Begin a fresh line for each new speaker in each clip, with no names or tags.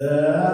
Yeah.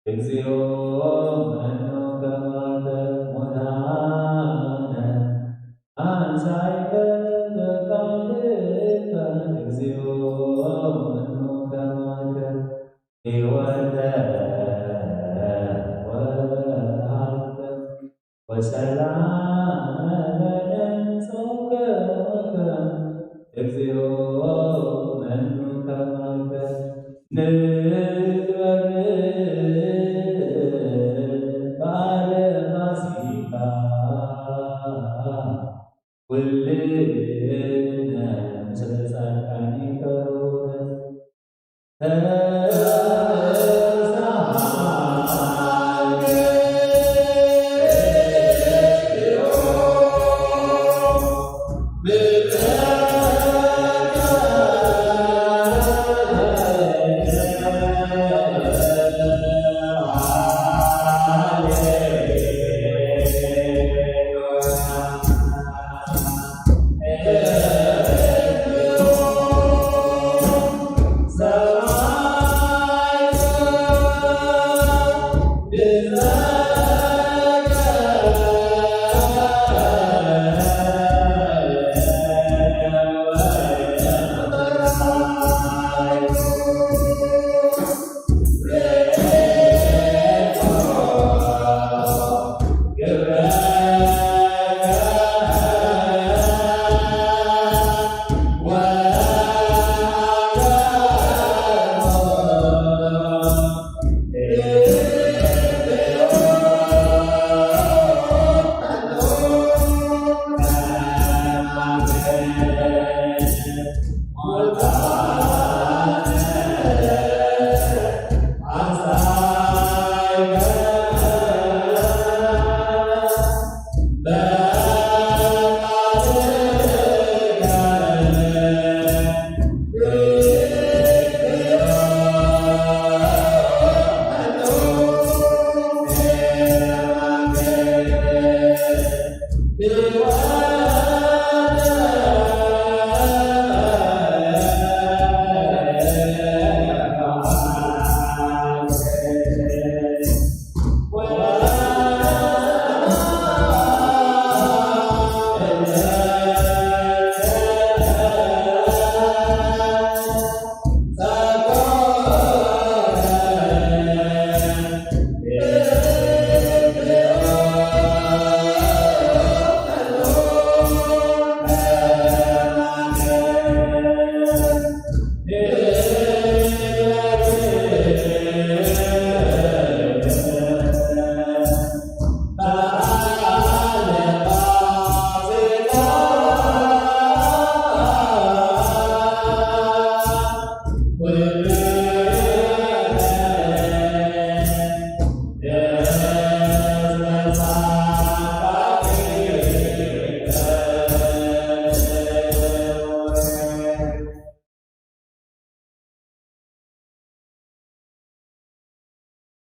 እግዚኦ መኖ ከማተ ሙታነ አንሳይከ በቃልከ እግዚኦ መኖ ከማተ ሕይወተ ወሀብተ ወሰላመ ንግበር በዓለ ፋሲካ ኩልነ ምስለ ጻድቃኒከ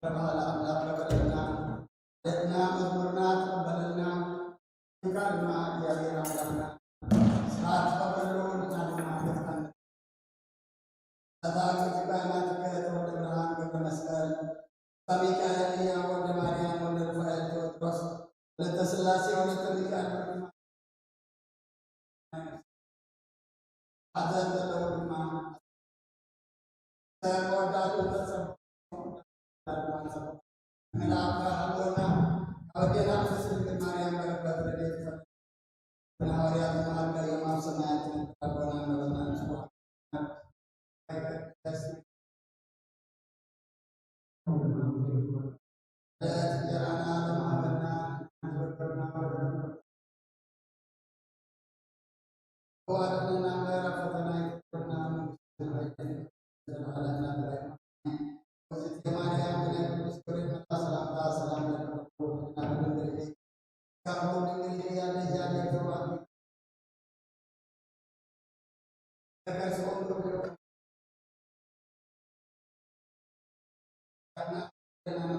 በባህል አምላክ በበለና ለእኛ መዝሙርና ተቀበለና ቃልና እግዚአብሔር አምላክና ስርዓት በበሎ ልታድና ገፍታን ሰባቱ ዚባናት ከተወልደ ብርሃን ገብረ መስቀል በሚካኤል ወልደ ማርያም ወልደ ሩፋኤል ቴዎድሮስ ወለተ ሥላሴ ወለተ ሚካኤል አዘን ዘለውድማ ተወዳቱ ተጸብ መልአከ ሀሎና አበዴና ፍስል ማርያም በረበት ረዴት ሐዋርያት ማርጋ የማብ ሰማያትን ቀርቦና መበናን ጀራና ለማበና ዋድና ምዕራ ፈተና ይቅርና ዘላለምና በላይ የማርያም ቅዱስ ገብርኤል መጣ ሰላምታ ሰላም ለከበሩና በመንገድ ካሁን እንግዲህ ያለ ያለ ተባሉ ተከርሶም ነው እና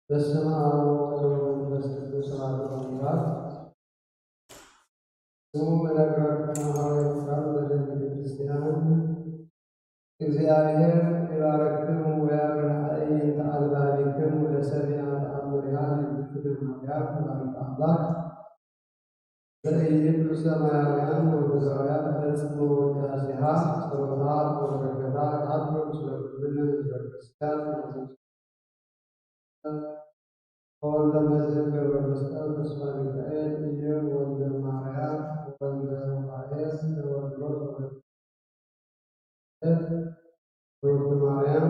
በስመ አብ ወወልድ ወመንፈስ ቅዱስ አሐዱ አምላክ። ስሙ መላከ ሐዋርያት ቃል በደብረ ክርስቲያን
እግዚአብሔር ይባርክሙ ወያብርሃ አልባቢክሙ ለሰሚዐ ተአምሪሃ ለእግዝእትነ ማርያም ወላዲተ አምላክ ዘኢይብሉ ሰማያውያን ወምድራውያን ፈጽሞ ውዳሴሃ ጸሎታ ወበረከታ ታድሮ ምስለ ኩልነ ሕዝበ ክርስቲያን ወወልደ እምሕዝብ ገብረ መስቀል ተስፋ ሚካኤል ኢዮብ ወልደ ማርያም ወልደ ሩፋኤል ወልደ ብሩክት ማርያም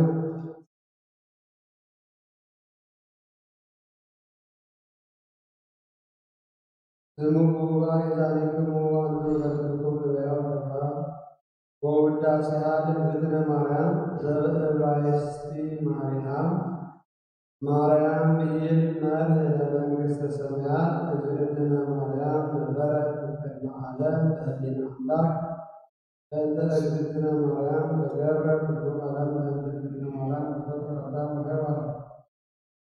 ስምዑ አሕዛኒክሙ ወአንትሙ በሕያው ብርሃን ወውዳሴሃ ለእግዝእትነ ማርያም ዘበዕብራይስጥ ማርያም ማርያም ብይል መርህ ለመንግሥተ ሰማያት እግዝእትነ ማርያም ነበረት እምቅድመ ዓለም በሕሊና አምላክ በእንተ እግዝእትነ ማርያም ተገብረ ኩሉ ዓለም በእንተ እግዝእትነ ማርያም ተፈጥረ አዳም ወሔዋን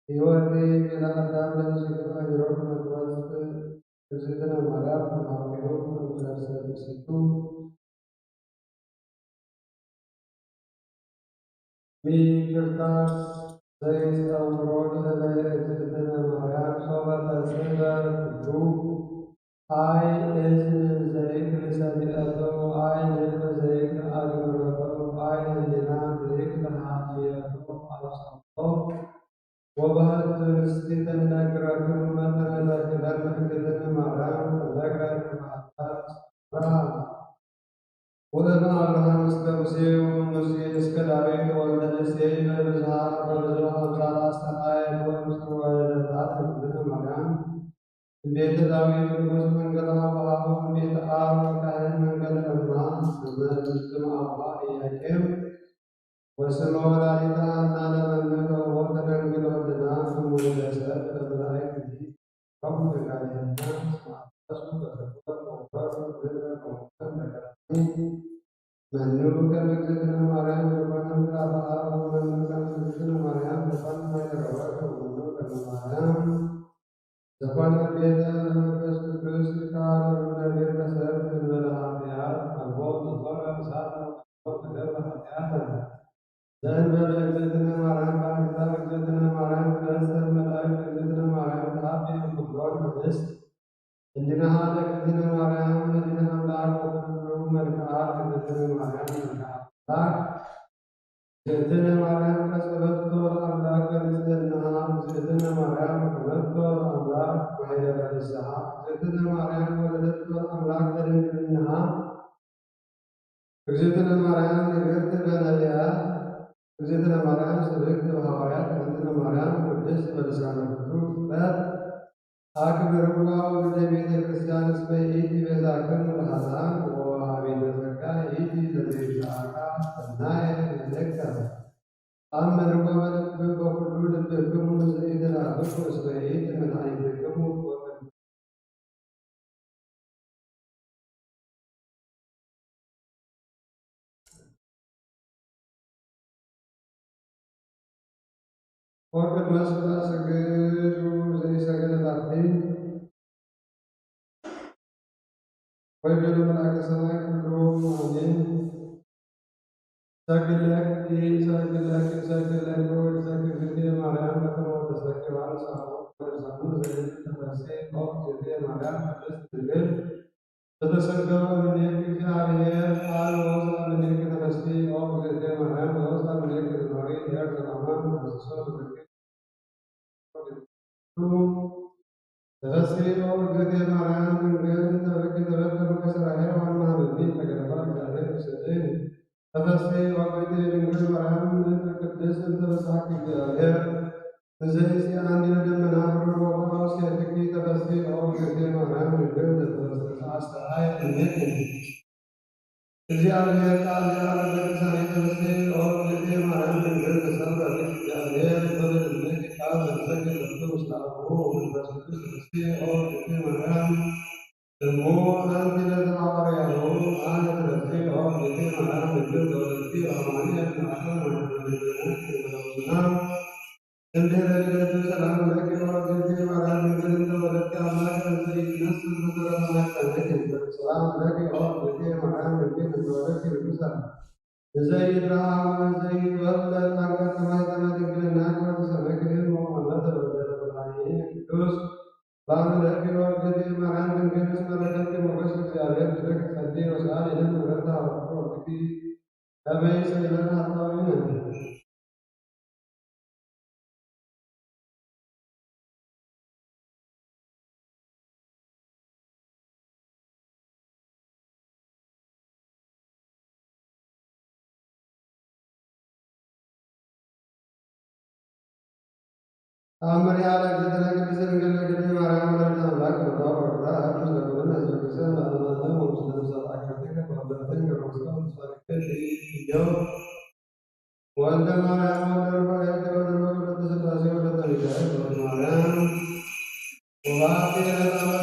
ሕይወቴ ቤላ አዳም ለንስቶ አጅሮት መትወስጥ እግዝእትነ ማርያም ተማሪሁ እንዘርሰ ብእሲቱ ሚክርታስ ዘይጸውሮ ለእግዝእትነ ማርያም ሶበ ተጽሕፈ ኩሉ አይ እዝን ዘይክል ሰሚዐቶ አይ ልብ ዘይክል አግብሮቶ አይ ህሊና ዘይክል ኀጢአቶ አብጽሖ ወበህቱ ንስቲተ እምነግረክሙ መጠነ ዘክለነ እግዝእትነ ማርያም ተዘክረት በኃጢአት አብርሃም ወእም አብርሃም እስከ ሙሴ ወሙሴ እስከ ዳዊት ወልደ እሴይ በብዙ አምሳል አስተርአየ ወእምስወለደታት እግዝእትነ ማርያም እንዴተ ዳዊት ንጉሥ መንገለ አብርሃም እንዴተ አሮን ካህን መንገለ እማ ስመ አባ ኢያቄም ወስመ ወላዲተ ሐና ለመንገለ ወተደንግል ወልድና እምወልደ ሰብእ በመላእክት ከሙ ተጋድለና ስማተሱ በተፈጥሮ ወበሩ ምድረ ከሙከም ተቀዳሚ መኑ ከመ እግዝእትነ ማርያም ዘኮነ ምክራተ አብ ወመኑ ከመ እግዝእትነ ማርያም ዘኮነ ማይተረወከ ወመኑ ከመ ማርያም ዘኮነ ቤተ ለመንፈስ ቅዱስ ካለ ቤተ ሰብእ እንበለ ኃጢአት አልቦ ዘኮነ እሳተ ወተገብረ ኃጢአተ ዘእንበለ እግዝእትነ ማርያም በአንክታ እግዝእትነ ማርያም ብለሰብ መላእክት እግዝእትነ ማርያም ተአቢ እምኩሎን እንስት ህሊናሃ ለእግዝእትነ ማርያም ህሊና አምላክ ወኩሉ መልክዓት እግዝእትነ ማርያም መልክዓ አምላክ እግዝእትነ ማርያም ከጸበቶ ለአምላክ በንጽሕናሃ እግዝእትነ ማርያም ከመቶ ለአምላክ ማኅደረ ንስሐ እግዝእትነ ማርያም ወለደቶ ለአምላክ በድንግልናሃ እግዝእትነ ማርያም ንግሥት በነቢያት እግዝእትነ ማርያም ስብዕት በሐዋርያት እግዝእትነ ማርያም ቅድስት በልሳነ ኩሉ ፍጥረት አክብርዋ ወልደ ቤተ ክርስቲያን እስመ ይእቲ ቤዛክሙ ለኃጥኣን ወወሃቢተ ጸጋ ይእቲ ዘዘይትአካ ሰናየ መልእክተ አመንኮ በልብ በኩሉ ልብክሙ ዘኢትናፍቁ እስመ ይእቲ መድኃኒትክሙ ወቅድመ ሥላሴ ሰገዱ ዘይሰገደ ላቲ ወይቤሎ መልአከ ሰማይ ኩሎሙ አሜን። ሰግለኪ ሰግለኪ ሰግለኪ ወሰግድኪ ማርያም በከመ ወተሰግድ ዮሐንስ አፈወርቅ ወልሳኑ ዘይትፈሥሒ እግዝእትየ ማርያም ቅድስት ድንግል በተሰገወ እምኔኪ እግዚአብሔር ቃል ወወፅአ እምኔኪ ተፈሥሒ እግዝእትየ ማርያም ወወፅአ እምኔኪ ዝማሬ ኄር ዘበአማን ተፈሥሒ ተፈሥሒ እግዝእትየ ማርያም ድንግል እንተ በኪ ተበክር ከሥራ ሔዋን ማኅበሪ ተገረባ እግዚአብሔር ምስሌነ ተፈሥሒ እግዝእትየ ድንግል ማርያም ቅድስት እንተ በጽሐኪ እግዚአብሔር እንዘይእዜአኒ ለደመና ብሩር ወበውስቴትኪ ተፈሥሒ እግዝእትየ ማርያም ድንግል ዘተፈሥሒ አስተርአየ እምኔኪ እግዚአብሔር ቃል ዘአብ በልሳነ ተፈሥሒ እግዝእትየ ማርያም ድንግል ተሰብረ ፊት እግዚአብሔር በልዕልነኪ ቃል ዘተሰገደ ለኩሉ ምስለ አቡሁ ወመንፈስ ቅዱስ ተፈሥሒ እግዝእትየ ማርያም እሞ አንቲ ለዘሐዋርያሁ አነ ተፈሥሒ እግዝእትየ ማርያም ድንግል ዘወለድኪ በአማኑኤል መልአከ ወመድኃኒነ ለነፍስና እምድኅረ ልደቱ ሰላም ለኪ እግዝእትየ ማርያም ድንግል እንተ ወለድኪ አምላከ ዘይትነሥእ በዘረመ ማኅፀንኪ ሰላም ለኪ እግዝእትየ ማርያም ድንግል እንተ ወለድኪ ንጉሠ زيد رعاون زيد وابدأ طاقة كما تمت لنا وتسمك المحمد وجل العين دوس بعد ذلك وجدي معان من كنس ملكة مقصد عليه ترك سدي وسال إلى مغرطة وقتي أبي سيدنا الطاوين أمر على جدنا كبسر قال كريم على أمر الله لك وضع وضع هل تقولون أزوجنا ما دام مسلم صلاة كتك وضعتين كمسلم صلاة اليوم وعندما يعمل الرواية والرواية تسلسل وتتركها والمعلم وبعد ذلك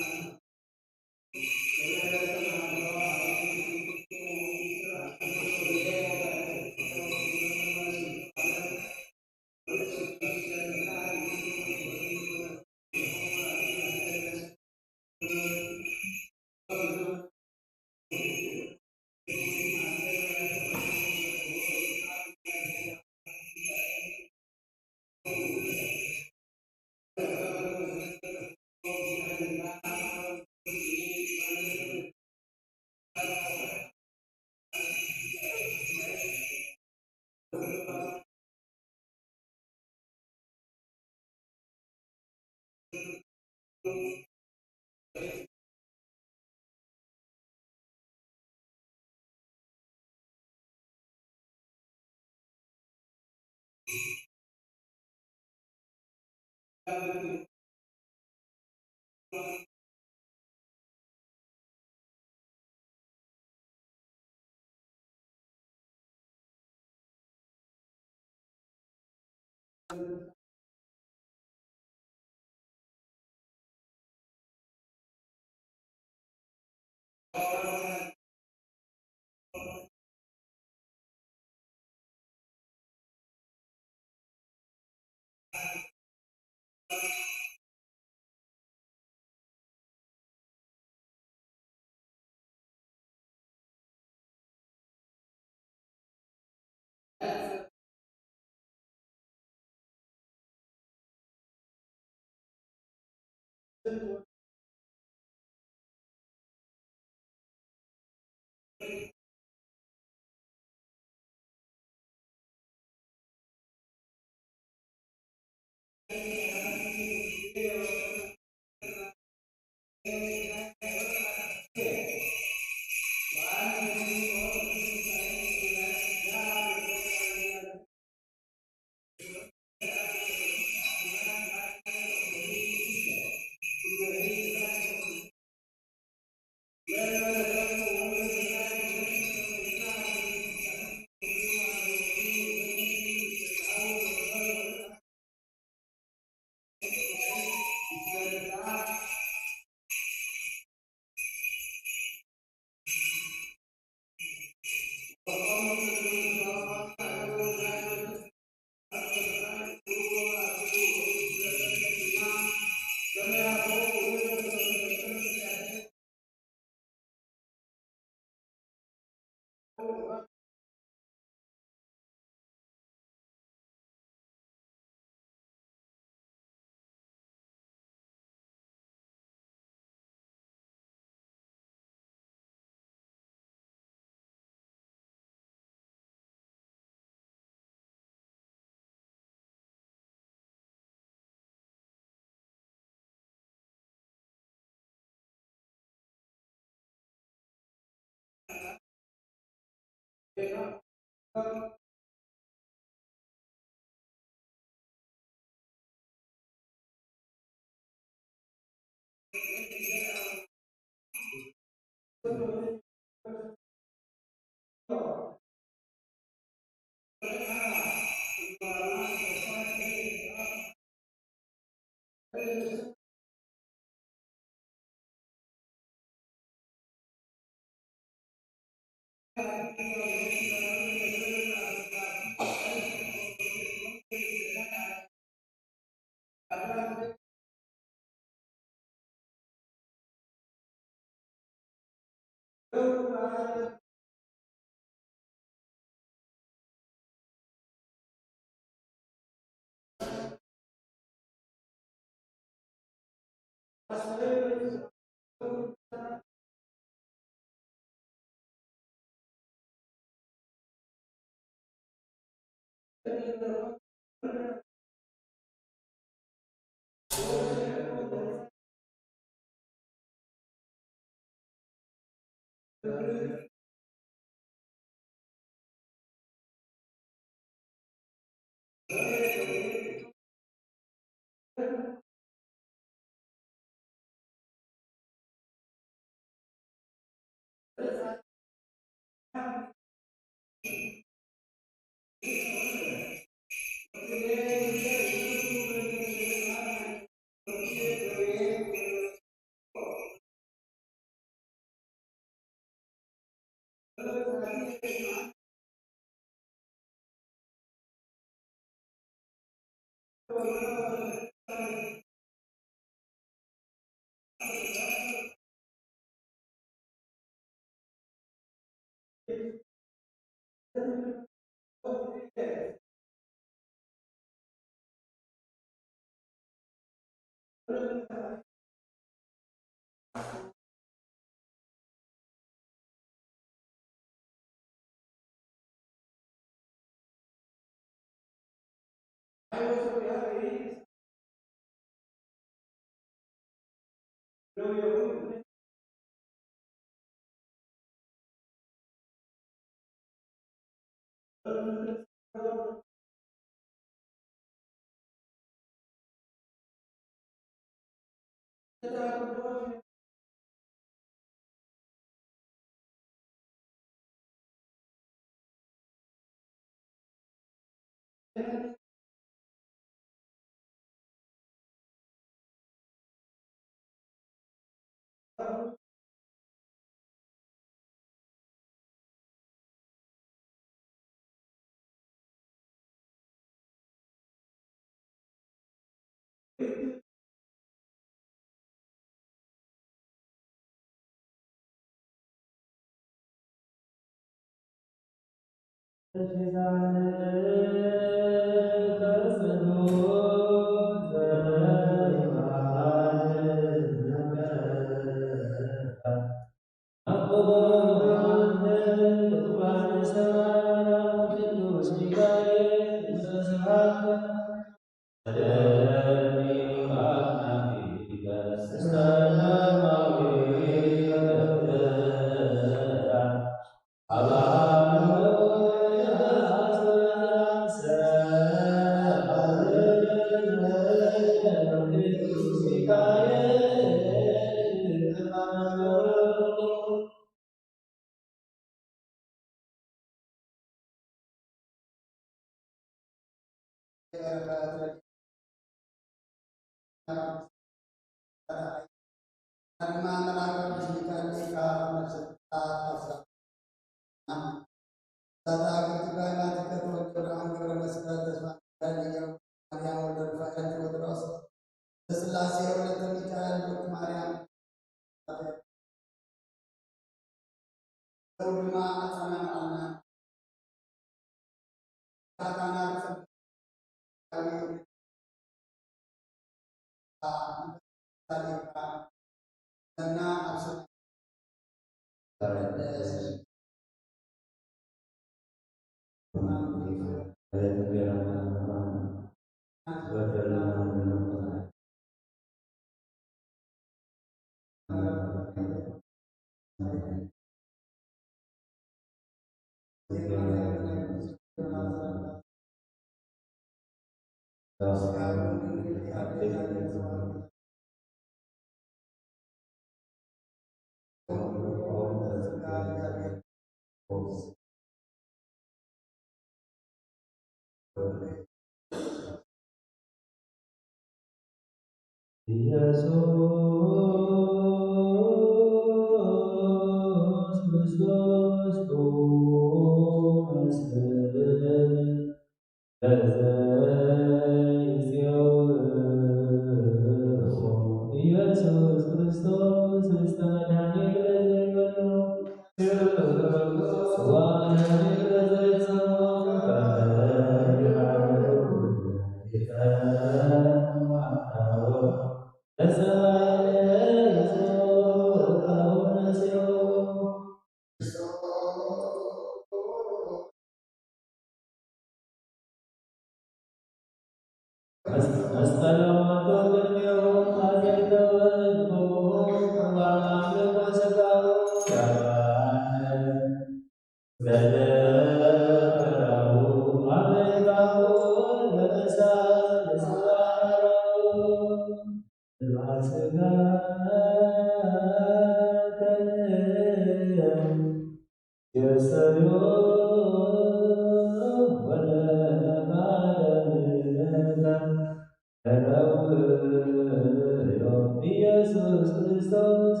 ኢየሱስ ክርስቶስ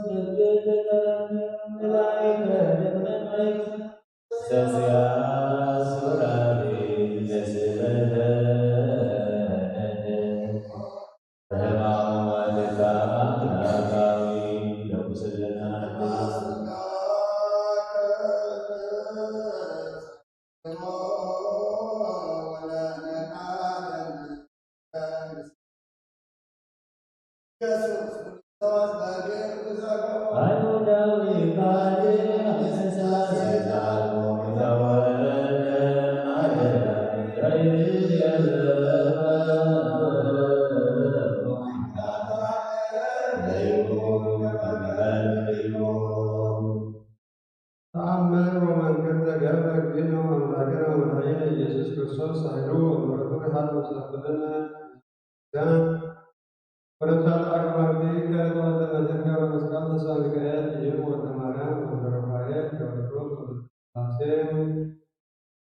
ተአምር ወመንክር ዘገብረ እግዚእነ ወአምላክነ ወመድኃኒነ ኢየሱስ ክርስቶስ ኃይሉ ወምሕረቱ ይሃሉ ሰብእነ ወለምሳሌ አቅማርቲከ ወልደ መድኅንከ ወመስቀል ተስፋ ሚካኤል ኢዩ ወልደ ማርያም ወልደ ሩፋኤል ገብረክሮስ ወልደ ሥላሴ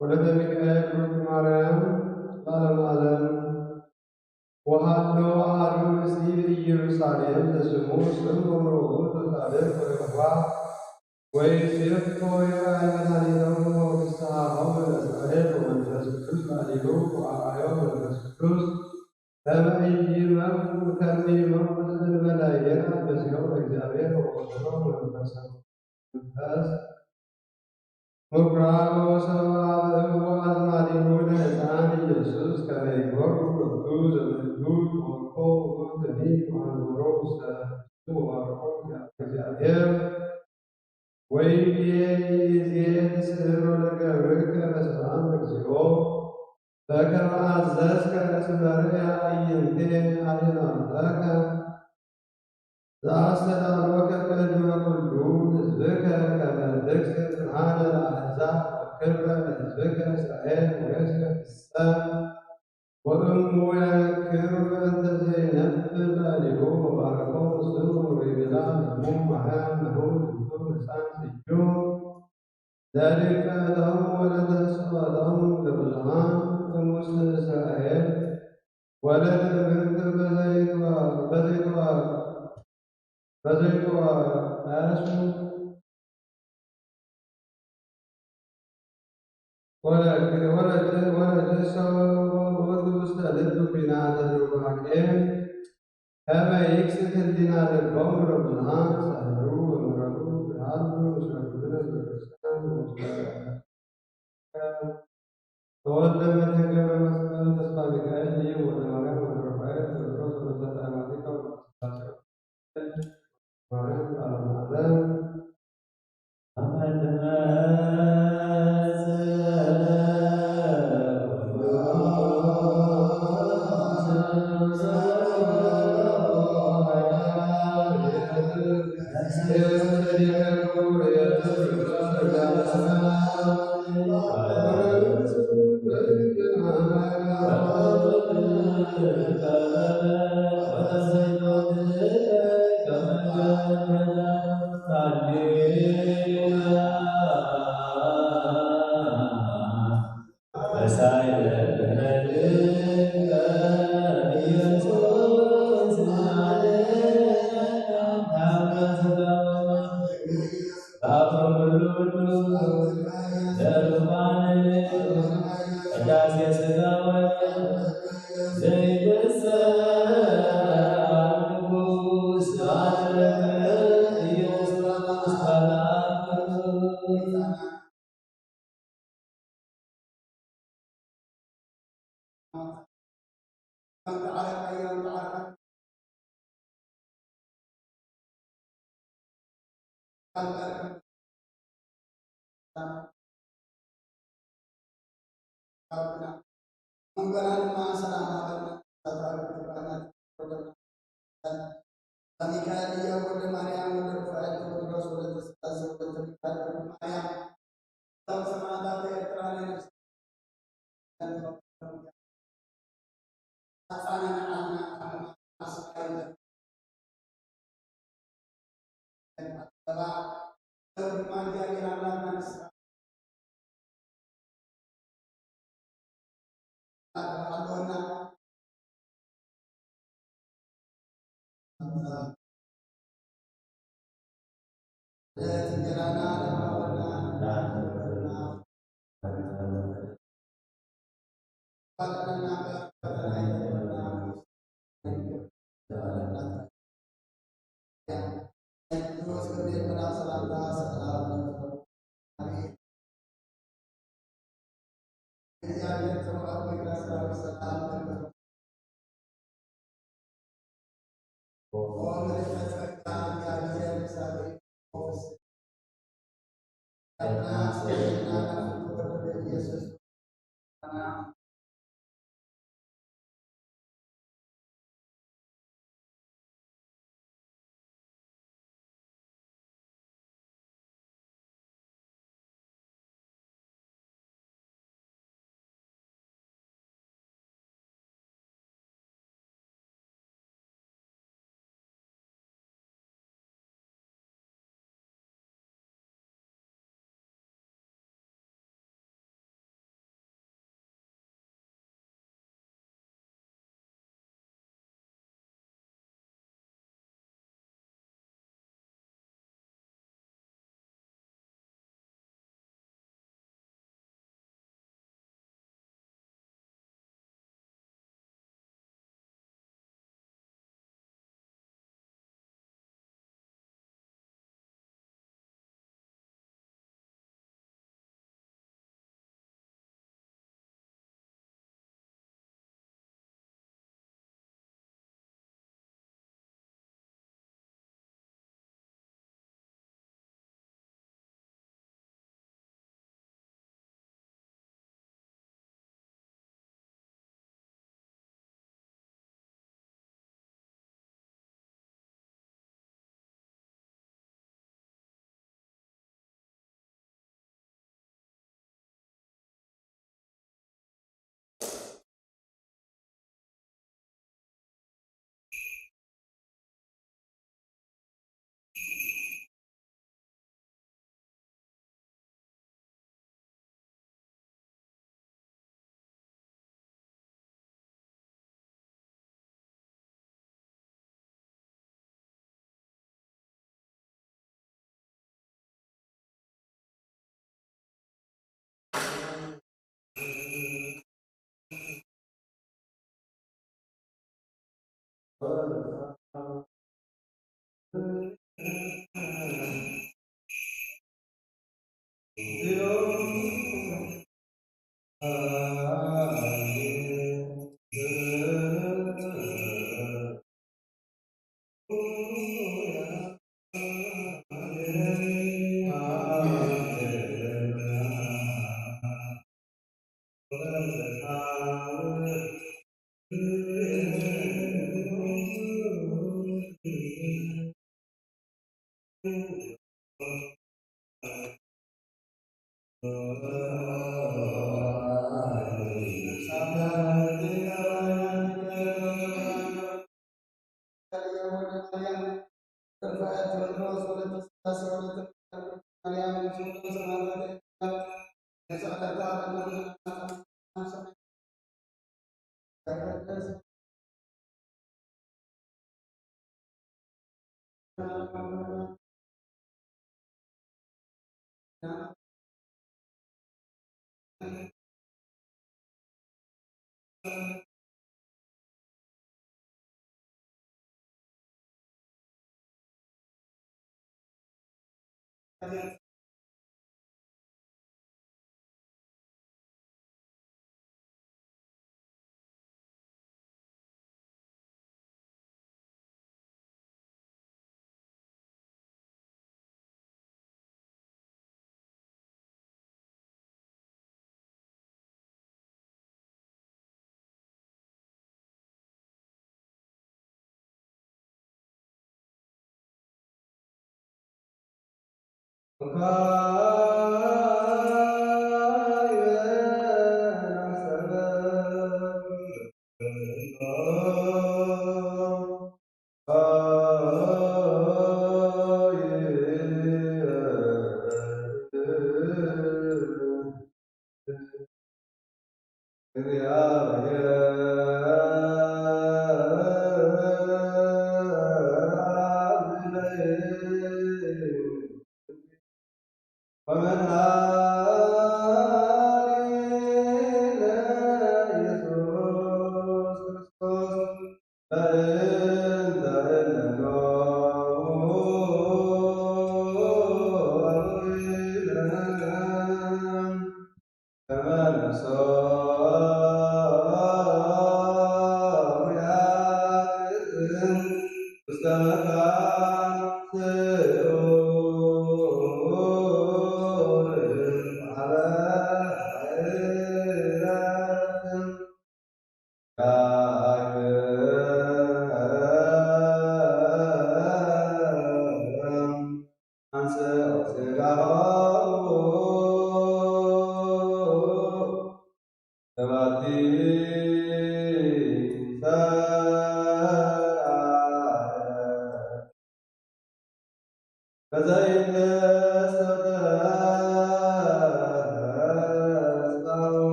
ወለተ ሚካኤል ወልደ ማርያም ለዓለመ ዓለም ወሃሎ አሐዱ ብእሲ በኢየሩሳሌም ዘስሙ ስምዖን ውእቱ ጻድቅ ወየዋህ ወይሴፎ የራእይ መድኃኒቶሙ ወፍስሓሆሙ ለእስራኤል ወመንፈስ ቅዱስ ላዕሌሁ ወአርአዮ መንፈስ ቅዱስ ከመ ኢይመውቱ እንበለ ይርአድ በሥጋው ለእግዚአብሔር ወወሰዶ መንፈስ ምኵራብ ወሰብአ በእቡ አዝማዲሁ ለሕፃን ኢየሱስ ከመ ይኰኑ ሎቱ ዘመዱት ወርቆ ውእቱኒ ወአንበሮ ውስተ ርስቱ ወባርኮ እግዚአብሔር ወይቤ ይእዜ ትስዕሮ ለገብርከ በሰላም እግዚኦ በከመ አዘዝከ እስመ ርእየ አዕይንቴ አድኅኖተከ ዘአስተዳሎከ ቅድመ ኩሉ ሕዝብከ ከመ ትክስት ብርሃነ ለአሕዛብ ወክብረ ለሕዝብከ እስራኤል ወሬስከ ፍስሐ ወእሙ ያክር በእንተ ዘይነብር ላዕሌሁ ወባረኮ ስምዖን ወይቤላ ለእሙ ማርያም ለሁ ዝንቱ ሕፃን ስዩም ለድቀቶሙ ወለተስፋቶሙ ለብዙኃን እሙስተ እስራኤል ወለትምህርት በዘይትዋቀሱ ወለትሰወቱ ውስተ ልብ ኲናተ ኑፋቄ ከመ ይክስት ህሊና ልቦሙ ለብዙኃን ሳህሉ ወምሕረቱ ይሃሉ ምስለ ኩልነ ሕዝበ ክርስቲያን ተወልደ መድኅንከ በመስቀል ተስፋ ሚካኤል ኢዩ ወልደ ማርያም ወልደ ሩፋኤል ጴጥሮስ ወለተ አማቲከ ወለተ ሥላሴ ማርያም ለዓለመ ዓለም
ሚካኤል ኢዩ ወልደ ማርያም ወልደ ሩፋኤል ቴዎድሮስ ወለተ ሥላሴ ወለተ ሚካኤል ወልደ ማርያም ሰማዕታት ኤርትራ ነፍስ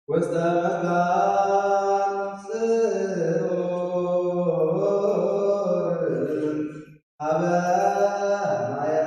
ውስተ መካን ስዑር ሀበ አይረክም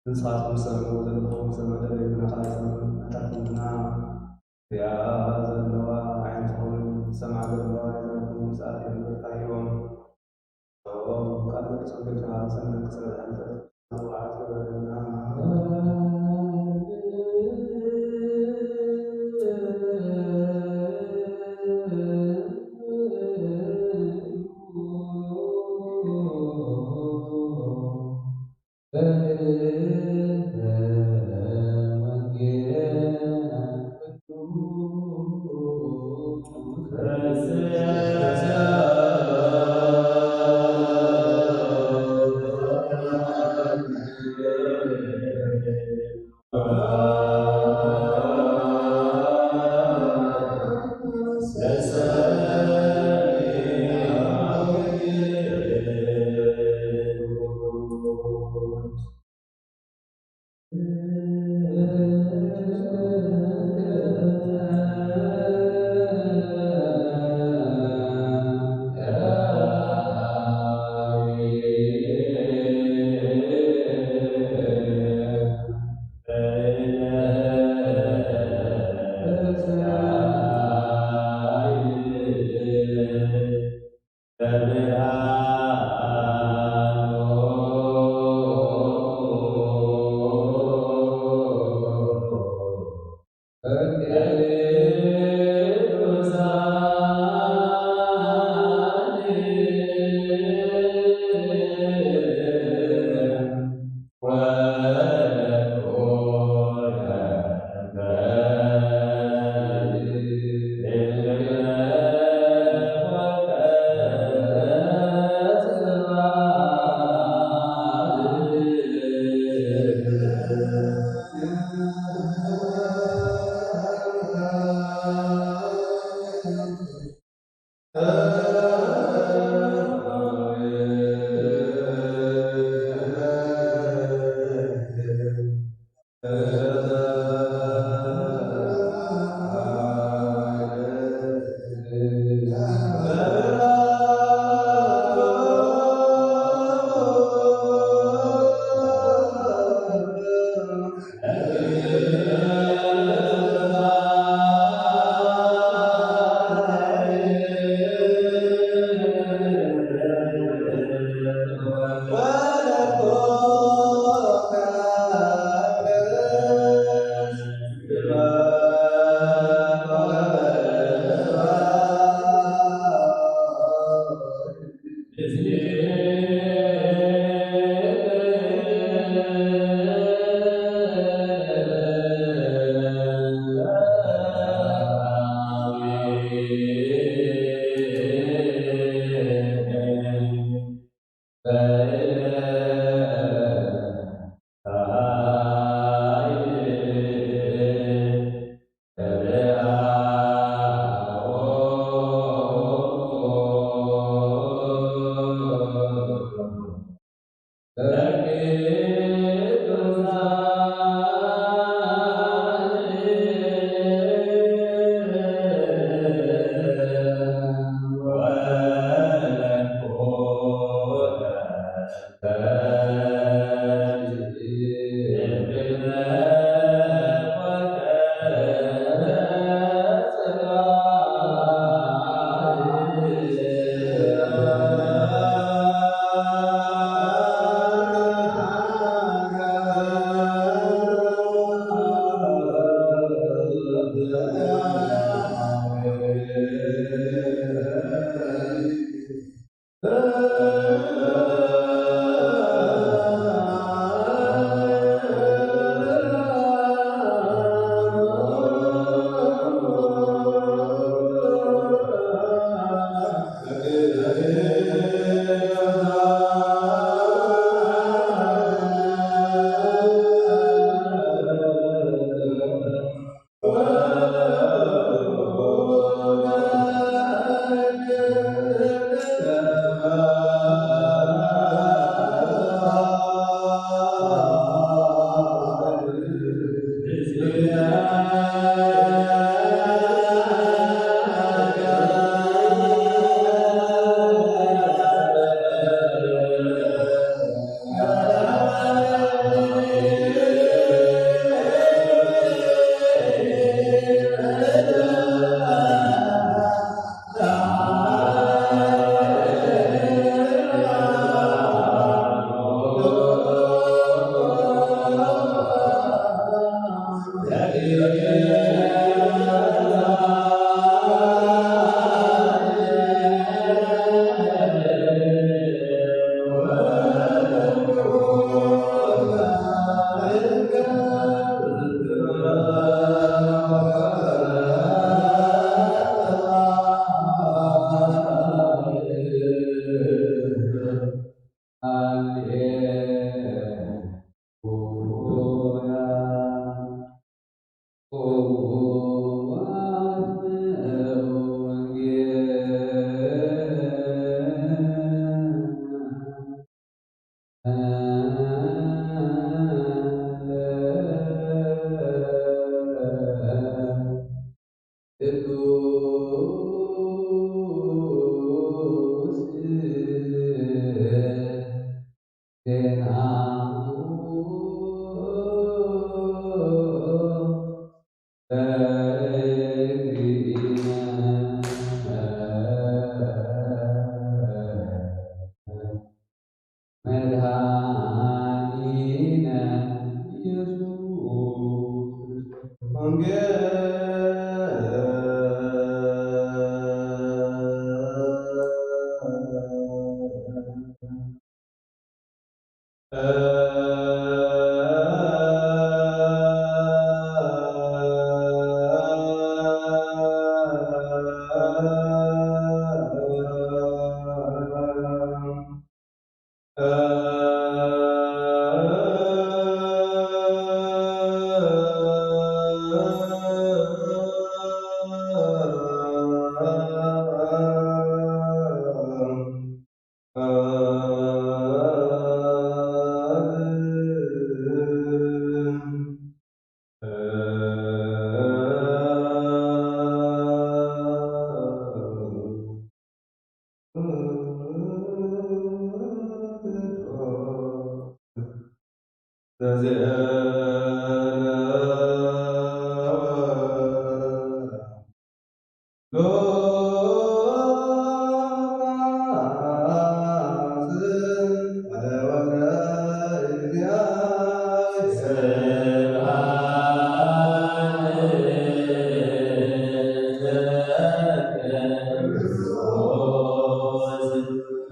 ንስኻትኩም ሰምዕዎ ዘለኹም ሰምዕዎ ዘይብልና ካልእ ሰምዑ ኣታትሙና እዚኣ ዘለዋ ዓይነትኹም ሰምዓ ዘለዋ ይዘንኩም ሰዓት የንበርካ ሂቦም ካልኦት ፀገታ ሰምዕ ክሰርሕ እንተት ነዋዓት ገበረና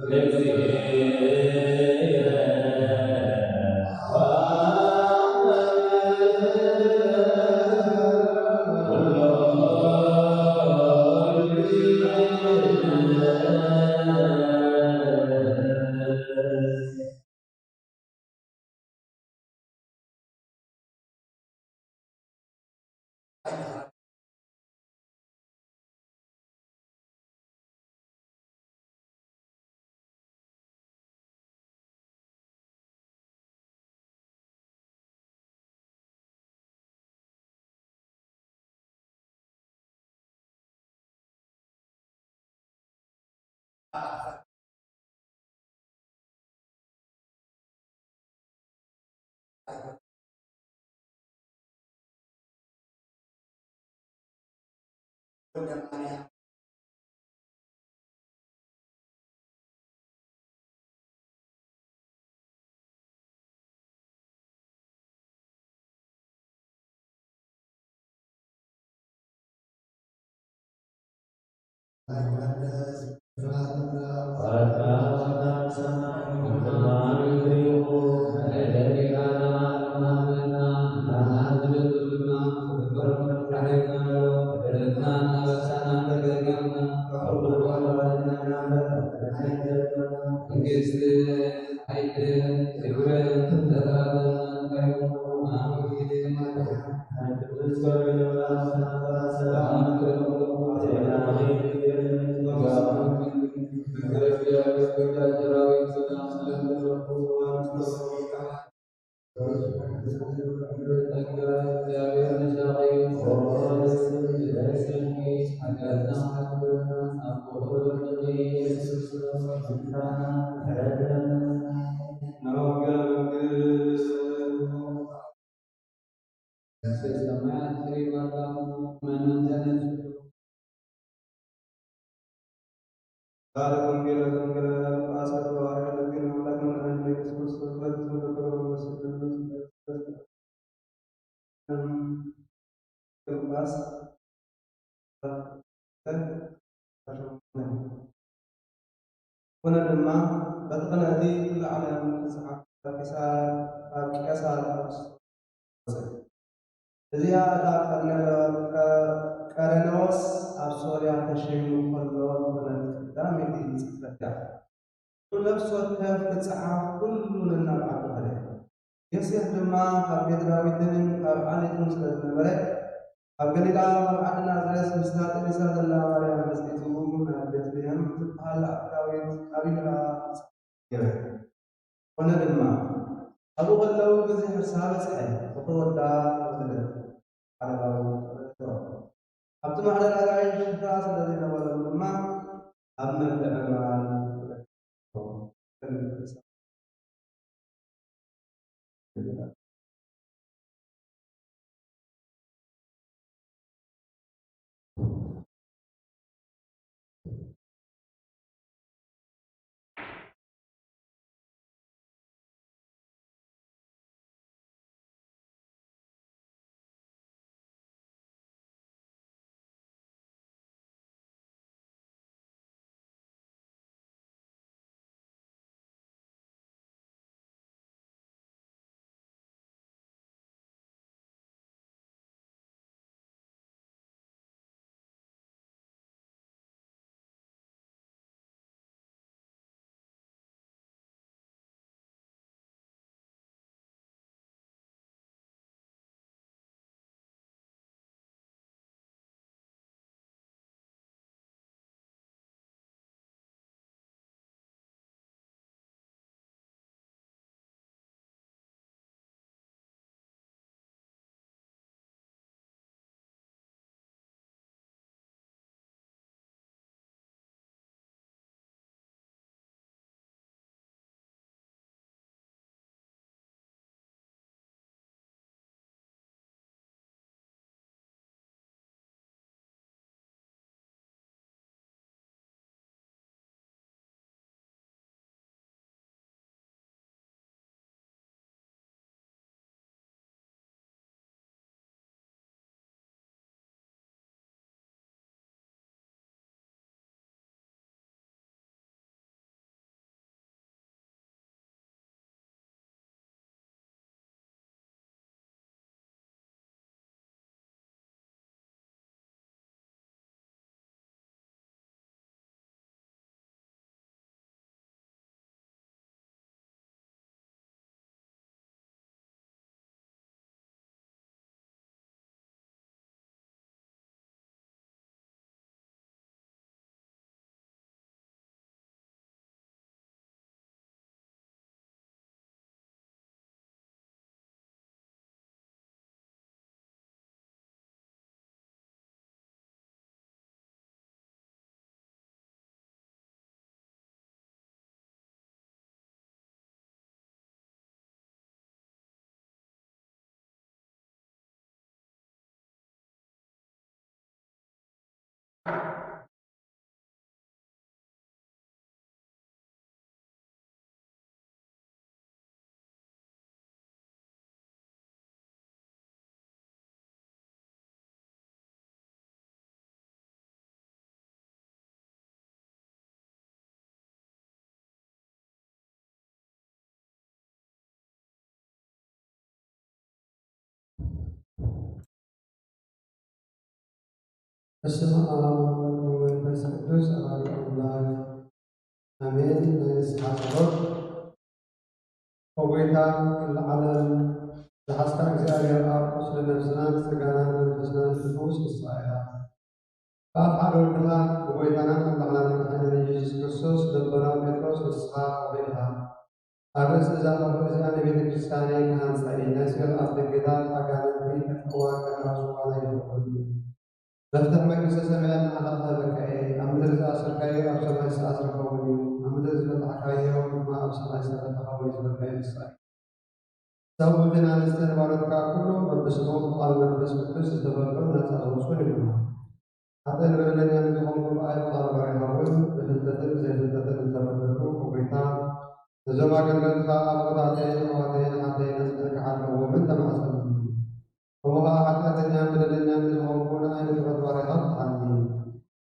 Let's
እዚኣ እታ ቀረኔዎስ ኣብ ሶርያ ተሸይሙ ከሎ ዝኾነት ቀዳመይቲ ፅሕፈት እያ ነፍሲ ወከፍ ክፅሓፍ ኩሉ ነናብዓሉ ኸደ ዮሴፍ ድማ ኣብ ቤት ዳዊትን ኣብ ዓሌቱን ስለ ዝነበረ ኣብ ገሊላ ኣብ ዓዲ ናዝሬት ምስታ ጥሪሳ ዘላ ማርያም መፅሊቱ ናብ ቤትልሔም ዝበሃል ኣብ ዳዊት ኣብይራ ገይረ ኮነ ድማ ኣብኡ ከለዉ ግዜ ሕርሳ በፅሐ እኽወዳ ወለደት ዓለባዊ ኣብቲ ማሕደር ኣጋይሽ ሽፍራ ስለ ዘይነበረሉ ድማ ኣብ መልክዕ እምራን በስመ አብ ወወልድ ወመንፈስ ቅዱስ አሐዱ አምላክ አሜን። ንስሐ ጸሎት ወጎይታ ለዓለም ዝሓስካ እግዚአብሔር አብ ቁስለ ነፍስናን ስጋናን መንፈስናን ንጉስ ንስሐያ በአብ ሓደ ወድኻ ብጎይታናን አምላኽናን መድሓኒና ኢየሱስ ክርስቶስ ደበና ጴጥሮስ ንስኻ አበይኻ ኣብ ርእሲ እዛ እዚኣ ንቤተ ክርስቲያነ ንሃንፀይ ናይ ስዕረት ደገታት ኣጋንንቲ ከጥቅዋ ከናሱዋና ይፈቅዱ መፍትሕ መንግስተ ሰማያት ንዓኻ ተበክዐ ኣብ ምድሪ ዝኣሰርካዮ ኣብ ሰማይ ዝተኣስረኸውን እዩ ኣብ ምድሪ ዝፈታሕካዮ ድማ ኣብ ሰማይ ዝተፈተኸውን ዝበልካዮ ንስኻ ሰብኡትን ኣንስትን ባሮትካ ኩሎም በብስሞም ቃል መንፈስ ቅዱስ ዝተፈልጦ ነፃ ዝወፁን ይኹኑ ሓጠን በደለኛን ዝኾንኩ በኣይ ቃል ባሪኻውን ብፍልጠትን ዘይፍልጠትን እንተበደሉ ጎይታ እዞም ኣገልገልትካ ኣቦታተይን ኣሕዋተይን ሓተይን ኣፅድቅካ ኣለዎምን ተማዕፀኒ ከምኡ ከዓ ሓጢአተኛን በደለኛን ዝኾንኩ ንዓይኒ ትሑት ባሪኻ ፍትሓኒ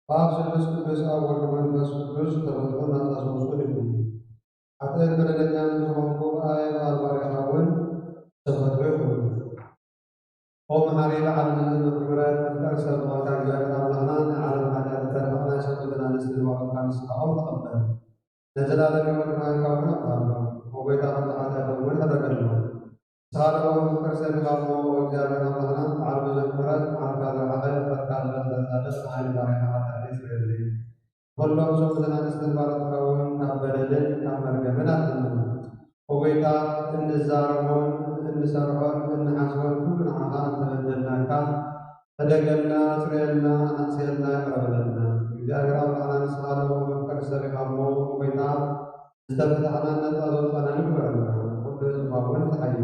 በኣብ ስሉስ ቅዱስ ኣብ ወልድ መንፈስ ቅዱስ ተፈልጦ ነፃ ዝወፁን ይኹኑ ሓጥእን በደለኛን ዝኾንኩ በኣይ ቃል ባሪኻውን ተፈጥሮ ይኹኑ ኦ መሓሪ በዓል ምሕረት መፍቀሪ ሰብ ዝኾንካ እግዚአብሔር ኣምላኽና ንዓለም ሓጢአት ዝተረፈቕና ሰብኡትን ኣንስትን ባሮትካ ንስኻኦም ተቐበል ለዘላለም ሕይወት ንሃንካ እውን ኣባሃሎ ወጎይታ ኩሉ ሓጢአቶም እውን ሕደገሎም ንስኻ ደግሞ ፍቅር ሰቢኻ እሞ እግዚአብሔር ኣምላኽና በዓል ብዙሕ ምሕረት መዓልካ ዝረሓቐ ፈትካ ዝበለፀ ንዓይኒ ባሪኻ ሓጢአተይ ስረየለይ ኩሎም ሰብኡትን ኣንስትን ባሮትካ እውን ካብ በደልን ካብ መርገምን ኣድሕኖም ወጎይታ እንዛረቦን እንሰርሖን እንሓስቦን ኩሉ ንዓኻ እንተበደልናካ ሕደገልና ስርየልና ኣንስየልና ይቅረበለና እግዚአብሔር ኣምላኽና ንስኻ ደግሞ መፍቀሪ ሰቢኻ እሞ ጎይታ ዝተፈታሕና ነፃ ዘውፃና ንግበረና ኩሉ ህዝባ እውን ፍትሓዮ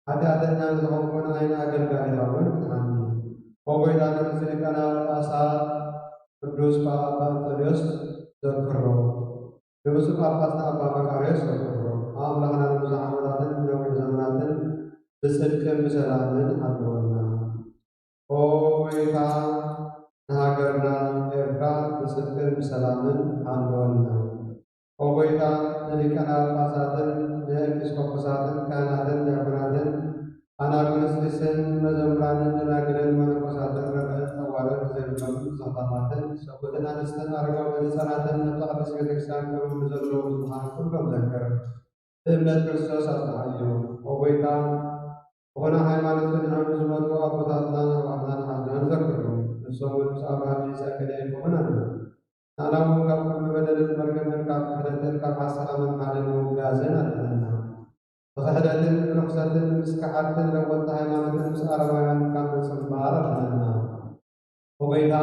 ሓጢአተኛ ንዝኾንኩ ንዓይኒ ኣገልጋሊኻ እውን ፍትሓኒ ወጎይታ ንርእሲ ሊቃነ ጳጳሳት ቅዱስ ኣባ አንጦንዮስ ዘክሮ ንብፁዕ ጳጳስና ኣባ መቃርዮስ ዘክሮ ኣምላኽና ንብዙሕ ዓመታትን ነዊሕ ዘመናትን ብጽድቅን ብሰላምን ኣለወና ኦ ጎይታ ንሃገርና ኤርትራ ብጽድቅን ብሰላምን ኣለወና ኦ ጎይታ ንሊቃነ ጳጳሳትን ንኤጲስቆጶሳትን ካህናትን ዲያቆናትን ኣናጉንስጢስን መዘምራንን ደናግልን መነኮሳትን ረድኤት ተዋረድ ዘይብሎም ዘኽታማትን ሰብኡትን ኣንስትን ኣረጋውያን ህፃናትን ኣብታ ቅድስት ቤተክርስቲያን ከምሉ ዘለዉ ብዙሓን ኩሎም ዘክር ብእምነት ክርስቶስ ኣጽንዓዮ ኦ ጎይታ ዝኾነ ሃይማኖት ክድሕኑ ዝመፁ ኣቦታትና ኣሕዋትናን ሓዝናን ዘክሩ ንሶም እውን ምስ ኣብርሃም ይጸገደ ይከውን ኣሎ ንዓና እውን ካብ ኩሉ በደልን መርገምን ካብ ክሕደትን ካብ ሓሰኻ መምሓልን ምውጋዝን ኣለና ብክሕደትን ብርኩሰትን ምስ ክሓትን ለወጥቲ ሃይማኖትን ምስ ኣረማውያን ካብ ምጽምባር ኣለና ወጎይታ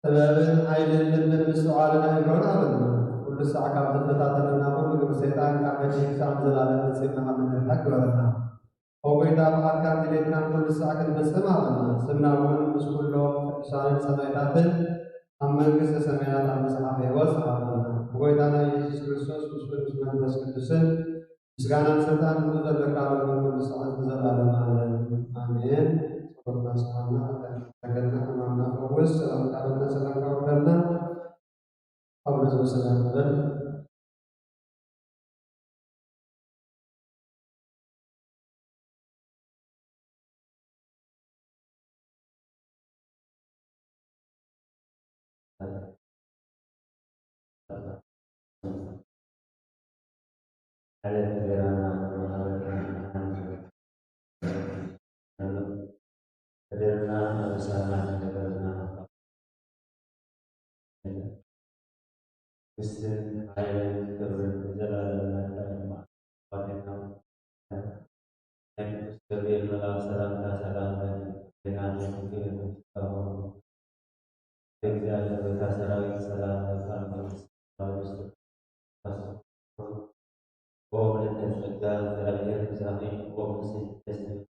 ጥበብን ሓይልን ልብን ምስትውዓልን ኣእምሮን ኣለና ኩሉ ሳዕ ካብ ዝፈታተነና ኩሉ ግብ ሰይጣን ካብ ሕጂ ክሳብ ዘላለም ነፂብና ካብ ምንርታዕ ግበረና ወጎይታ በዓልካ ድሌትና ኩሉ ሳዕ ክንፍጽም ኣለና ስምና እውን ምስ ኩሎም ቅዱሳንን ሰማዕታትን ኣብ መንግስተ ሰማያት ኣብ መጽሓፈ ሕይወት ኣለና ብጎይታና ኢየሱስ ክርስቶስ ምስ ቅዱስ መንፈስ ቅዱስን ምስጋናን ስልጣን ሁሉ ዘለካ ኩሉ ሰዓት ብዘላለም ኣለን አሜን። ጸሎትና ስማዕና ተገልና ሕማምና ፈውስ ሰላምካ በልና ሰላምካ ወርደልና አቡነ ዘበሰማያት በል
Kristen Island Government Jalan yang sebagai salam salam dengan yang mungkin tahu dengan salam salam boleh tersegar terakhir sampai komisi testing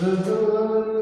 Terima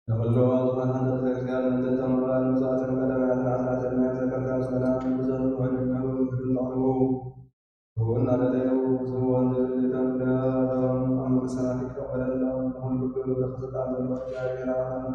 ለሁሉ አጽናት አንተ ቤተክርስቲያን እንድትተምራን ምጽዋትን ቀዳማት አስራትና ዘከርታ ሰላም ብዙ ወንድናው ግድላው ሁን አለለው ብዙ ወንድ ተምዳም አምሰናት ይቀበላል ሁሉ ግብር ተጣጣ ነው ያገራና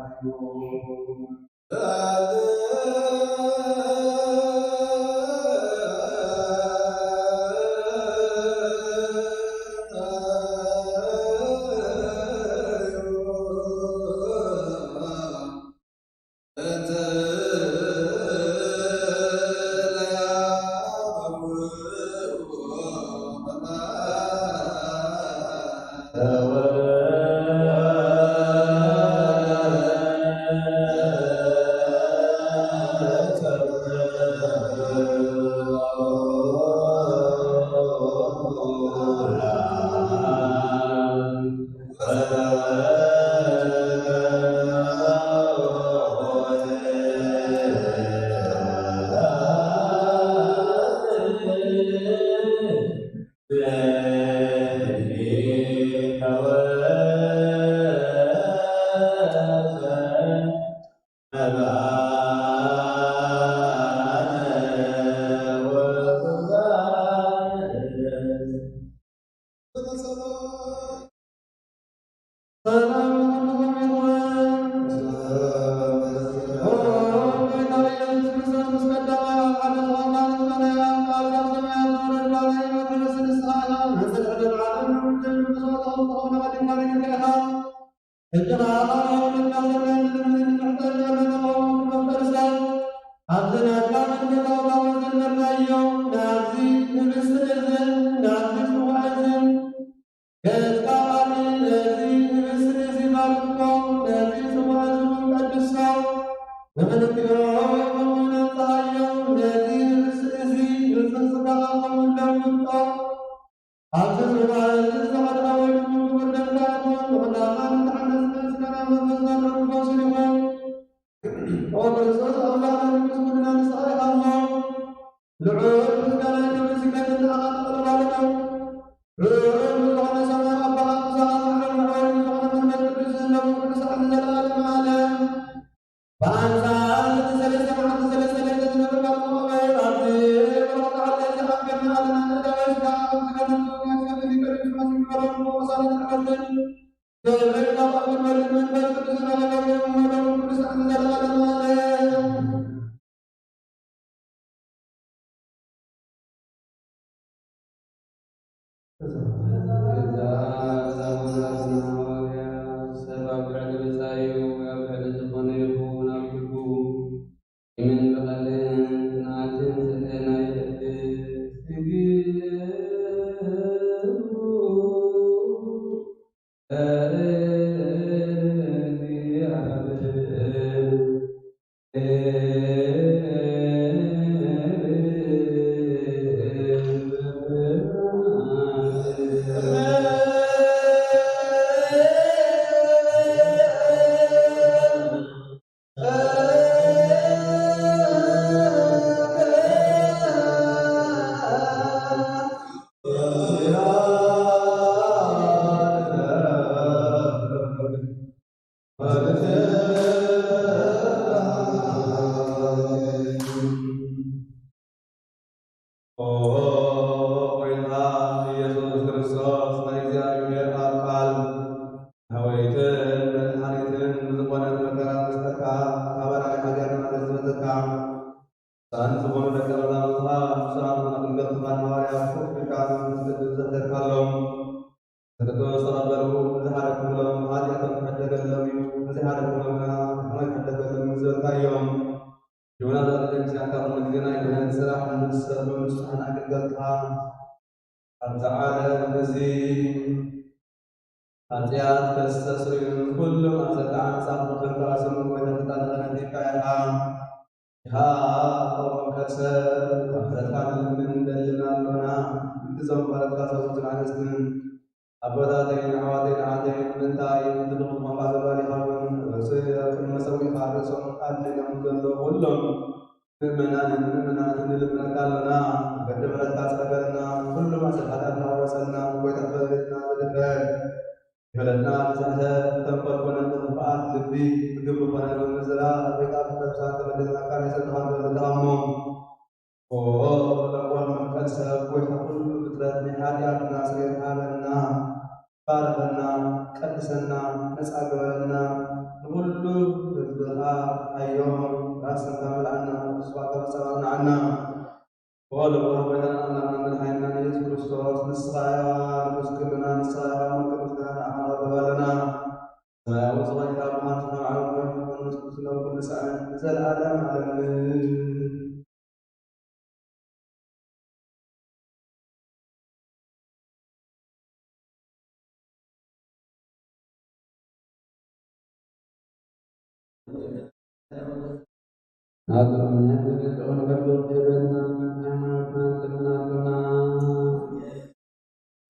ኃጢአት ከስተስርዩ ኩሉ ማሰቃን ሳሙተን ራስን ወይተፈጣን ተነዲካያ ከሰ አፍረታን ምን እንደልናለና እንዘም ባለታ ሰውትን አነስትን አባታቴን አዋቴን አቴን ምንታይ ምንድነው ማባዘባሊ ሀውን ረስያትን መሰዊ ካረሰው አድነው ዘሎ ሁሉም ምእመናንን እንልምነካለና በደብረት ታጸገልና ሁሉም አሰቃዳና ወሰና ወይተፈልና በድፍረት ይበለና በዛተ ተንቆልቆለን ጥፋት ልቢ كان يسدها بالتأمم والأول من كسب ويحكم بفكرة نهاياتنا سيرها لنا باركنا قدسنا نسأل لنا نقول بها أيوم راسنا كامل عنا وصفات وسلام عنا والله بدنا من حينا يسوع كريستوس نصايا مسكنا نصايا مكبتنا على لنا ما وصل إلى ما نسمع ونسكت له كل ساعة نزل آدم على هذا من هذا ونقبل خيرنا من أمانتنا لمناتنا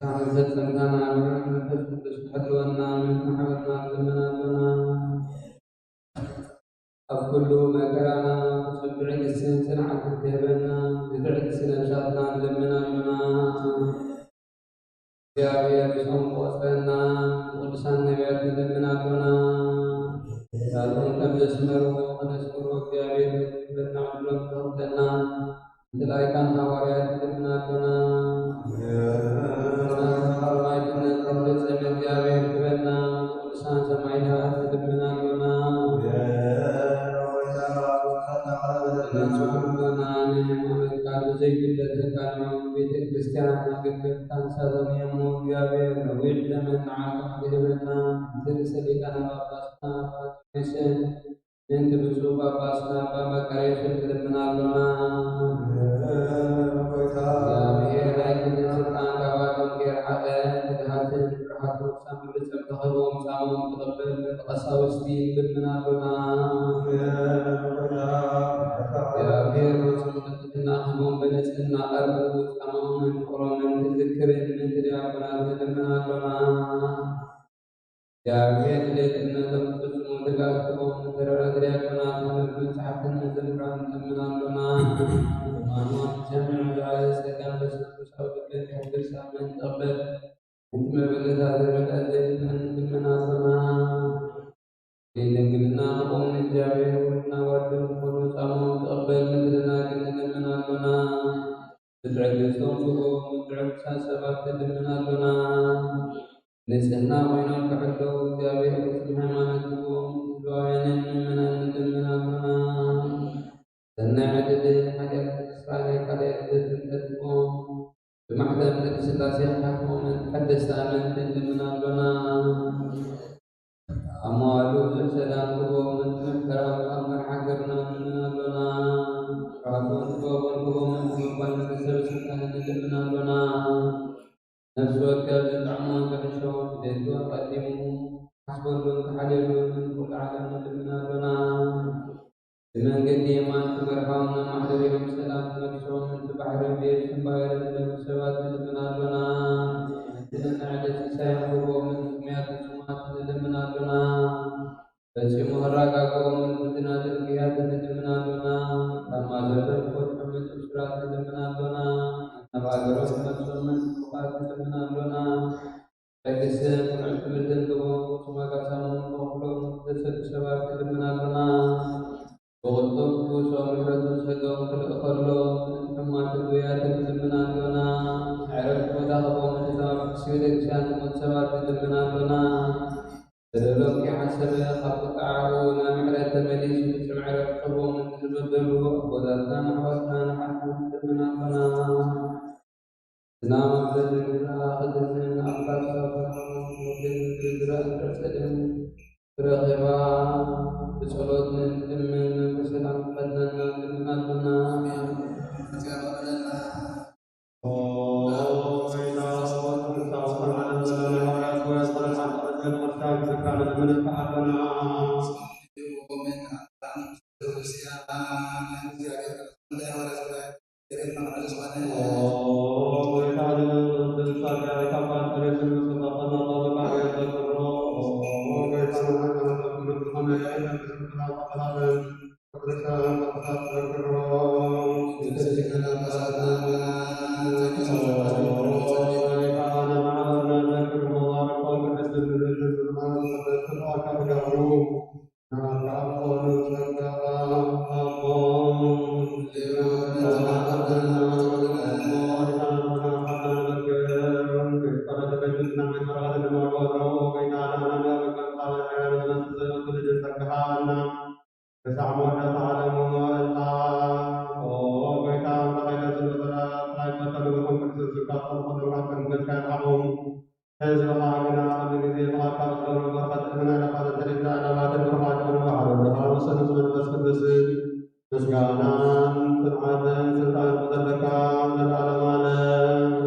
كما تسلمنا من تشهد أن من محبتنا لمناتنا أكل ما كرانا سبعين سنة عن كتابنا بضعة سنة شاطنا لمناتنا يا بيا بسم وصلنا ولسان نبيات لمناتنا Lalu kami semeru menaskuruh biari benar belum lana menjelaikan hawariat benar-benar kalau itu nanti saya biari benar urusan sama ini benar-benar dan sebagaimana yang kalau saya tidak kalau kita Kristen agak tansa yang mau biari lebih zaman akan benar terselidiki apa Yang terbesar bapa senapa makarya sudah menaluna. Ya biar kita serta kawan mungkin ada hati berhati sambil bersama tahun sama terlebih asawasti menaluna. Ya biar bersama kita membereskan arbu sama orang terdekir tidak pernah menaluna. Ya biar kita semua dekat Terhadap penampilan mencapai menjelaskan menaluna Manusia menjadi sedang bersama bersama terlebih untuk membela diri menaluna Dengan menjadi nawar bersama terlebih menaluna Terhadap semua terhadap sahabat menaluna Niscaya orang kafir tiada bersemangat untuk doain menaluna dan ada hajat sekali kali tertentu bermakna terselesai hakmu hadisana menaluna amalu sedang tubuh menterang amar hakarna menaluna rabbun tubuh mengumpulkan terselesai menaluna نفسك تدعمون كالشوق تدعو قدموا حسبا كحليل من كل عالم لنا لمن قديما تبرحون محضرهم سلام مكسوم من بحر بيت سباير للسواد لنا لنا عدد سيحبه من سميات سمات لنا فسمهرك قوم من فتنات القياد لنا لما زرد الفتح من أسرات لنا Nabagarus konsumen bukan menaluna Regisir pengambilan tubuh semua kasamun Moklum sesuatu menaluna Bogotok suami ratu segau terlalu Semua tubuhnya menaluna Arab kota kabung menjawab Sidik sian sesuatu menaluna Terlalu kehasab Kaput ta'awu Nami'rat temelis Sem'arab kabung menjawab Bodatkan awaskan Hasan menaluna Senama berjumlah dengan atas mungkin bergerak tersedang berkhidmat bersolat dengan bersenang badan dengan benar.
ተግሃና ተሳዕሞነ ተዓለሙ ወእልሃ ወይታ ተኸይለ ዝነበራ ታይመተልኩም ክርስቶስ ዝካፈል ኮሎካ ከንገድካ ይርሓቁም ህዝብኻ ግና ኩሉ ግዜ ብኻልካ ዝገብሮ በረኸት እምና ለኻ ዘተሪዳ ዕላማትን ብርኻትን ባዕሉ ሰሉስ መንፈስ ቅዱስ ምስጋናን ጽንዓትን ስልጣን ዘለካ ዘለዓለም ዓለም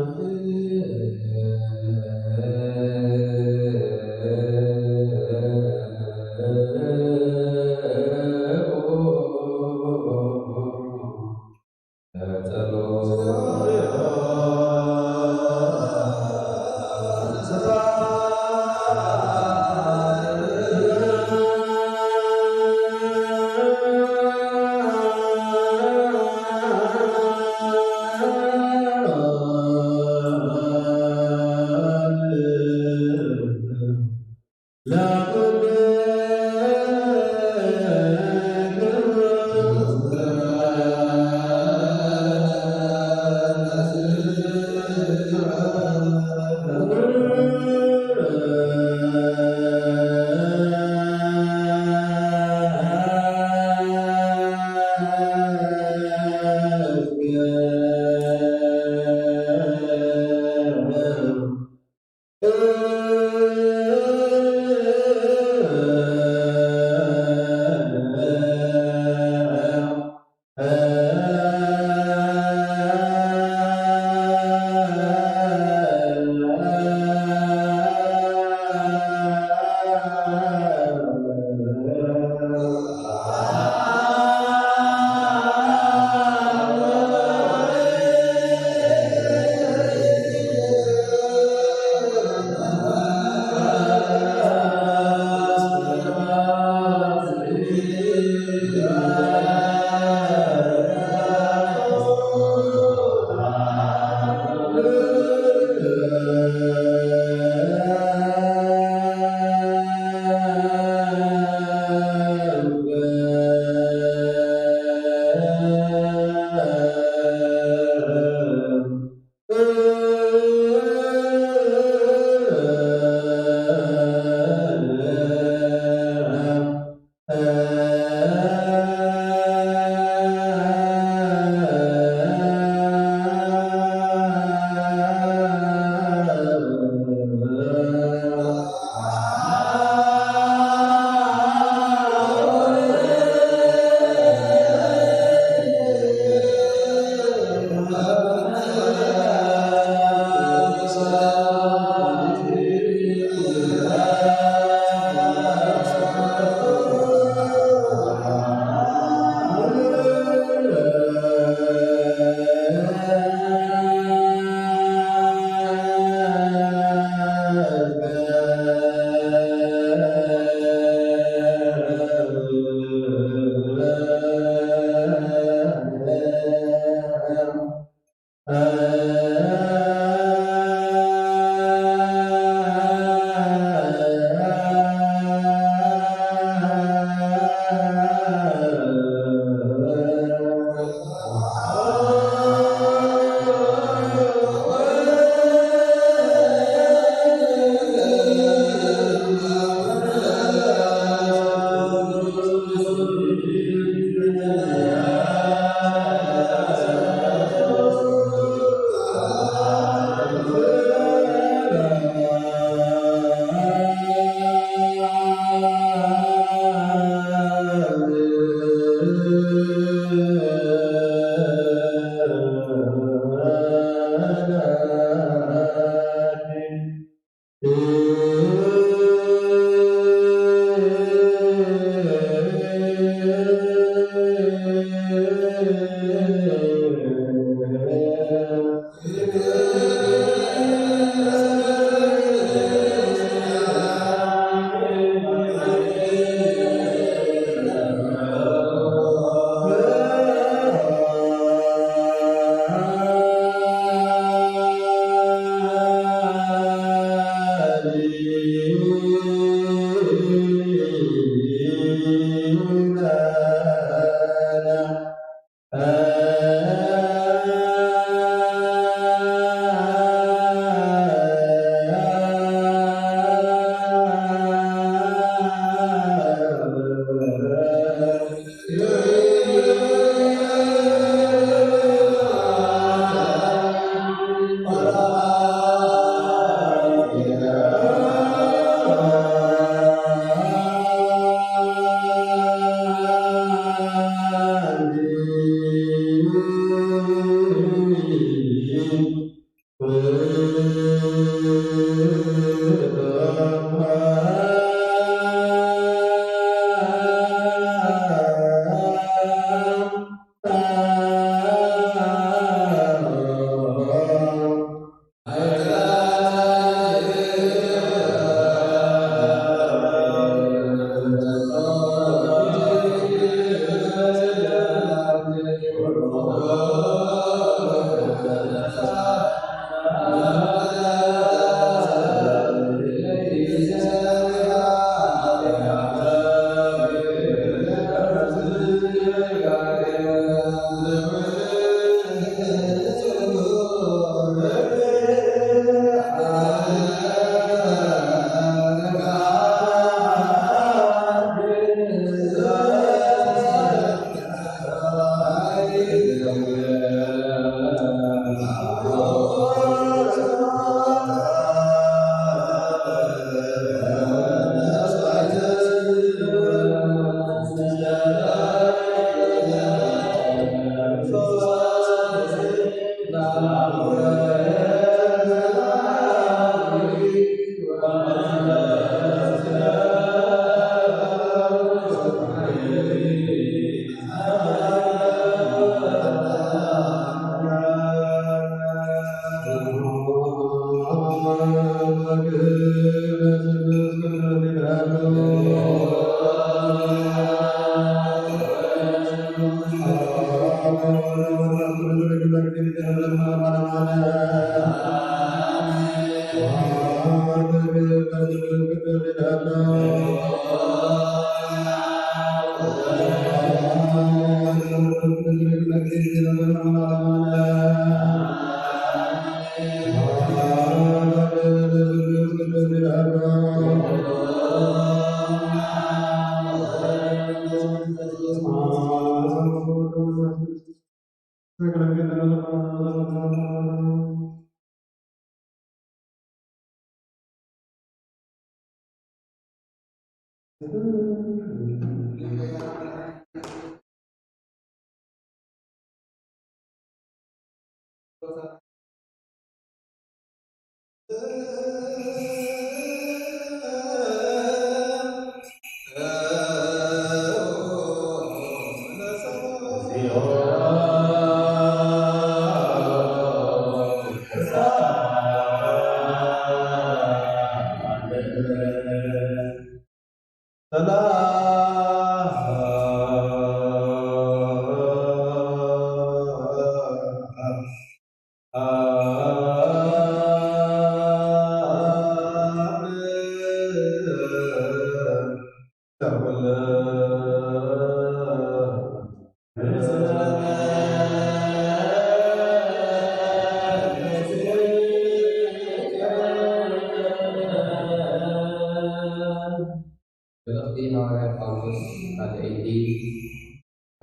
بلغتي حوالي خامس على أيدي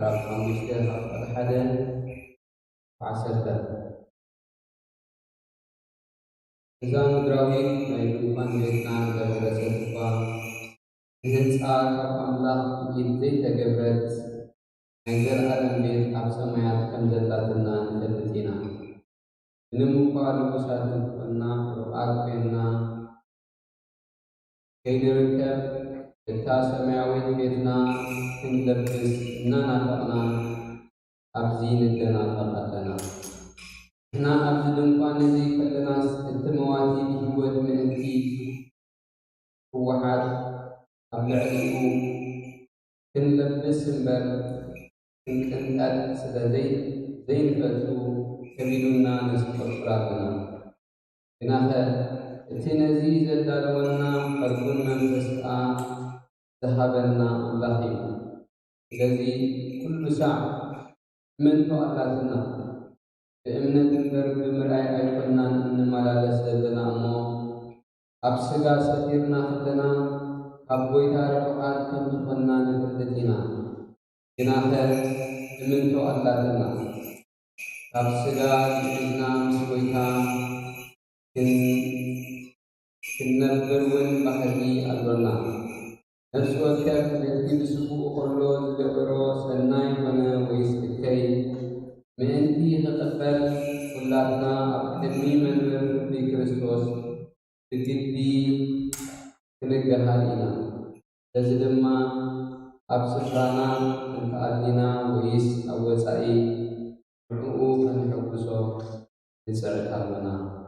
راب خامس أحد عشرة إذا مدراوي أيضاً فيتنام درجة سبعة هنسا كأملاح جدي تجبرت أنزل على البيت أبسميات كم زلاتنا نفلتنا نمقال بساتنا رؤات بيننا كيدركب التاسماوي بيتنا كنلبس إننا فقنا أبزين الدنا فقدنا إحنا أبزي دنقان زي كلنا التمواتي بهوت مئتي هو حد أبلعلمو كنلبس مبر كنقل سلا زي نفتو كبيرنا نسقط رابنا إنها التنزي زدالونا قلبنا نفسقا ذهبنا الله الذي كل ساعة من فعلاتنا بأمنة برب مرأي أيقنا إن ملالس لنا أمو أبسقا سفيرنا خدنا أبويتا رفعات كم تفنى نفلتنا إنها من فعلاتنا أبسقا جئنا مسويتا كنبر وين بحري أدرنا نفس وكيف التي بسبوء خلوز بقرو سناي فنا ويستكي مهنتي تقبل كلاتنا أبقدمي من ورفضي كريستوس تجدي كنجهالينا تزدما أبسطانا انتعالينا ويس أوسائي رؤوف نحبسو لسعد حالنا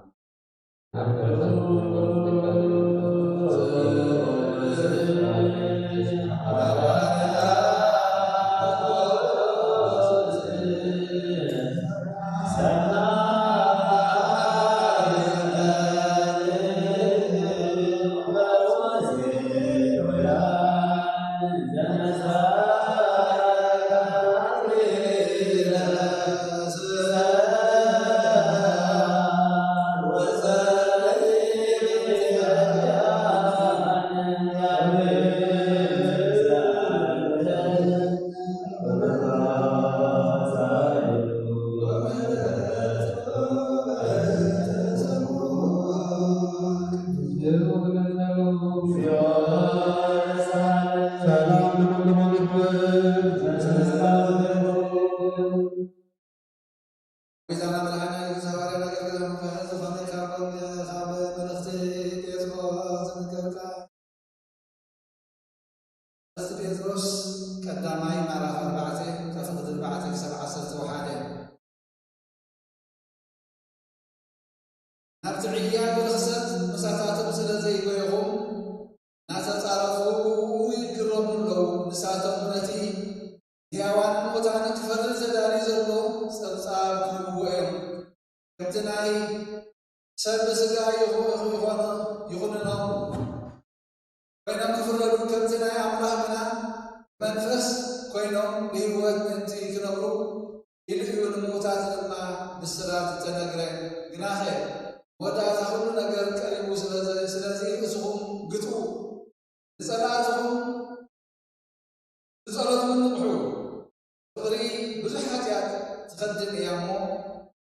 تقدم يامو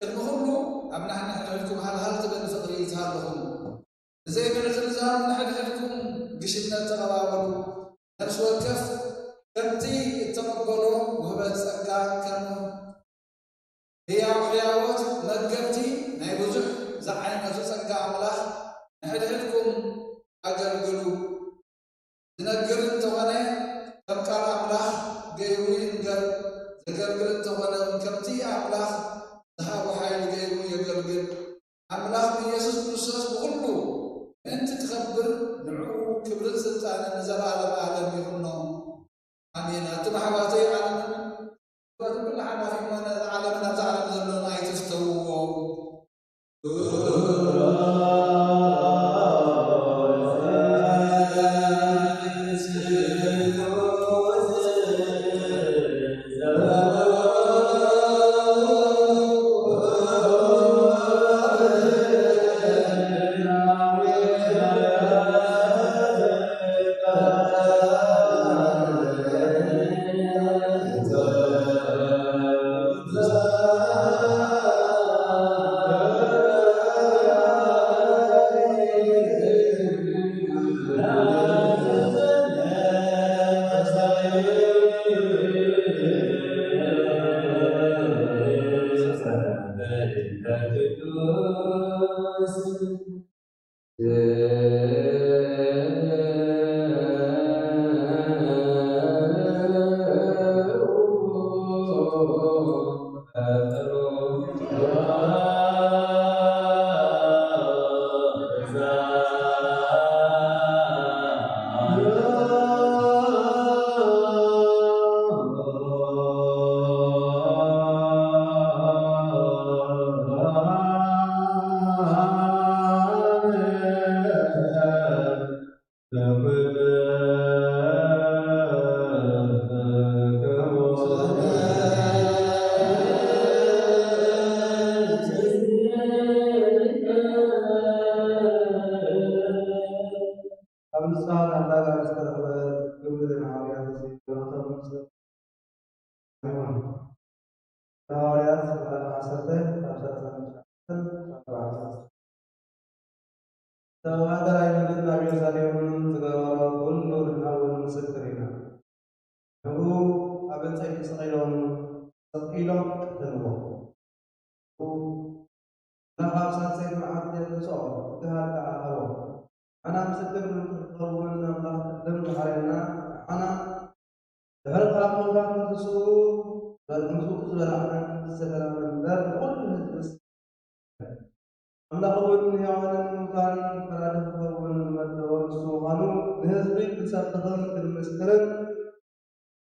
المخلو أبنا حنا حدكم هل تبدو فقري يزهرهم زي ما نزل زهر من حدكم قشنا تغرابلو نفس وكف تبتي التمقلو وهبت سكا كانوا هي حياوات مدقبتي نايبوزح زعين نفس سكا عملاح نحدكم أجرقلو ننقر التغنى تبقى عملاح قيروين قل ذكر التغنى من كبتي عملاح ذهب حيل قيرو يقلقل عملاح من يسوس كريستوس بقوله أنت تخبر نعو كبرت سلطان نزل على العالم يقولون آمين أنتم حواتي عالم كل حنا في من العالم نبز عالم زلون أي تستووا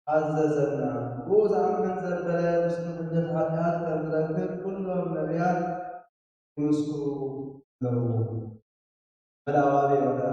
عززنا وزعم من زبلا مسلم حجة حيات كذلك كلهم نبيان يوسف له فلا وابي ولا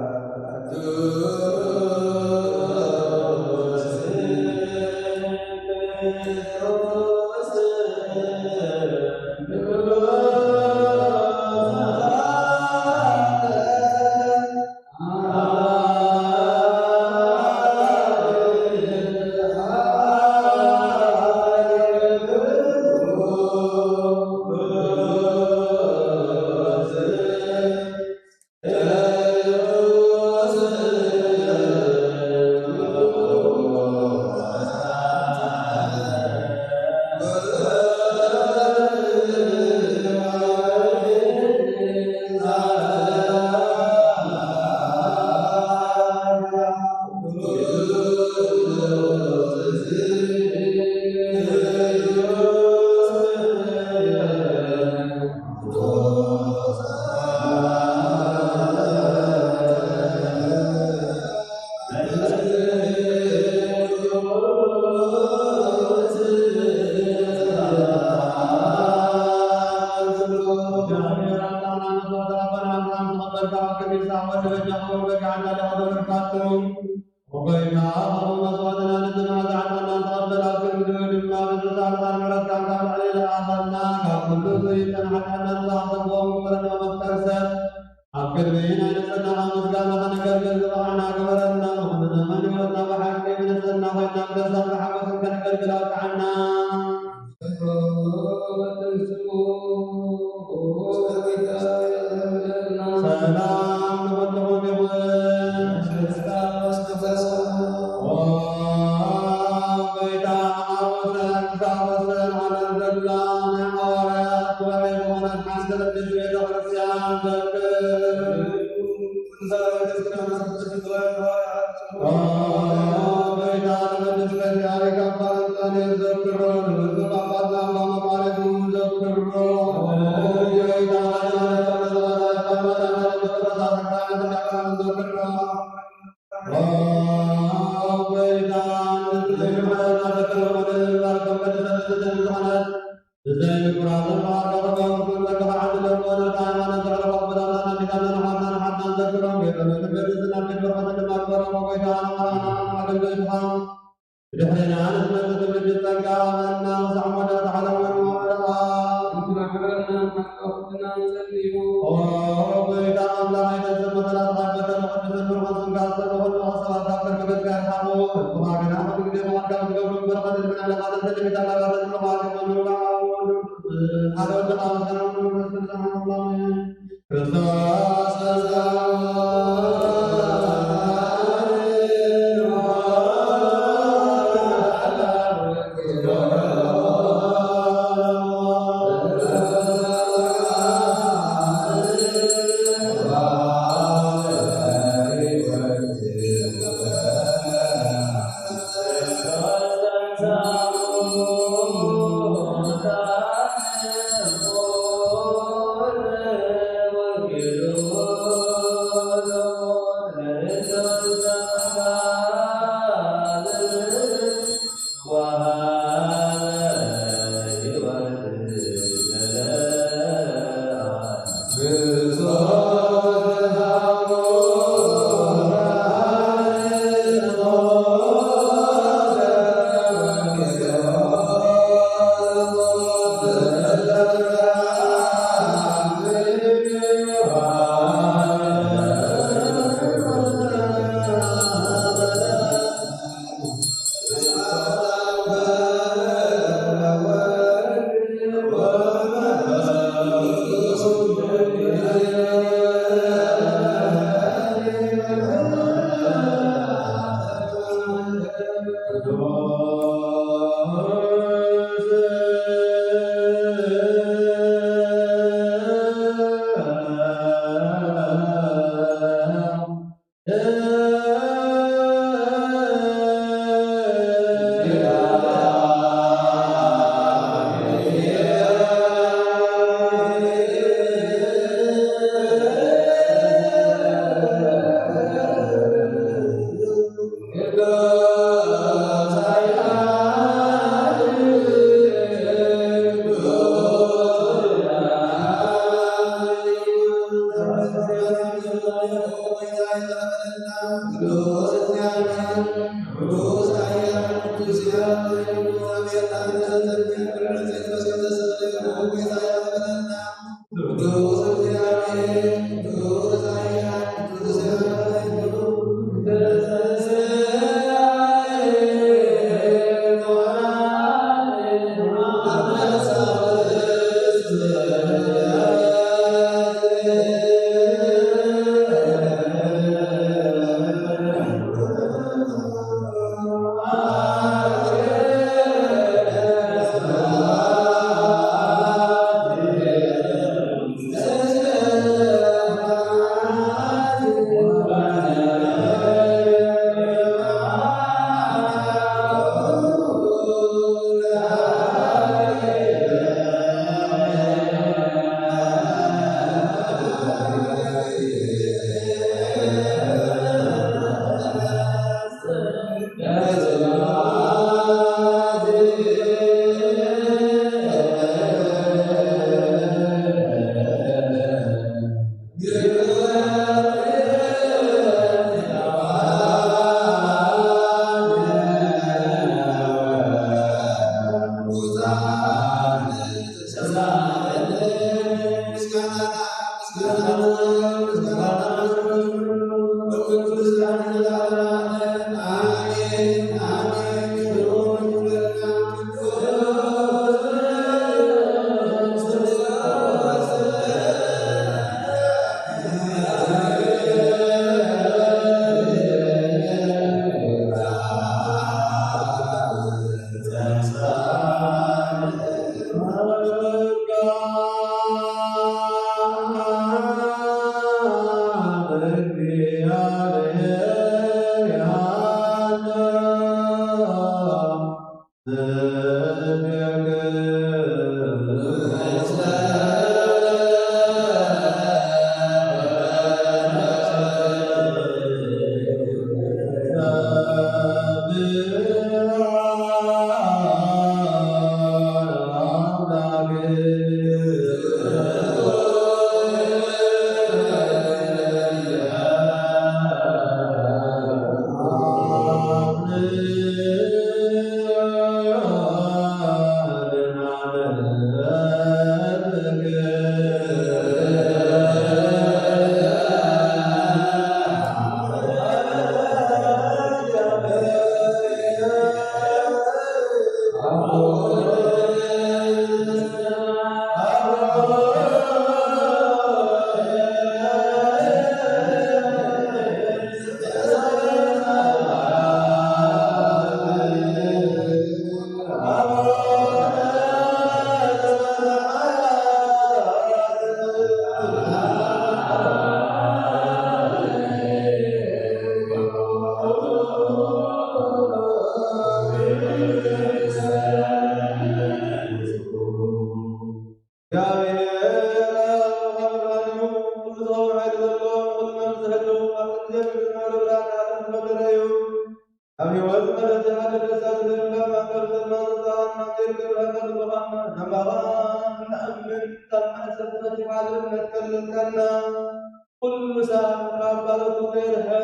كل ساعة عبارة غيرها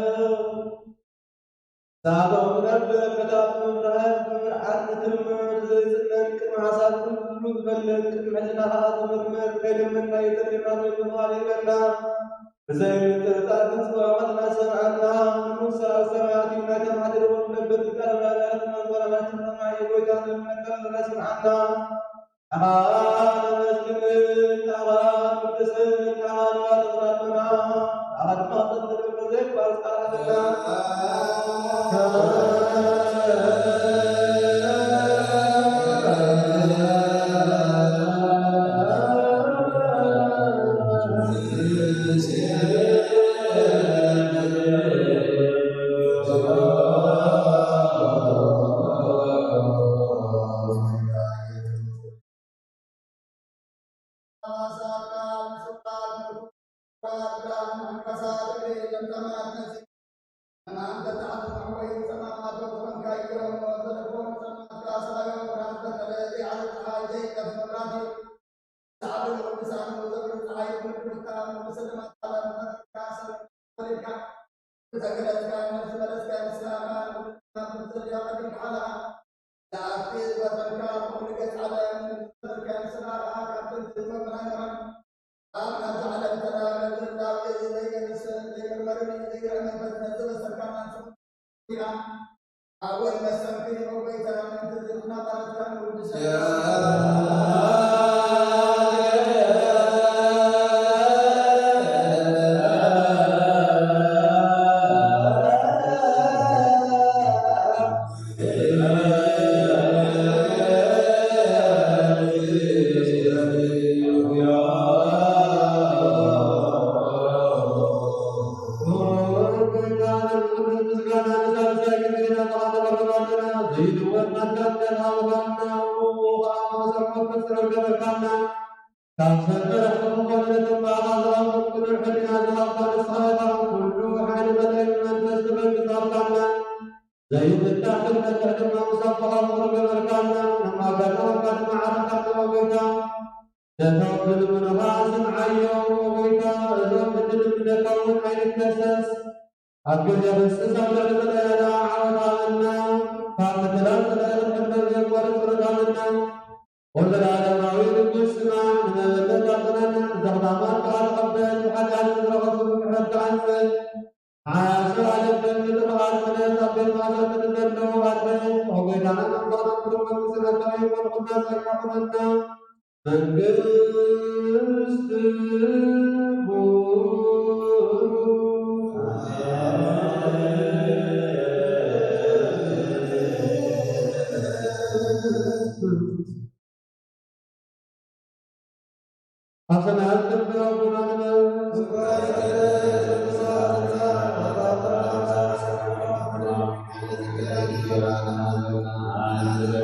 ساعة من كتاب من رهاب من عدة المرد زيزنك مع ساعة كل بلد محجنها تمرمر كيد من نايت الإمام الجمالي لنا زي ترتاد سواء سمعنا موسى سمعتنا كما تدعو من بالكلام لا تمر ولا تسمع يوجد من الكلام سمعنا أنا مسلم أنا مسلم أنا ربنا أنا ما تدري بزيك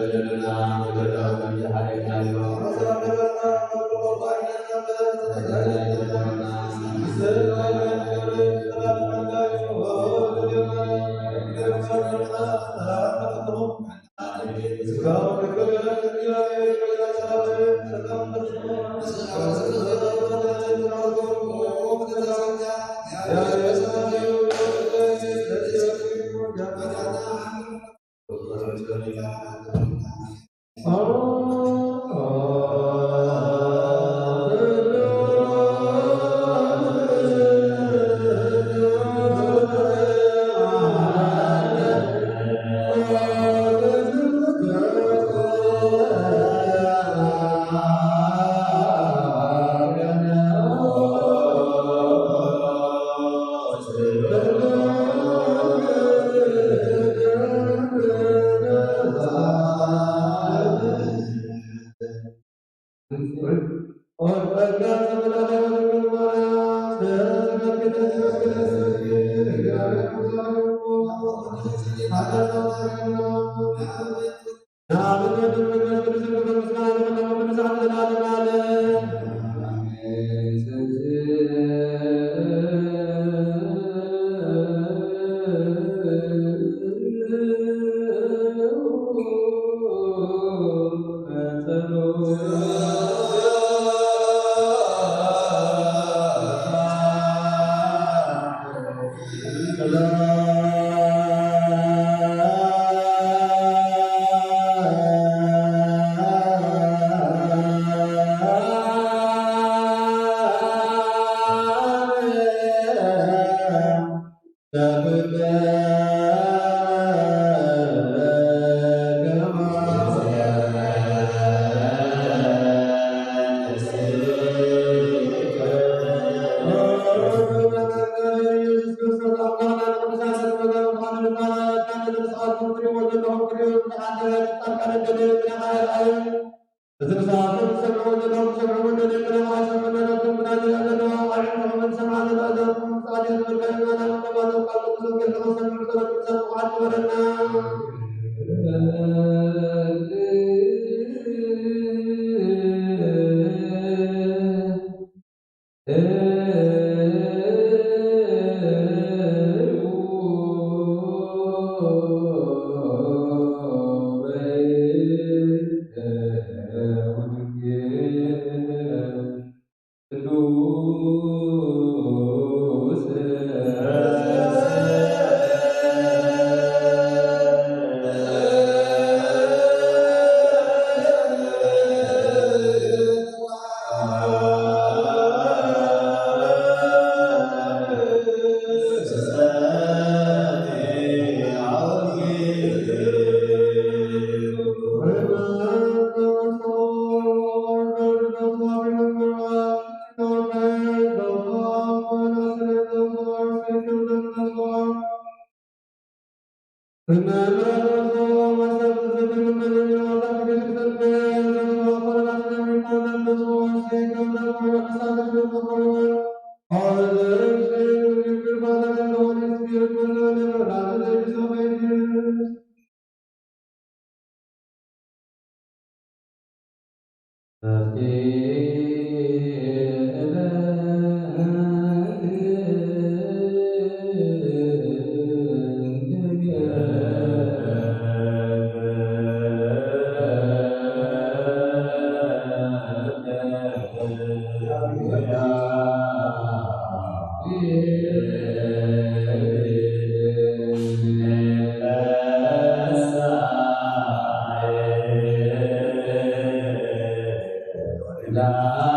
Amen. La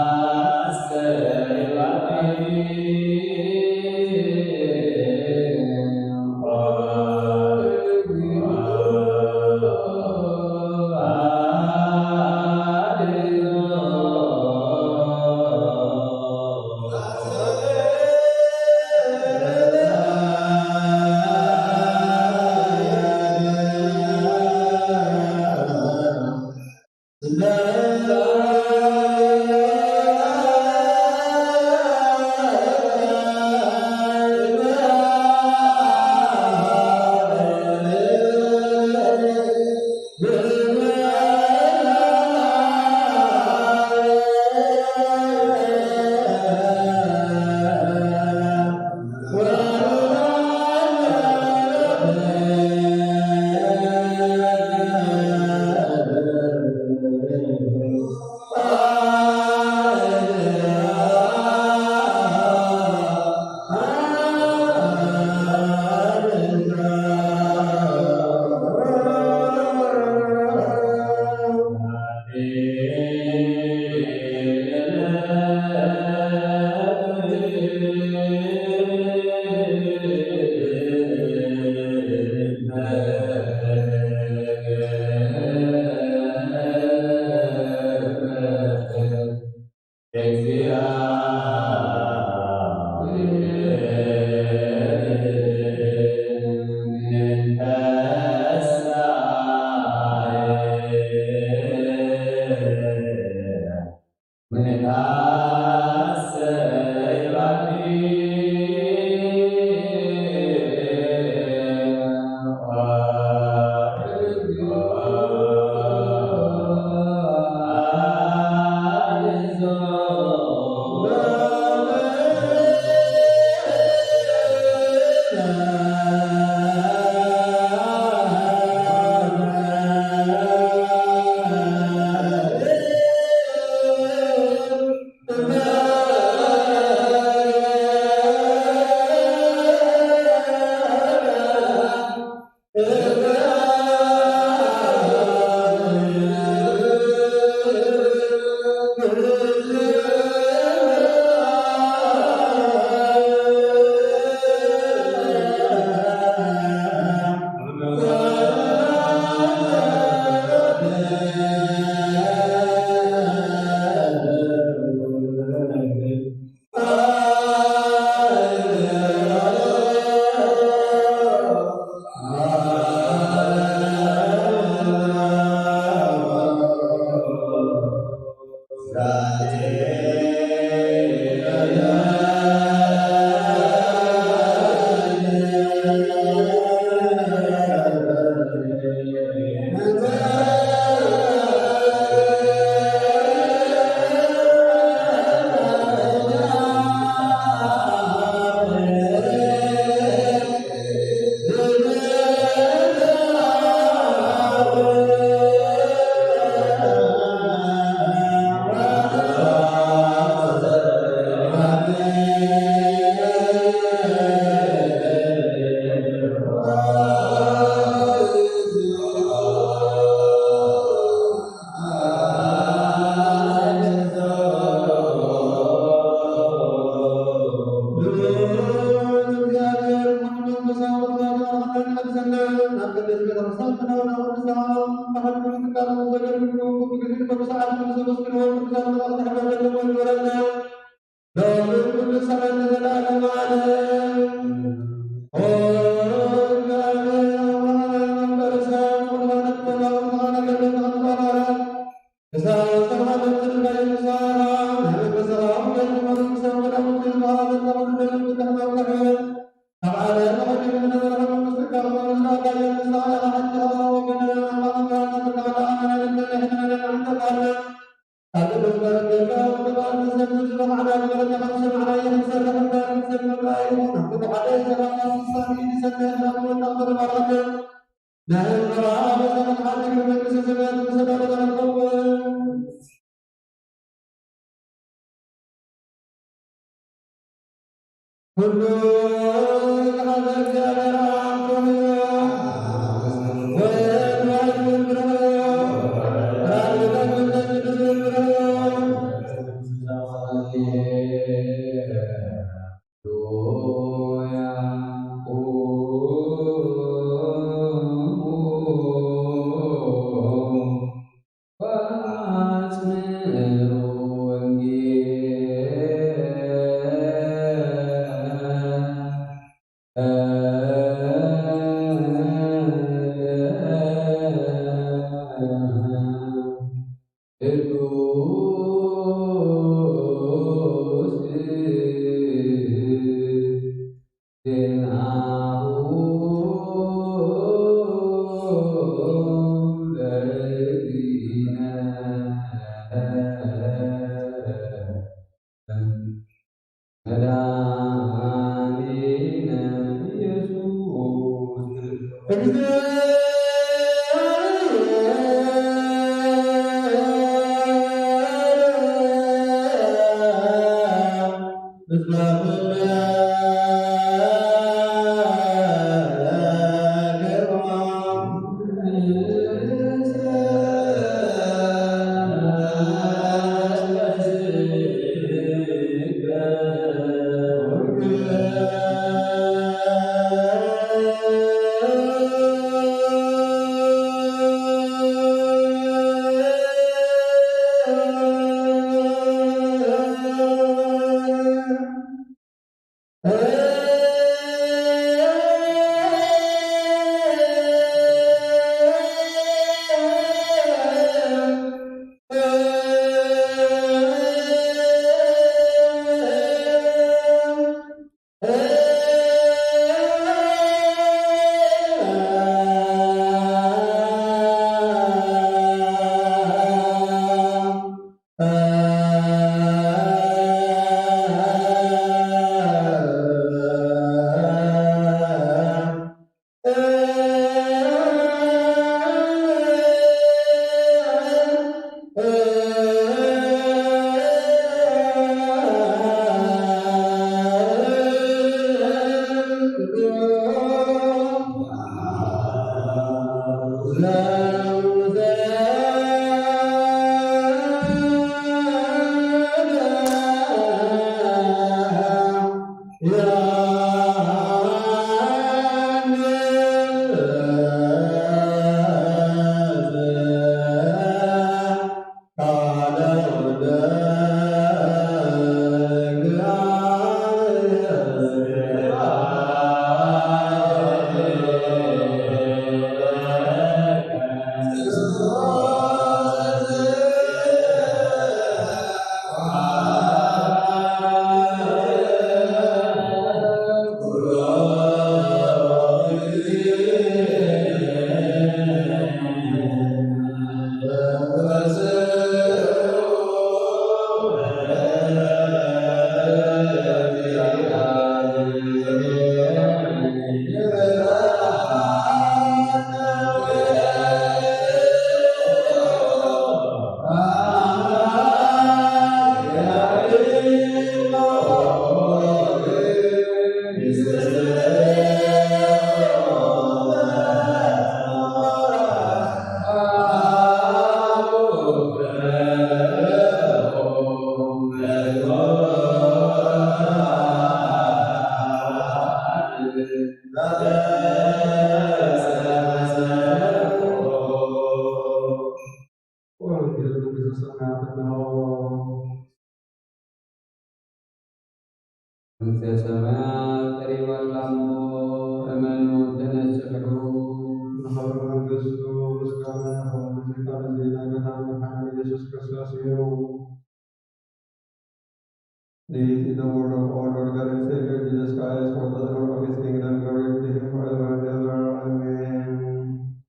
These in the word of our Lord God and Savior Jesus Christ, for the Lord of His kingdom, glory to Him forever and ever. Amen.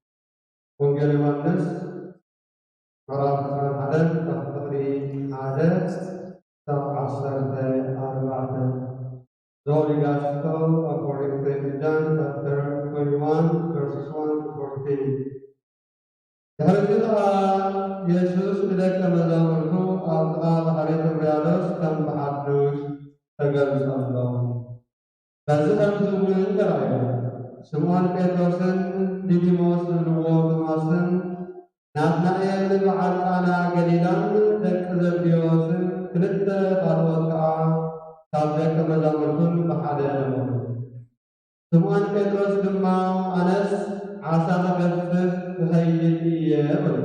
Wongel Yohanes, Maraf Hadan, Tafri Hadas, Taf Asar Te Arba'atan. The Holy Gospel according to John chapter 21, verses 1 to 14. Hari kita Yesus tidak menzamurku atau hari terbiados dan bahadus tegal sallallahu. Bazukan sebelum keraya. Semua Petrosen di Dimos luwo kemasan. Nafna yang lebahan ana galilan dan kezabiosen kelita karwat ka sampai kemazamurku bahadana. Semua Petros demam Anas asa magafif كهيد يمن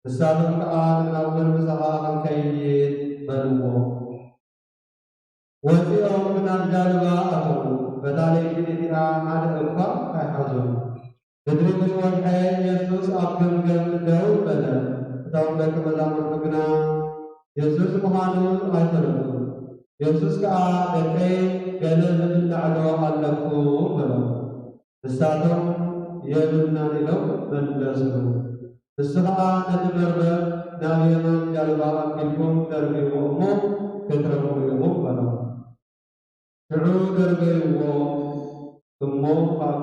السابق الآن الأول مسحا كهيد بلوه وفي يوم من الجالبة أخوه فذلك الإتراء على الأخوة كحزن بدري مشوار حي يسوس أبكر قلب داود بنا فتاهم لك مزامر فقنا يسوس مهانون أيضا يسوس كأ لكي قلب العدو ألقوه بنا السابق يمنا لهم ملسوا السبعة نتمرر نعيما جلبا أكلكم دربي وأمو كتربوا يوم بنا شعور دربي وأمو قد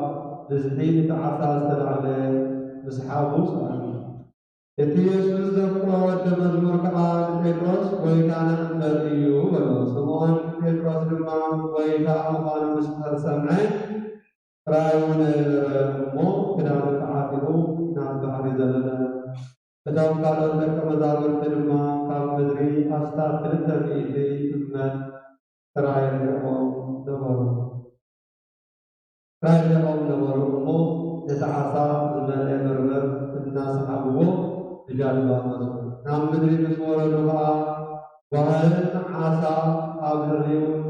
تزدين تعساس تلعلي بسحابو سعالي إتي يسوس ذكرا وتمزمر كعاد بيتروس ويكان دربيو بنا سمون بيتروس لما ويكان مقال مسحر سمعي رايون مو كنا نتعاطيه نعبر زلنا بدأوا قالوا لك مزاور تلما قام بدري أستاذ تلتميذي ثم رايون دبر رايون دبر مو يتعاصى زمان مرمر الناس أبوه بجانب مسؤول نعم بدري مسؤول اللغة وهل عاصى أبريون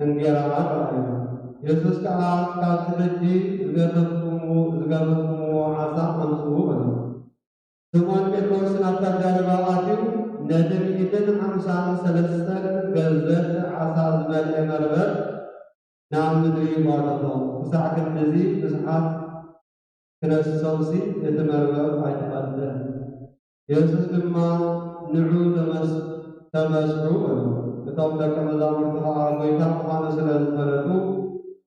انجرامات رايون يسوس كأ تلجي زغبتمو عصا أمسوه بنا سمون بيتروس نبتر جانبا آتيو ندم إذن عمسان سلسل غزت عصا زبال مربر نعم ندري بارتو بساعة النزي بساعة كنس الصوصي يتمربر عجبال يسوس لما نعو تمسعو بنا بتوم لك مزامر تخاء ويتا مخانة سلسلتو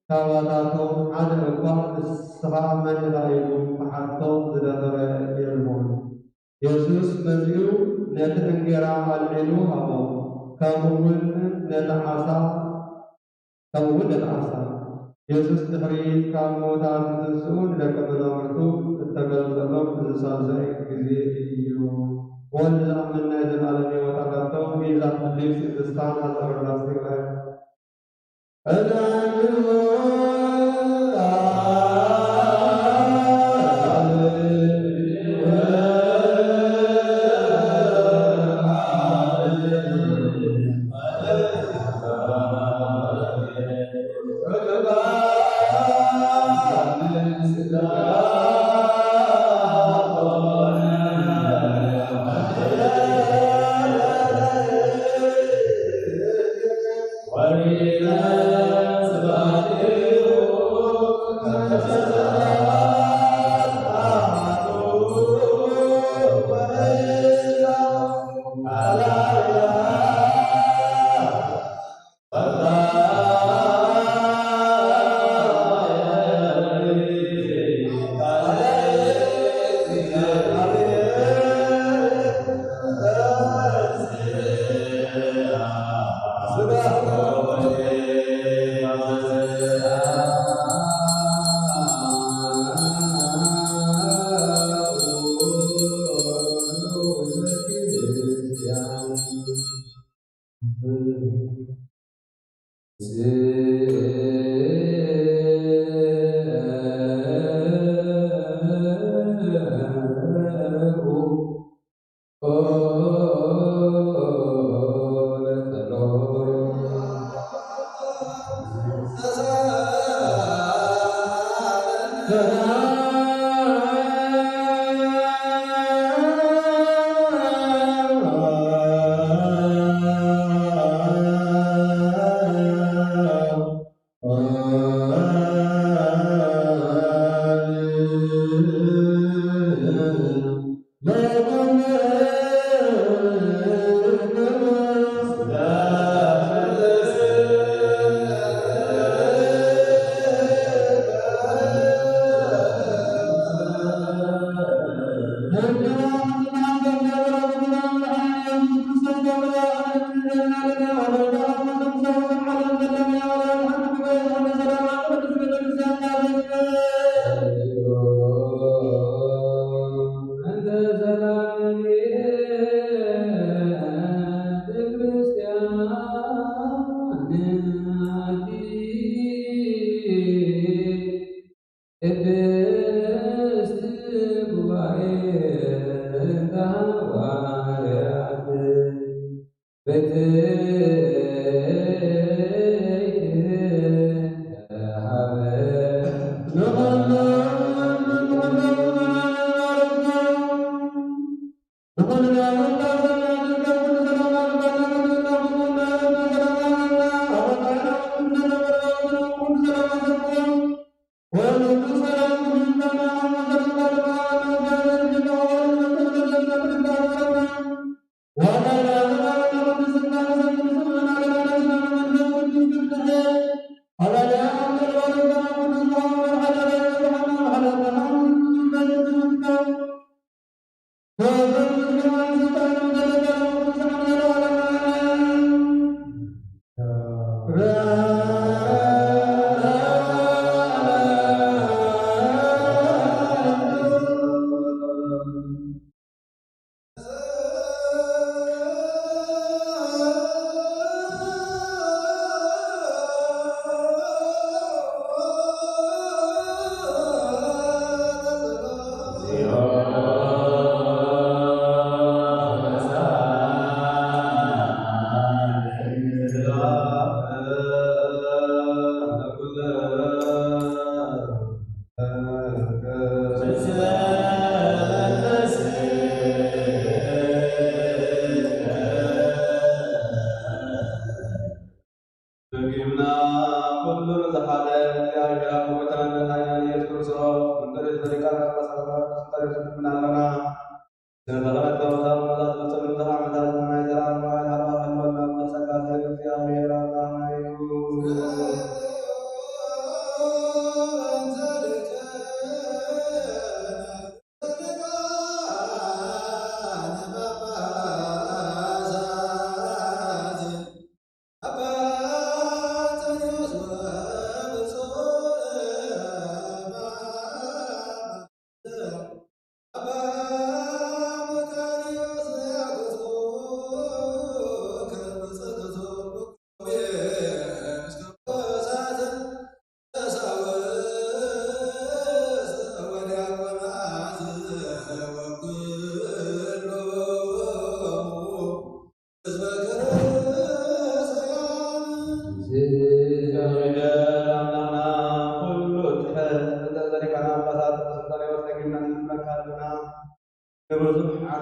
كواتاتهم على الأقوى الصغار من لا يلوم حتى زدفر يلمون
ኢየሱስ መዚኡ ነቲ እንጀራ አልዒሉ ሃቦ ከምኡውን ነቲ ዓሳ ኢየሱስ ድሕሪ ካብ ምውታን ትንስኡ ንደቀ መዛሙርቱ እተገልጸሎም ዝሳዘይ ጊዜ እዩ። ወልድ ዝኣምን ናይ ዘለኣለም ሕይወት ኣለቶ ሒዛ ትሕሊፍ ስድስታን ኣዘረዳስ ትግራይ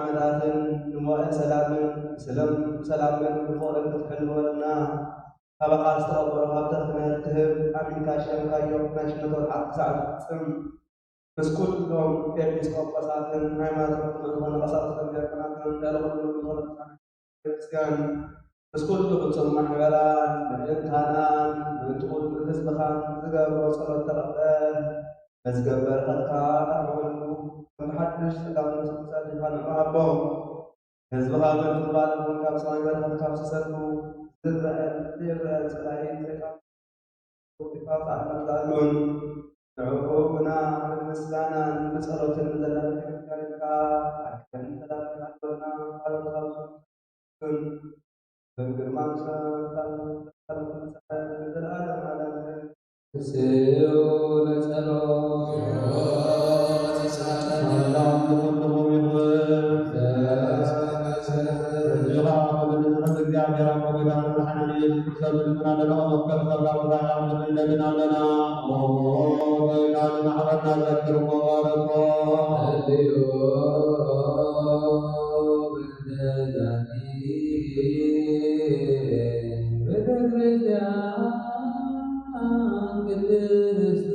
ዓመታትን ንዋእ ሰላምን ብፍቕርን ክትሕልወልና ካባኻ ዝተቐበሎ ሃብታት ክትህብ ኣሚንካ ሸምካዮም ናይ ሽመቶት ክሳዕ ትፍፅም ምስ ኩሎም ኤጲስቆጶሳትን ሃይማኖት ዝኾነ ቀሳውስትን ዲያቆናትን ዳለኹሉ ዝኾነ ክርስቲያን ምስ ኩሉ ፍጹም ማሕበራን ምእንታናን ምእንቲ ኩሉ ህዝብኻን ዝገብሮ ጸሎት ተቐበል መዝገበርከትካ ኣዕወሉ ከም ሓድሽ ጸጋም ምስሳድኻ ንዕሃቦ ህዝብኻ ምትባልን ካብ ሰማይ በረኸት ካብ ዝሰሉ ዝርአ ጽላይ ዘይቃ መዛሉን ንዕቁብና ብምስጋናን ብጸሎትን ዘለና ክርስቲያንካ ኣክን ተላልናቶና ካልኦታውን በግርማ ዘለዓለም ዓለም
ስኡ ለጸሎት
ሰላም ለኩልኩም ይሁን። እግዚአብሔር አምላካችን መድኃኒታችን ኢየሱስ ክርስቶስ ልመናለና መስቀል ሰላም ሰላም እንደምናለና ወይናልና ሐረና ዘክርኮ ባረኮ
አልዮ በደዳኒ በደግረዚያን ቅድስት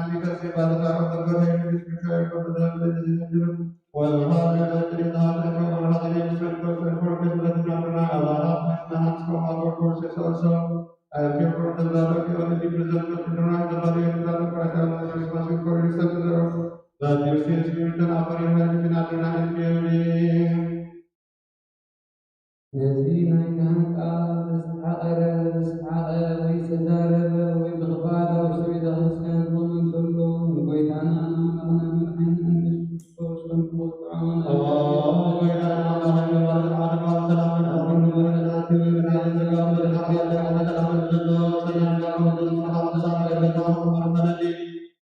Gracias. I came from the blood of your only preserved from the right, the body and blood of Christ, I was responsible for your sins, that your sins be written upon your head, and after night and beauty.
الذين كان قال استحقر ويتزارب ويتغفار ويسويد حسن ومن كله ويتعنى من حين أن يسكت ويسكت
اللهم إنا نعوذ بك من العدم والسلام من أمر من الآت ومن عدم الزكاة ومن الحياة ومن الأمر الجنة ومن الأمر الجنة ومن الأمر الجنة ومن الذي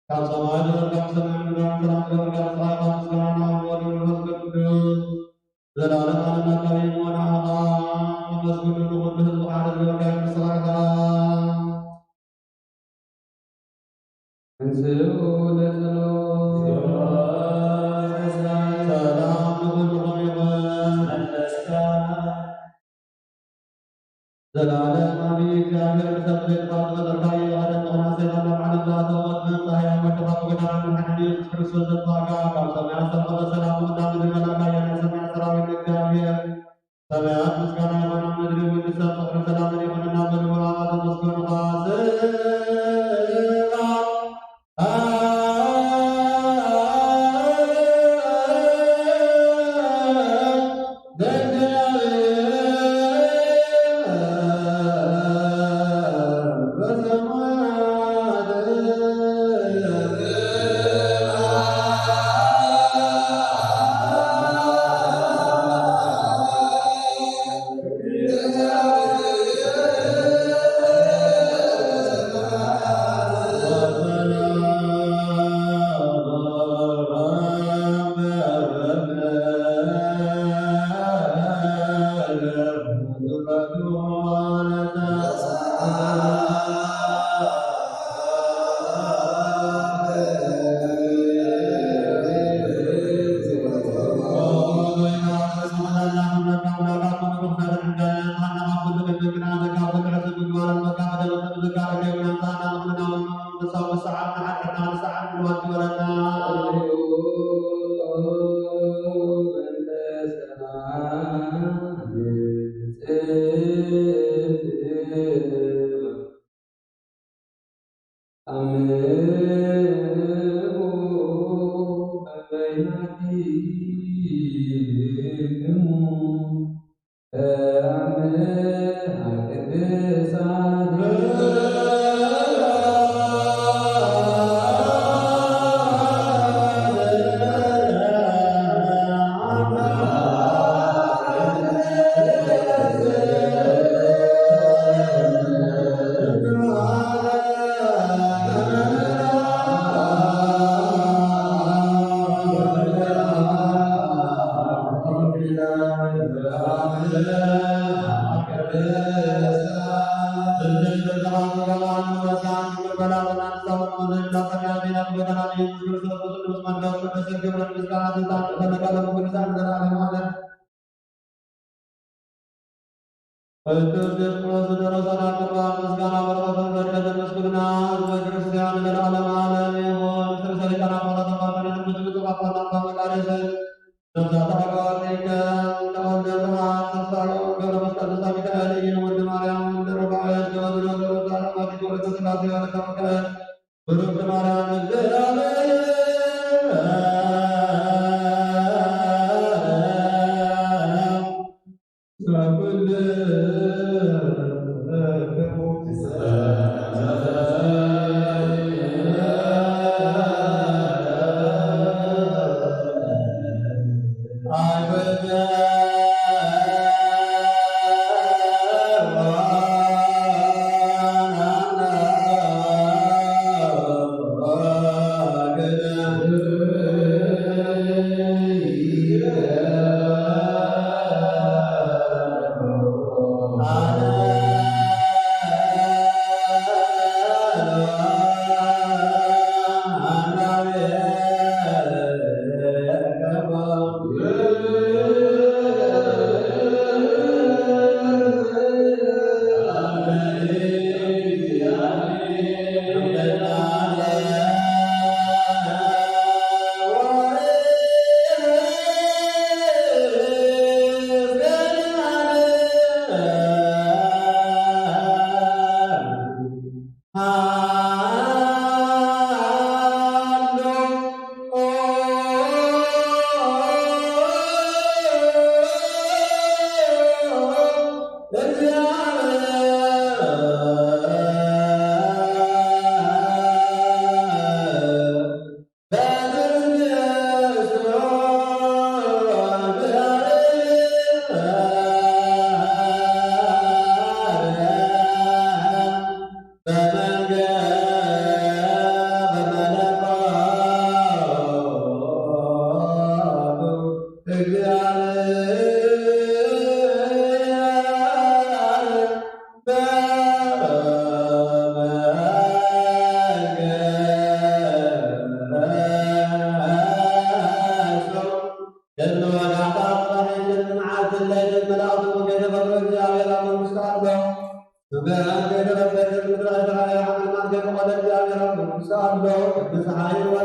كان سماعنا وكان سمعنا وكان سمعنا وكان صلاة مسكرنا ومن القدوس زلال على كريم ونعم ومسكن ومن الصحابة وكان الصلاة
انسوا لزلوا
زلالة أبيك أمير سبت فاطمة الرقية وعلى المغناطيس على الذات والمن طهي ومتفق بنا من حديث حرس الطاقة قال سمع سلام السلام ودام الملائكة سمع سلام الكامية سمعت مسكنا يمن مدري والنساء فخر سلام يمن نابل وراء مسكن قاسم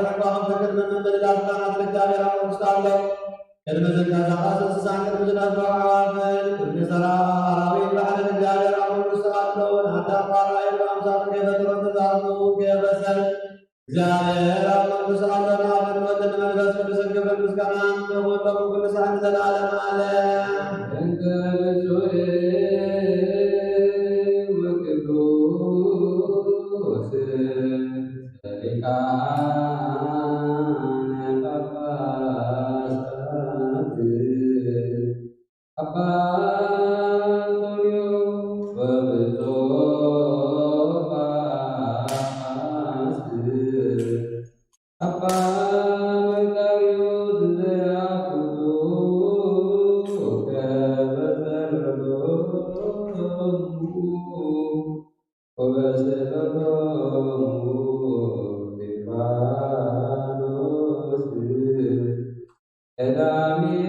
ተረቋም ፍቅር መመመን ላስታናት ለእግዚአብሔር አምላክ ውስጥ አለው المزل تزعز الساعة المزل الرعافل كل سلام عربي بعد الجابر أمر مستقبل حتى قال إلى أمسار كيف ترد ذاته كيف سل جابر أمر مستقبل عبد المدن ملبس كل سكب المسكنان تغطب كل سعد العالم عليه
أنت بسوء وكبوس سرقان Apalio bersopas apalio zerakutu kebeserdomu Divanos Edami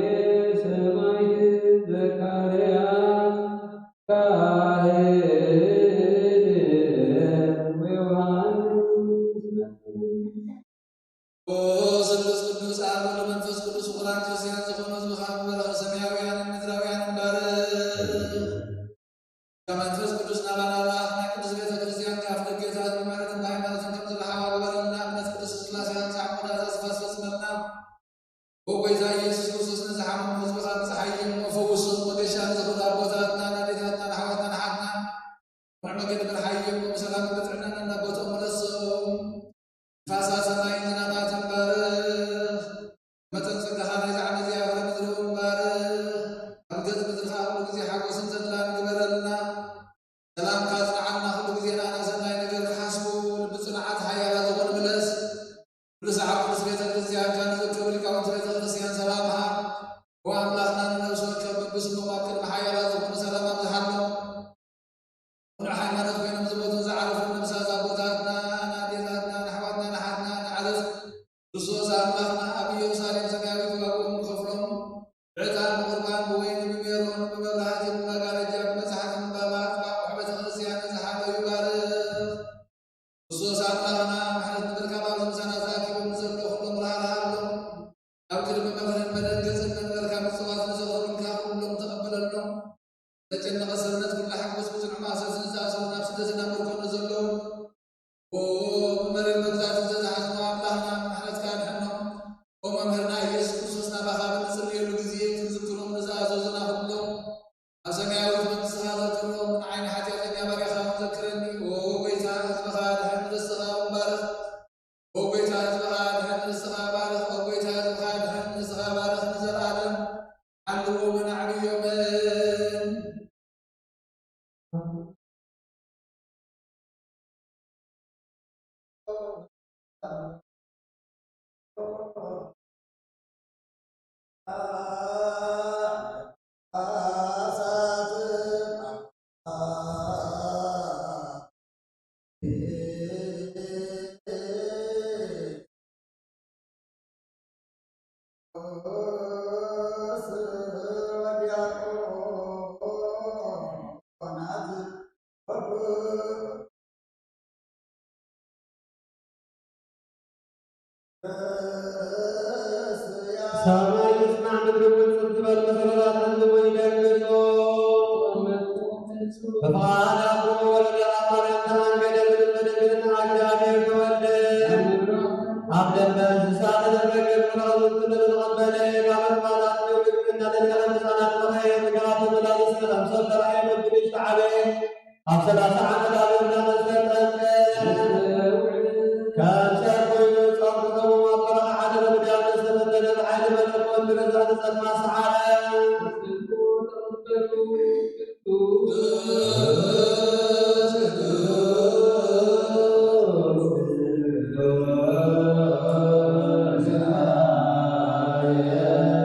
Yeah.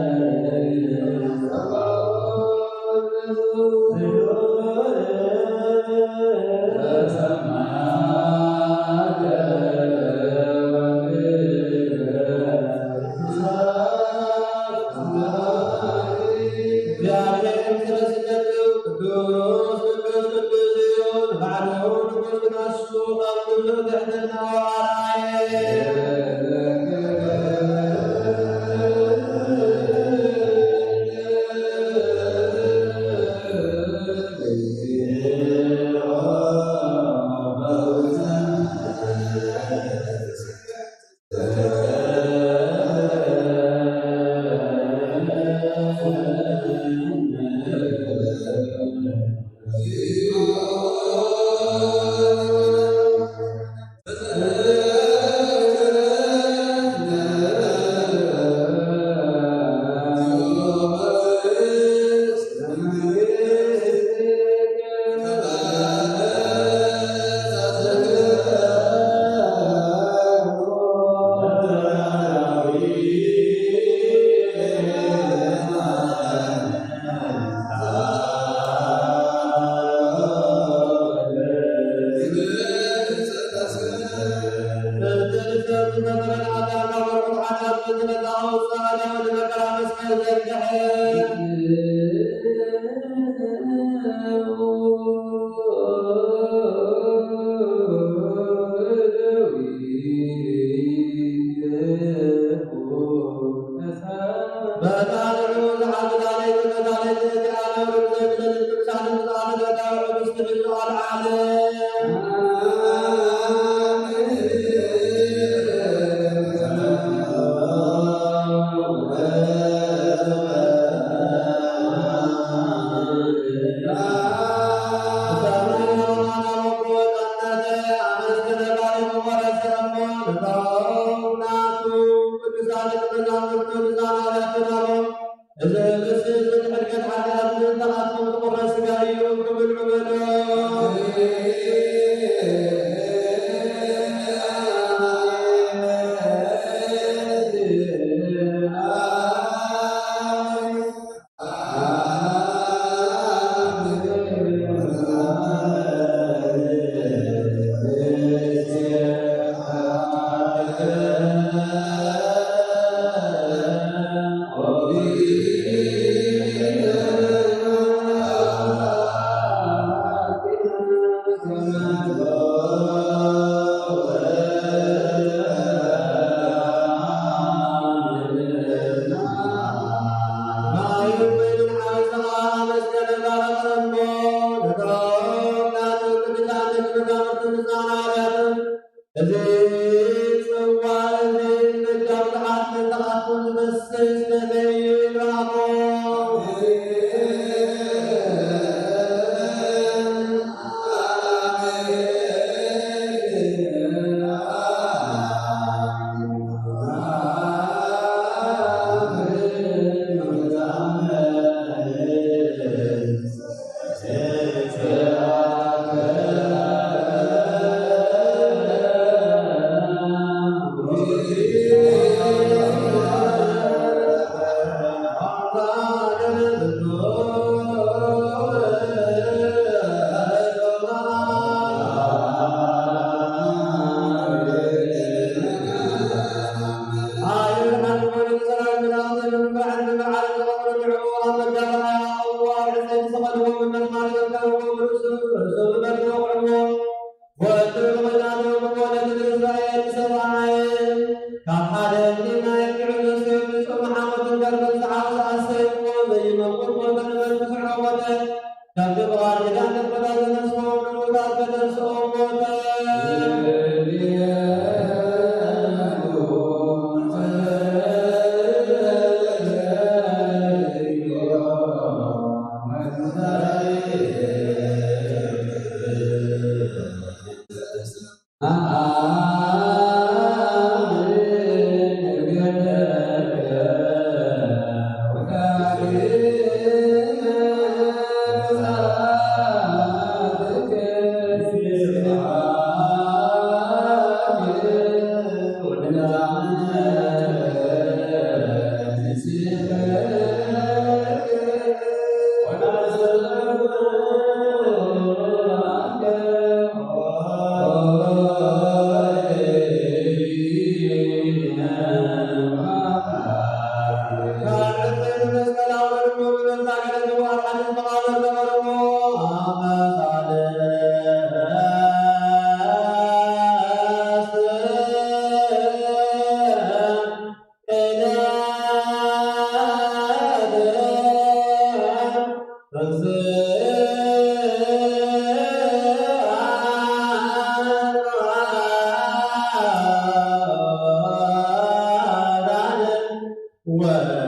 Yeah.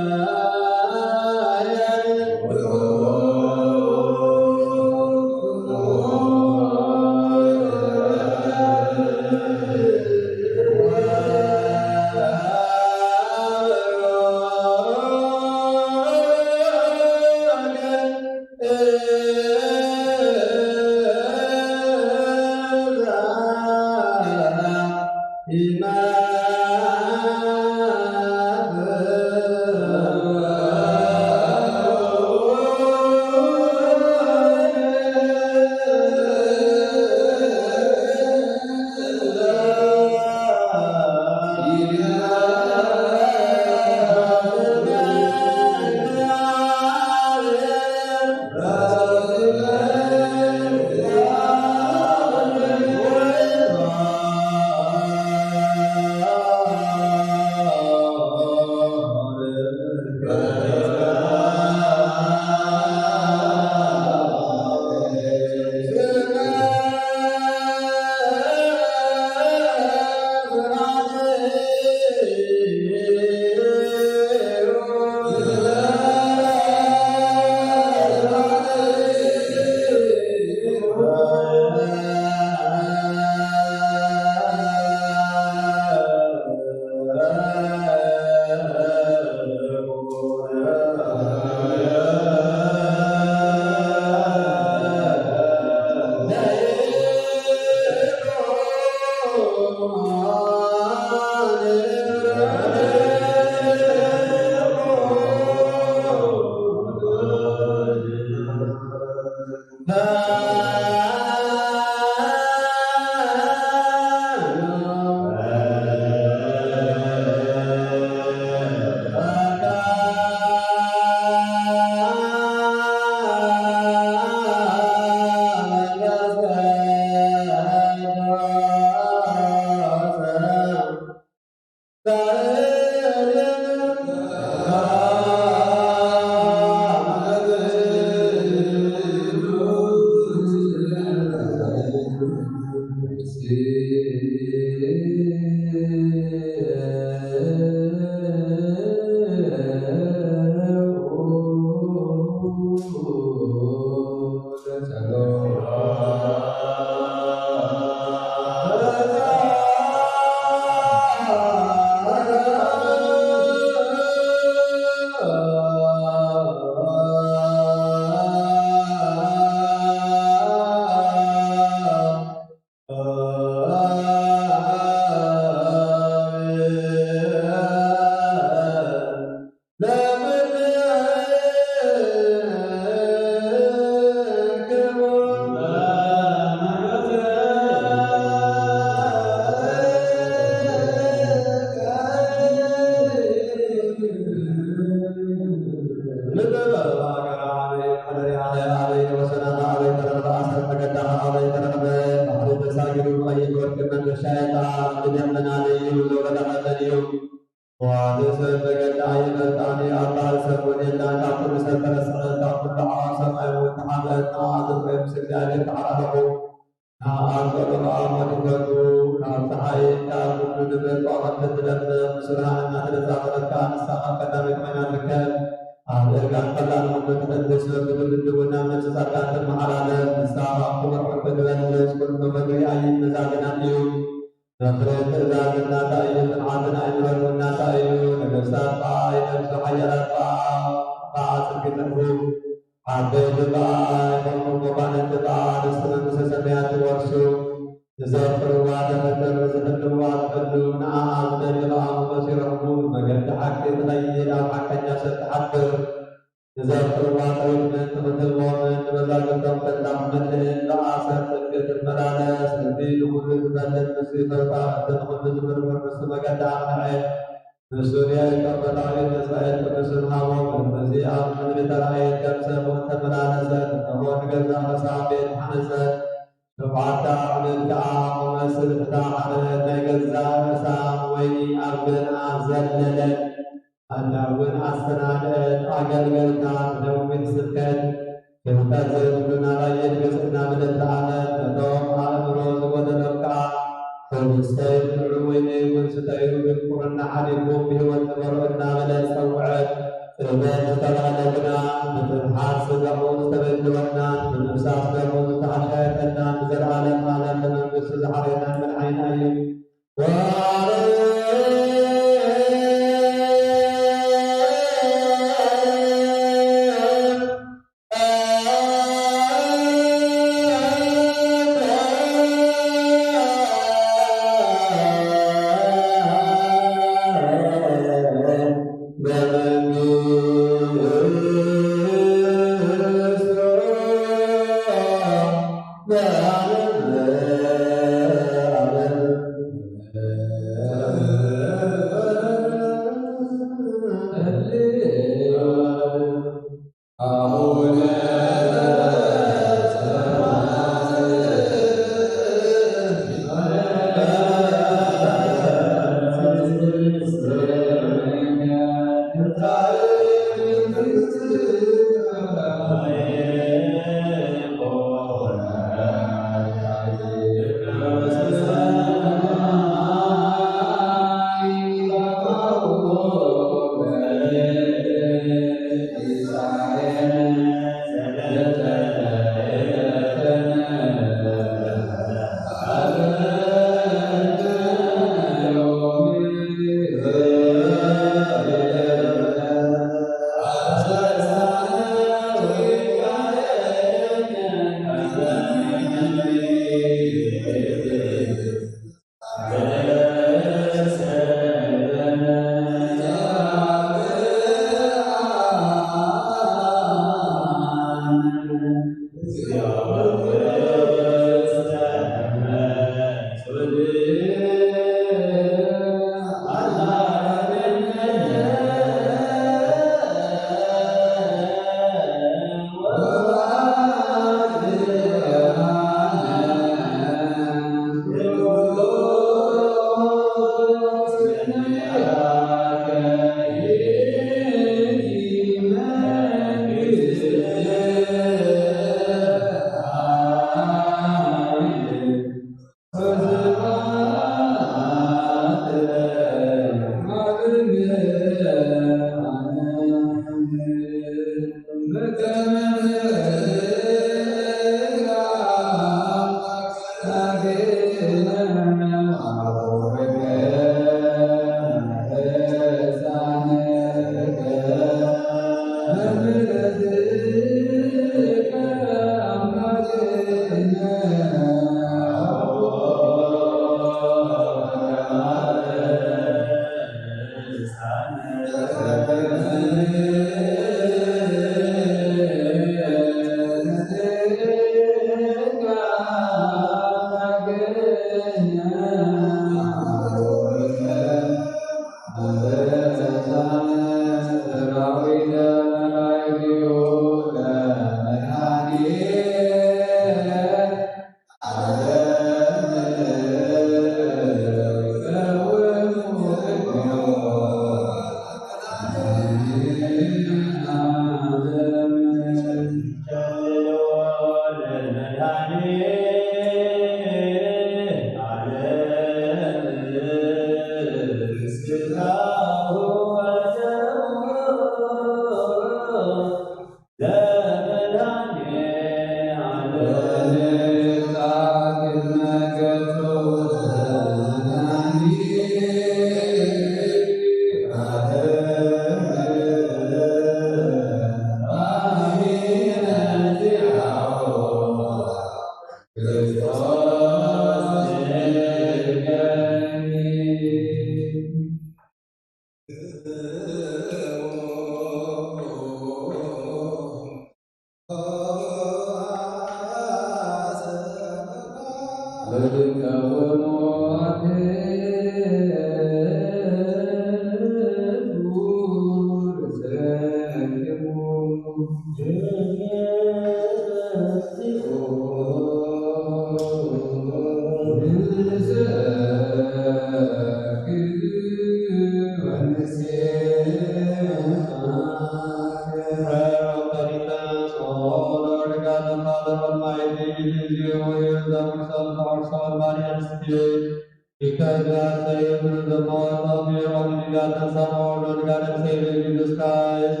Because God saves through the blood of your only begotten Son, our Lord God and Savior Jesus Christ.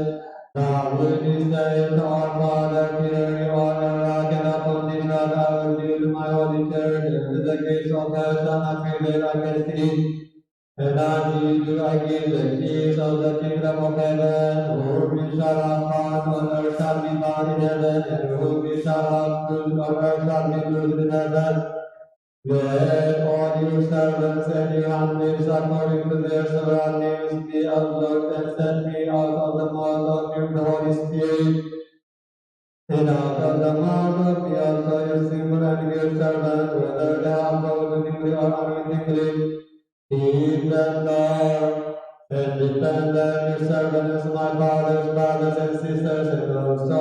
Now would you say to our Father, here you are, and rock and upon this rock I will build my holy church, and the gates of hell shall not prevail against it. And unto you I give the keys of the kingdom of heaven. Whom you shall unbound on earth shall be bound in heaven, and whom you shall unloose on earth shall be loosed in heaven. Let all your servants and your handmaids according to their several names be observed and send me out of the mouth of your Holy Spirit. And out of the mouth of me also your simple and your servant, whether they have wittingly or unwittingly, keep them, Lord, and defend them, your servants, my fathers, brothers, and sisters, and also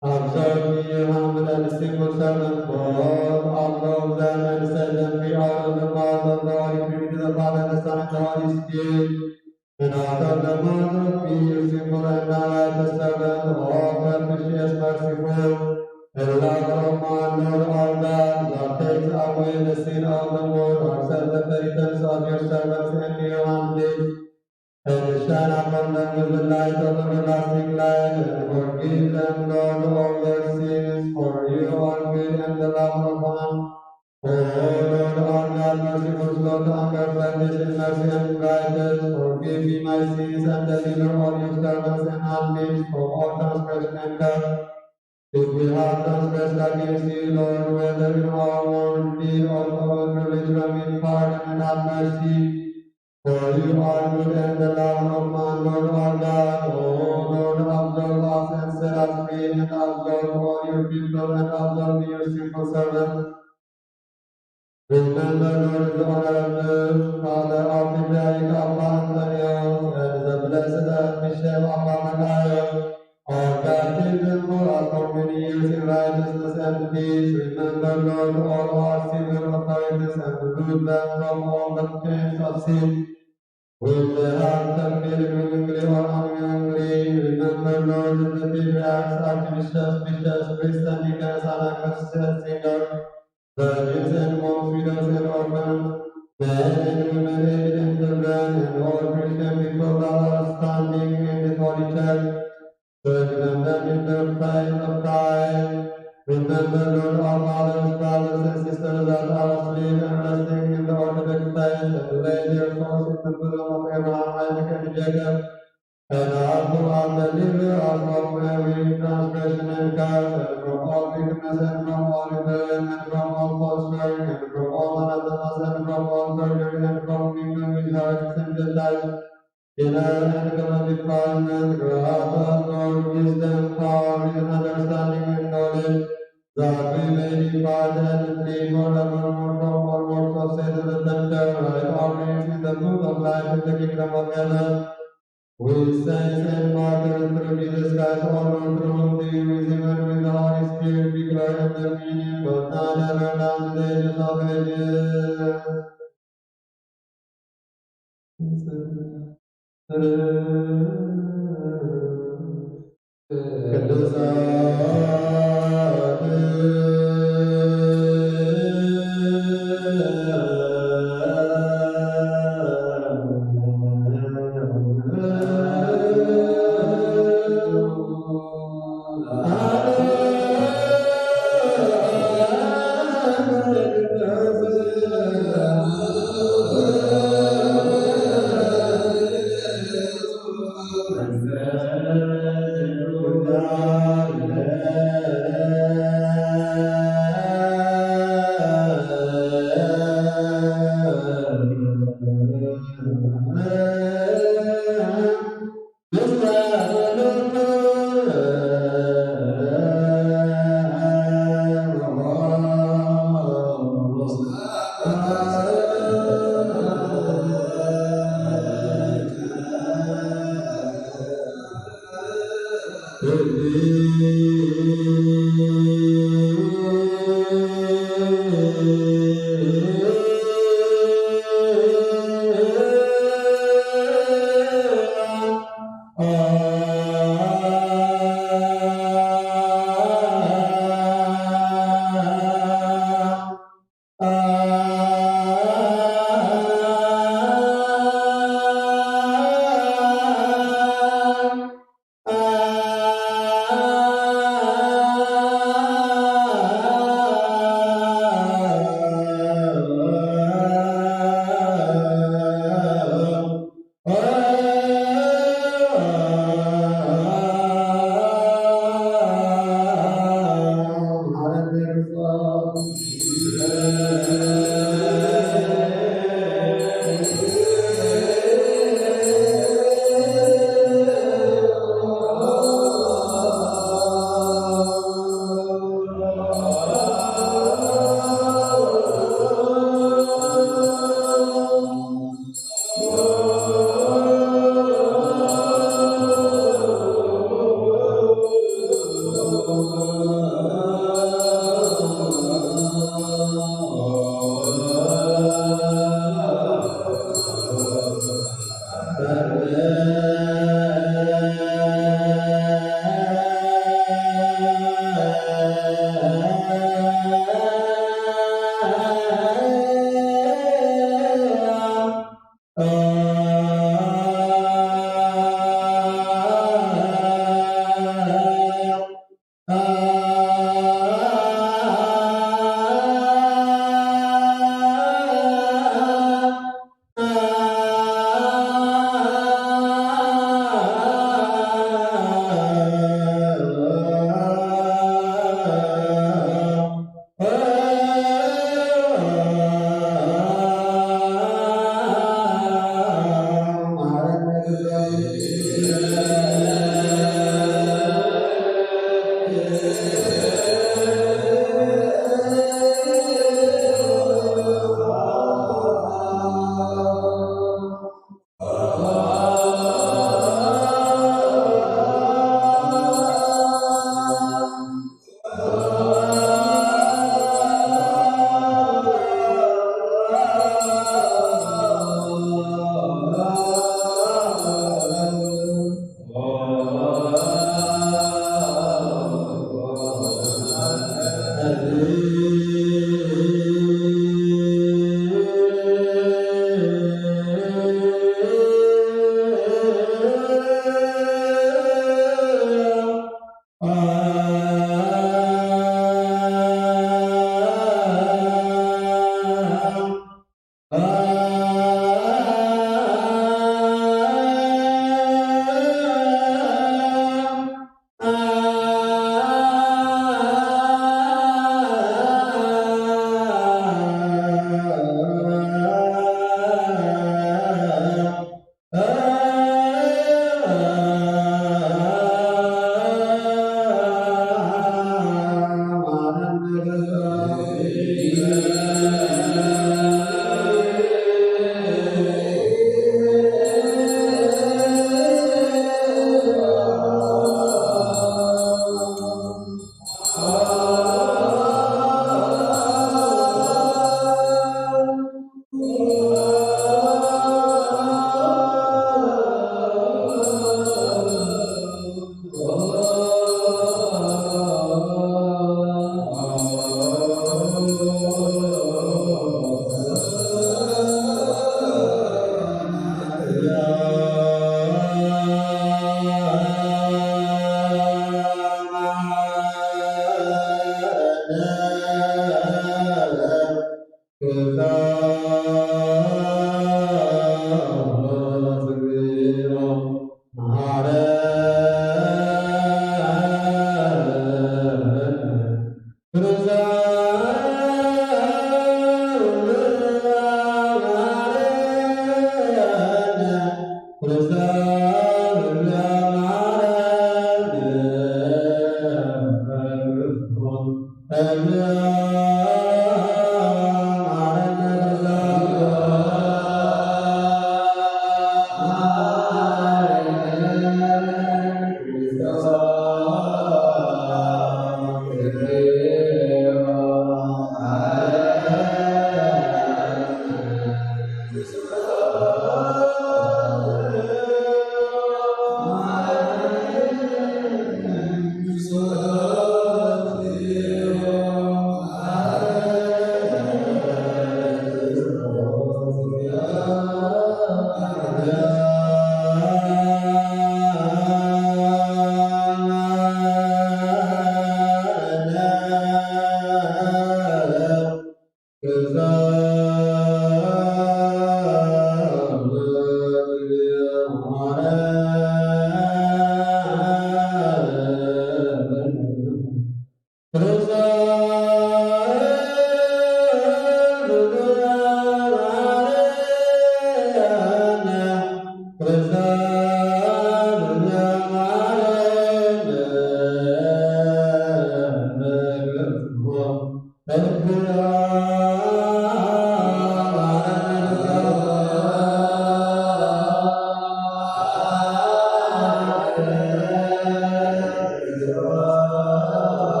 observe me, your humble and simple servant, Lord, uphold them and set them free out of the mouth of the Holy Trinity, the Father, the Son, and the Holy Spirit. And out of the mouth of me, your simple and righteous servant, all propitious, merciful, and lover of man, Lord our God, Lord, takes away the sin of the world, accept the penitence of your servants and your handmaids, and shine upon them with the light of everlasting light, and forgive them, Lord, all their sins, for you are good and the love of one. O Lord, our God, merciful, slow to anger, plenteous in mercy and righteous, forgive me my sins and deliver all your servants and handmaids from all transgression and curse. If we have transgressed against thee, Lord, whether in our word, deed, or thought, religion, in pardon and have mercy. For you are good and the lover of man, Lord our God. O Lord, absolve us and set us free, and absolve all your people, and absolve me, your simple servant. Remember, Lord, the honorable Father of the Cleric Abba Antonio, and the blessed Archbishop Abba Matthew, our baptism for us for many years in righteousness and peace. Remember, Lord, all our civil authorities, and remove them from all the chains of sin, which they have committed willingly or unwillingly. Remember, Lord, the patriarchs, archbishops, bishops, priests, and deacons, and singers, virgins and monks, widows and orphans, men and women, aged and children, and all Christian people that are standing in this holy church, strengthen them in the faith of Christ. Remember, Lord, our fathers, brothers, and sisters that are asleep and resting in the Orthodox faith, and lay their souls in the bosom of Abraham, Isaac, and Jacob, and also our deliver us from every transgression and curse, and from all wickedness, and from all rebellion, and from all false swearing, and from all anathemas, and from all perjury, and from mingling with heretics and Gentiles. In our and common defilement, grant us, Lord, wisdom, power, reason, understanding, and knowledge, that we may depart and flee forevermore from all works of Satan the tempter, right our names in the book of life in the kingdom of heaven. With saints and martyrs through Jesus Christ, our Lord, through whom the wisdom and with the Holy Spirit be glory and dominion, both now and ever, down to the ages of ages.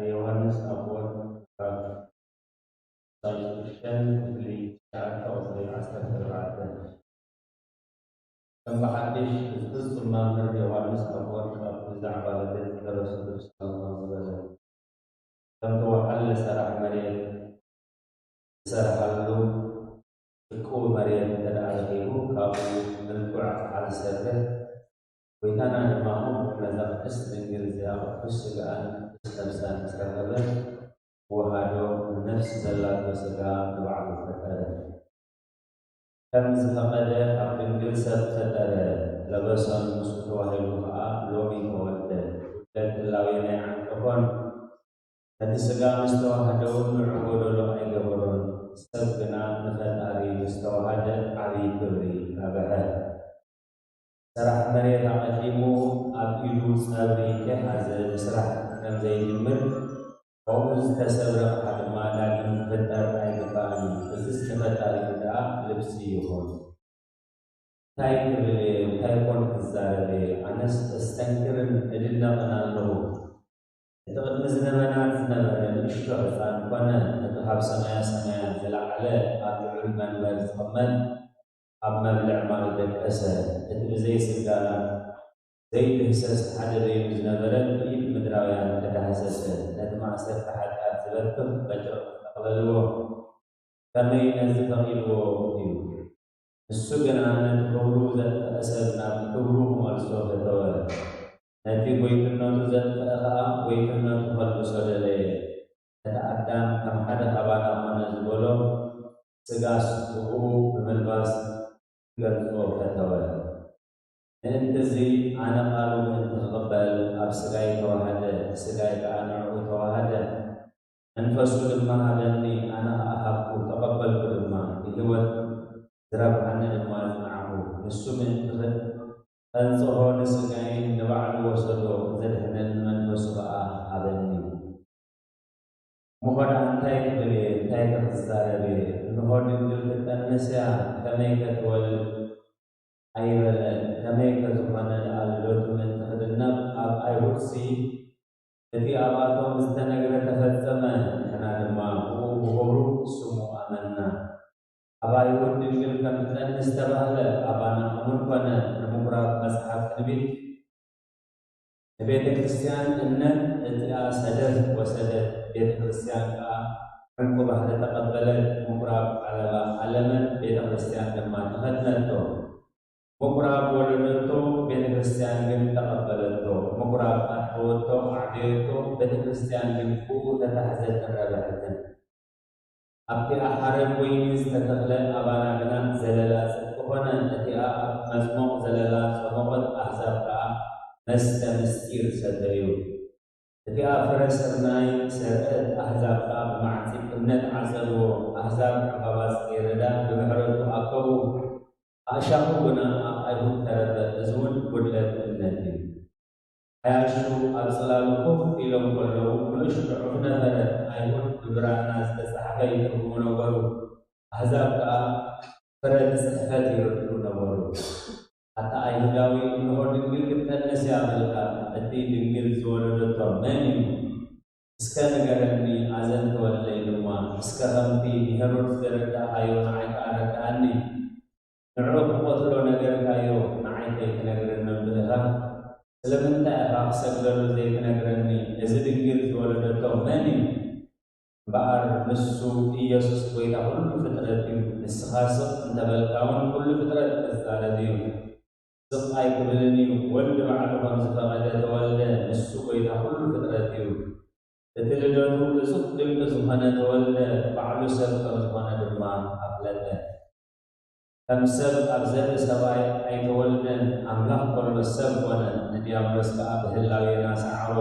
ዮሐንስ አፈወርቅ ሳይሽን لشعب أصلي عسكر العادة كم بحدش استثمر مامر ዮሐንስ አፈወርቅ ብዛዕባ ለቤት ደረሰቱ ሰለላሁ كم توحل سرح مريم سرح له الكو مريم تدعيه كابو الكوع على سره ويتانا نماهم نزق استنجل زيارة السجان استمسان سرهبه وهذا النفس زلات وسجان بعض الفتاة كم زفقد أقل جلسة فتاة لبسا نسوك وهيبها لومي وولد ولد اللوين عن كفن هذه سجان مستوى هدون عبود له أي قبرون استبقنا نفتاري مستوى هذا علي كبري أبها سرح مريم عقيمو أبيدو سابري كهذا سرح كم زي جمر ومز تسبرق حد ما لكن فتر أي كفاني بس نفتاري كدا لبسي يخون تايكون كزارة أنس استنكرن إدنا قنالو تقد مزنمنات نبرن مشروع فان كنا نتحب سمايا زلع على أبي من برز خمن أب مبلع مالك أسد تبزي سجانا زي تحسس حدا زي مزنبرن بيد مدراويان كده حسس نتمع سر تحت أثبتهم بجر أقللوه كما ينزل تغيلوه السجن أن تقولوا ذات أسدنا بكبروه مرسوه تتوالى nanti boytuna tu zat fa'aqa boytuna tu fallu sadale ada አዳም ከም ሓደ ኣባና ኮነ ዝበሎ ስጋ ስብኡ ብምልባስ ገልጾ ፈተወ። ንእንትዚ ኣነ ቃሉ ምእንቲ ክቕበል ኣብ ስጋይ ተዋሃደ ስጋይ ከዓ ንዕኡ ተዋሃደ መንፈሱ ድማ ሃበኒ ኣነ ኣሃብኩ ተቐበልኩ ድማ ብህይወት ዝረብሓኒ ድማ ዝናዕኹ ንሱ ምእንቲ ከንጽሖ ንስጋይ ንባዕሉ ወሰዶ ዘድሕነኒ መንፈሱ ከዓ ሃበኒ። ምኾዳ እንታይ ክብል እየ እንታይ ክዛረብ እየ እንሆ ድንግል ክትጠንስ እያ ከመይ ከትወልድ ኣይበለ ከመይ ከዝኾነ ንኣልሎቱ ምእንቲ ክድነቕ ኣብ ኣይሁድሲ እቲ ኣብኣቶም ዝተነግረ ተፈጸመ። ንሕና ድማ ብኡ ብሆሩ ስሙ ኣመና። ኣብ ኣይሁድ ድንግል ከም ትጠንስ ተባህለ ኣባና እሙን ኮነ ንምኩራብ መጽሓፍ ትንቢት ንቤተ ክርስቲያን እምነት እቲኣ ሰደፍ ወሰደት ቤተ ክርስቲያን ከዓ ዕንቁ ባህሪ ተቐበለት። ምኩራብ ዓለባ ዓለመን ቤተ ክርስቲያን ድማ ተኸድነቶ። ምኩራብ ወለደቶ ቤተ ክርስቲያን ግን ተቐበለቶ። ምኩራብ ኣሕወቶ ኣዕብየቶ ቤተ ክርስቲያን ግን ብኡ ተታሕዘትን ረብሕትን። ኣብቲ ሓረግ ወይኒ ዝተተኽለ ኣባና ግና ዘለላ ጽድቂ ኮነ። እቲኣ ኣብ መጽሞቕ ዘለላ ጸሞቐት ኣሕዛብ ከዓ መስተ ምስጢር ሰተዩ። እቲኣ ፍረ ስርናይ ሰርአት ኣሕዛብ ከዓ ብማዕፂ እምነት ዓጸልዎ። ኣሕዛብ ዕምባባ ጽጌረዳ ብምሕረቱ ኣከቡ። ኣእሻኹ ግና ኣብ ኣይሁድ ተረፈ። እዚ እውን ጉድለት እምነት እዩ። ሓያሹ ኣብ ጽላሉ ኮፍ ኢሎም ከለዉ ንእሽቶ ዕሑፍ ነበረ። ኣይሁድ ብብራና ዝተጻሕፈ ይትርጉሙ ነበሩ። ኣሕዛብ ከዓ ፍረ ጽሕፈት ይርድኡ ነበሩ። ኣታ ኣይሁዳዊ እንሆ ድንግል ክትጠንስ እያ በልካ እቲ ድንግል ዝወለደቶ መን እዩ? እስከ ንገረኒ ኣዘን ተወለይ ድማ እስከ ከምቲ ንሄሮድስ ዘረዳእካዮ ንዓይ ከዓ ረዳእኒ። ንዕኡ ክቆትሎ ነገርካዮ ንዓይ ከይትነግረኒ ብኢኻ ስለምንታይ ኢኻ ክሰግደሉ ዘይትነግረኒ? እዚ ድንግል ዝወለደቶ መን እዩ? እምበኣር ንሱ ኢየሱስ ጎይታ ኩሉ ፍጥረት እዩ። ንስኻ ስቕ እንተበልካ እውን ኩሉ ፍጥረት ክዛረብ እዩ። ስቕ ኣይክብልን እዩ። ወልዲ ባዕሉ ከም ዝፈቐደ ተወልደ። ንሱ ጎይታ ኩሉ ፍጥረት እዩ። እቲ ልደቱ እጹብ ድንቂ ዝኾነ ተወልደ። ባዕሉ ሰብ ከም ዝኾነ ድማ ኣፍለጠ። ከም ሰብ ኣብ ዘርኢ ሰብኣይ ኣይተወልደን። ኣምላኽ ኮሎ ሰብ ኮነ። ንዲያብሎስ ከዓ ብህላዌና ሰዓሮ።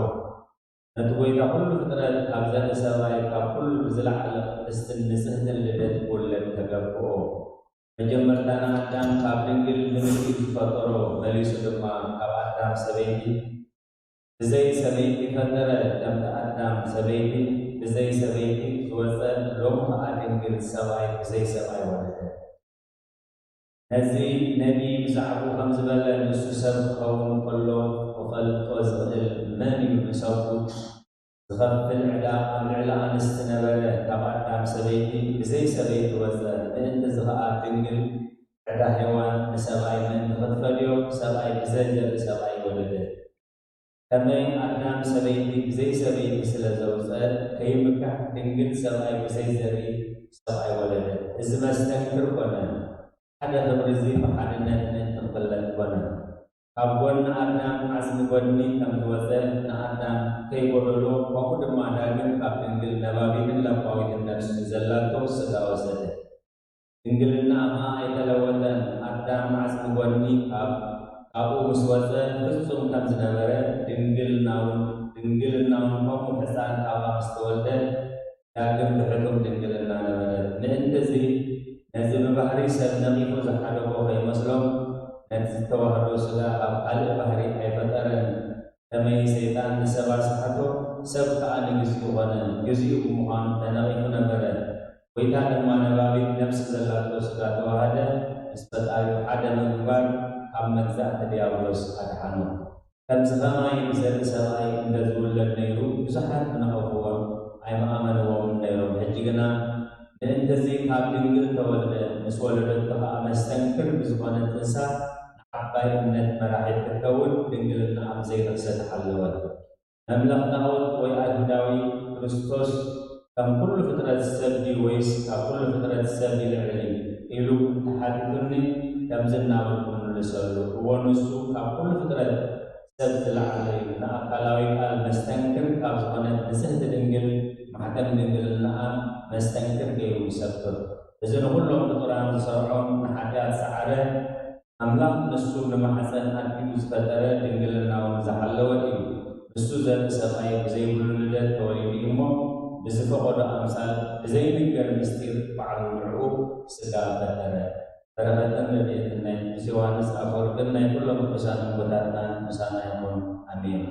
ነቲ ጎይታ ኩሉ ፍጥረት ኣብ ዘርኢ ሰብኣይ ካብ ኩሉ ብዝለዓለ ቅድስትን ንጽህትን ልደት ክውለድ ተገብኦ። መጀመርታና ኣዳም ካብ ድንግል ብምልኢት ዝፈጠሮ መሊሱ ድማ ካብ ኣዳም ሰበይቲ ብዘይ ሰበይቲ ፈጠረ። ከምቲ ኣዳም ሰበይቲ ብዘይ ሰበይቲ ዝወፀ ሎሙ ከዓ ድንግል ሰብኣይ ብዘይ ሰብኣይ ወለደ። ነዚ ነቢ ብዛዕባኡ ከም ዝበለ ንሱ ሰብ ክኸውን ከሎ ክፈልጦ ዝኽእል መን እዩ? ንሰብኡ ዝኸፍል ዕዳ ኣብ ልዕሊ ኣንስቲ ነበረ። ካብ ኣዳም ሰበይቲ ብዘይ ሰበይቲ ወፀ። ምእንቲ እዚ ከዓ ድንግል ዕዳ ሔዋን ንሰብኣይ ምእንቲ ክትፈልዮ ሰብኣይ ብዘይ ዘርኢ ሰብኣይ ወለደ። ከመይ ኣዳም ሰበይቲ ብዘይ ሰበይቲ ስለ ዘውፀ ከይምካሕ ድንግል ሰብኣይ ብዘይ ዘርኢ ሰብኣይ ወለደ። እዚ መስተንክር ኮነ። ሓደ ክብሪ እዚ ብሓድነት ምእንቲ ክፍለጥ ኮነ። ካብ ጎኒ ኣዳም ዓፅሚ ጎድኒ ከም ዝወፀ ንኣዳም ከይጎደሎ ከምኡ ድማ ዳግም ካብ ድንግል ነባቢትን ለባዊትን ነፍሲ ዘላቶ ስጋ ወሰደ። ድንግልና እማ ኣይተለወጠን። ኣዳም ዓፅሚ ጎድኒ ካብኡ ምስ ወፀ ፍጹም ከም ዝነበረ ድንግልናውን ከምኡ ሕፃን ካብኣ ምስ ተወልደ ዳግም ብሕቱም ድንግልና ነበረት። ምእንቲ እዚ ነዚ ብባህሪ ሰብ ነቂፉ ዝሓደጎ ከይመስሎም ነቲ ዝተዋህዶ ስጋ ኣብ ካልእ ባህሪ ኣይፈጠረን። ከመይ ሰይጣን ንሰብ ኣስሓቶ ሰብ ከዓ ንግዚኡ ኾነ። ግዚኡ ብምዃኑ ተነቂፉ ነበረ። ጎይታ ድማ ነባቢት ነፍሲ ዘላቶ ስጋ ተዋህደ። ምስ ፈጣሪኡ ሓደ ምግባር ካብ መግዛእቲ ዲያብሎስ ኣድሓኖ። ከምዚ ከማይ ብዘርኢ ሰብኣይ እንደዝውለድ ነይሩ ብዙሓት ዝነቐፍዎን ኣይመኣመንዎምን ነይሮም። ሕጂ ግና ምእንተዚ ካብ ድንግል ተወልደ። ምስ ወለደቱ ከዓ መስተንክር ብዝኾነ ጥንሳ ንዓባይ እምነት መራሒት ክትከውን ድንግልና ኣብ ዘይርክሰት ሓለወት። መምለኽ ጣዖት ወይ ኣይሁዳዊ ክርስቶስ ከም ኩሉ ፍጥረት ሰብ ድዩ ወይስ ካብ ኩሉ ፍጥረት ሰብ ይልዕል ኢሉ እንተሓቲቱኒ ከምዚ እናበልኩ ንልሰሉ እዎ ንሱ ካብ ኩሉ ፍጥረት ሰብ ዝለዓለ እዩ። ንኣካላዊ ቃል መስተንክር ካብ ዝኾነት ንጽሕቲ ድንግል ማሕተም ድንግልና መስተንክር ገይሩ ይሰብር እዚ ንኩሎም ፍጡራን ዝሰርዖም ንሓጢኣት ሰዓረ ኣምላኽ ንሱ ንማሕፀን ኣኪቡ ዝፈጠረ ድንግልናውን ዝሓለወ እዩ ንሱ ዘርኢ ሰብኣይ ብዘይብሉ ልደት ተወሊዱ እሞ ብዝፈቐዶ ኣምሳል ብዘይንገር ምስጢር ባዕሉ ንዕኡ ስጋ ፈጠረ በረኸትን ረድኤትን ናይ ቅዱስ ዮሃንስ ኣፈወርቅን ናይ ኩሎም ቅዱሳን ቦታትና ምሳና ይኹን ኣሜን።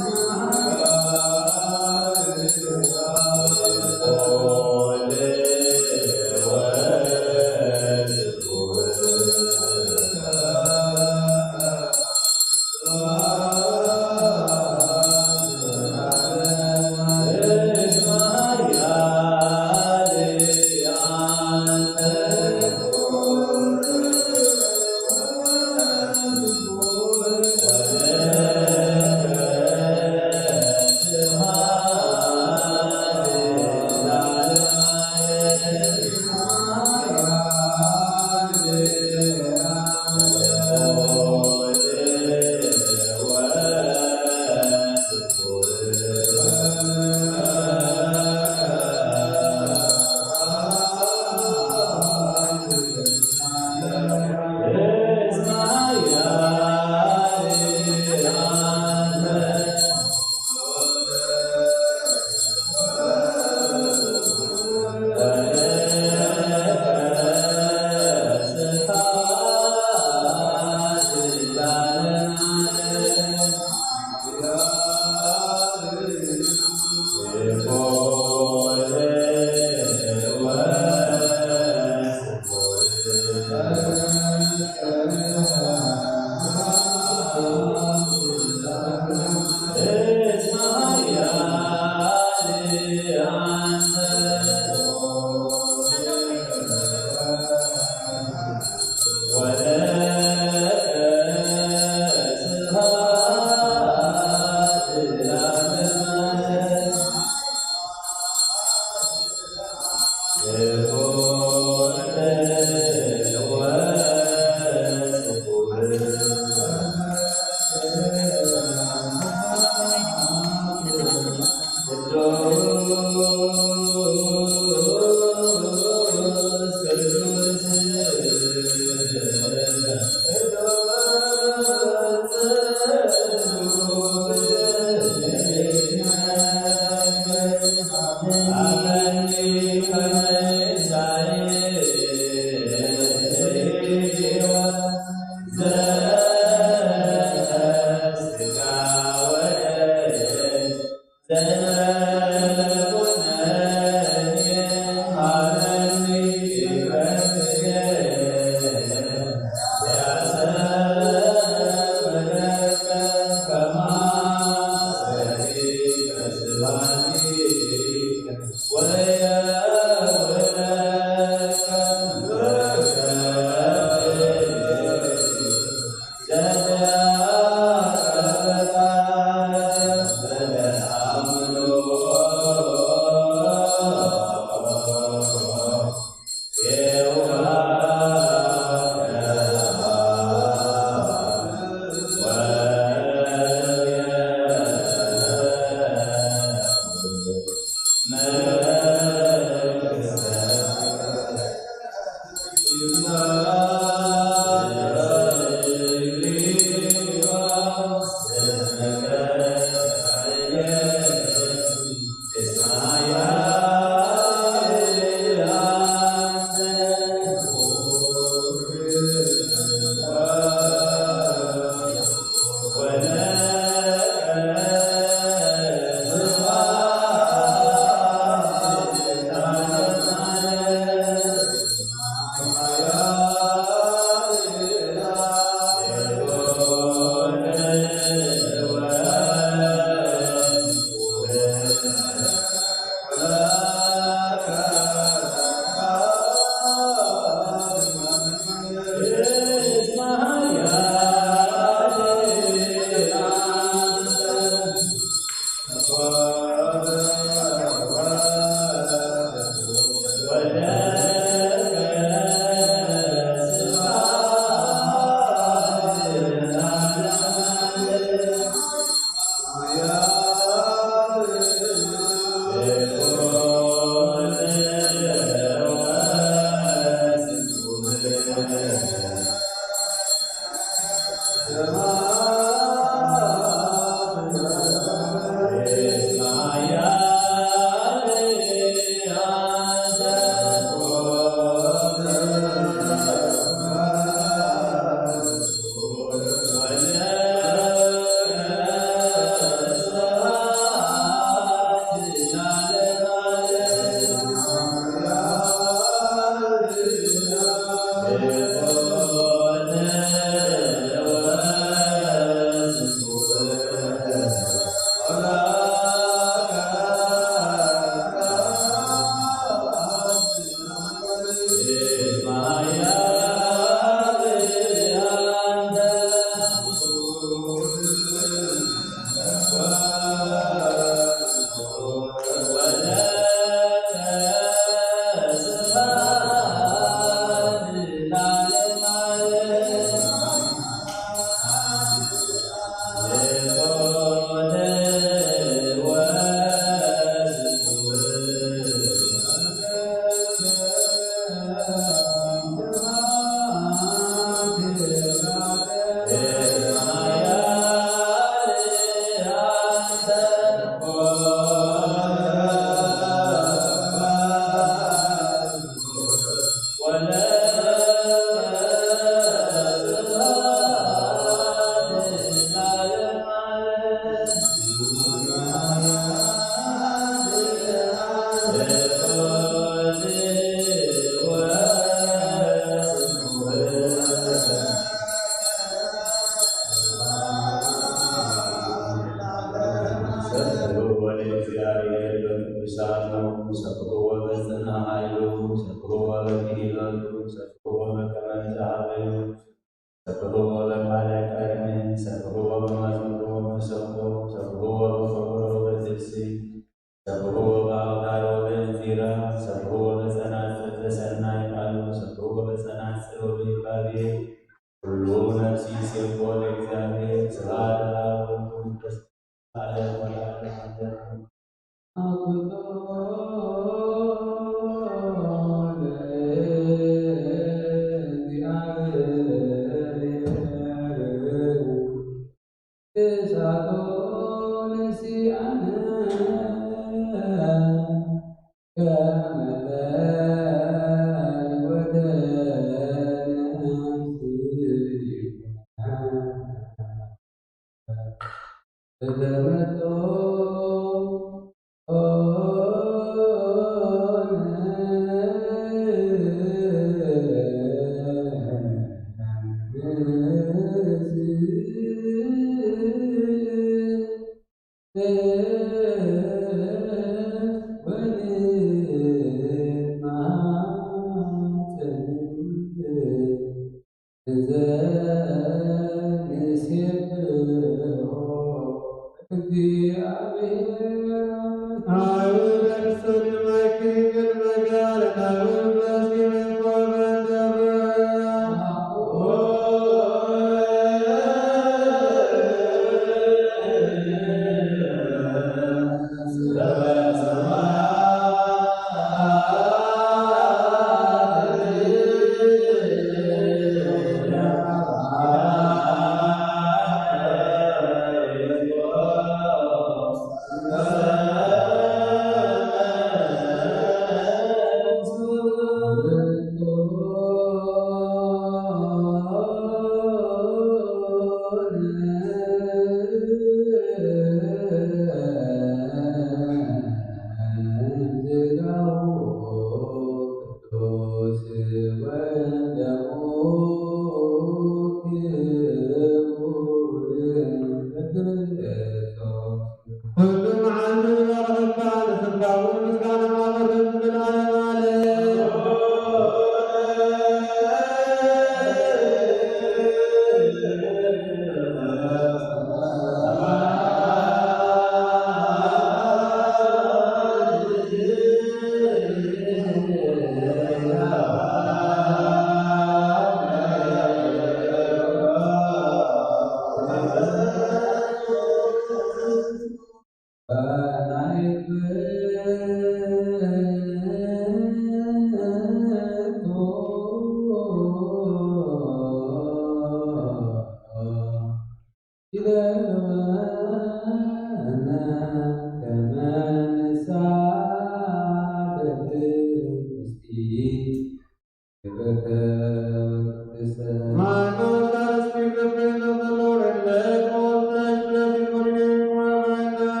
My God, let us speak the praise of the Lord, and let all flesh bless his holy name forever and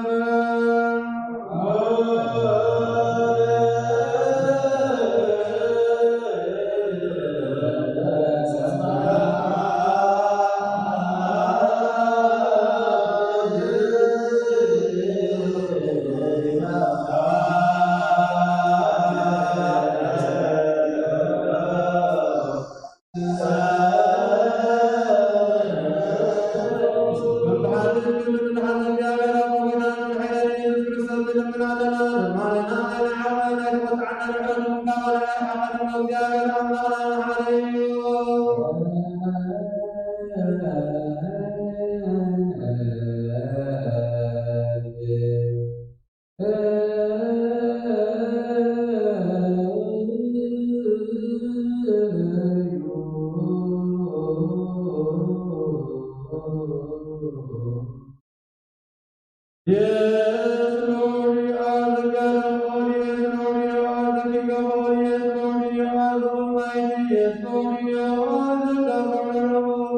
Yes, Lord, you are the God of all. Yes, Lord, you are the King of all. Yes, Lord, you are the Almighty. Yes, Lord, you are the Governor of all.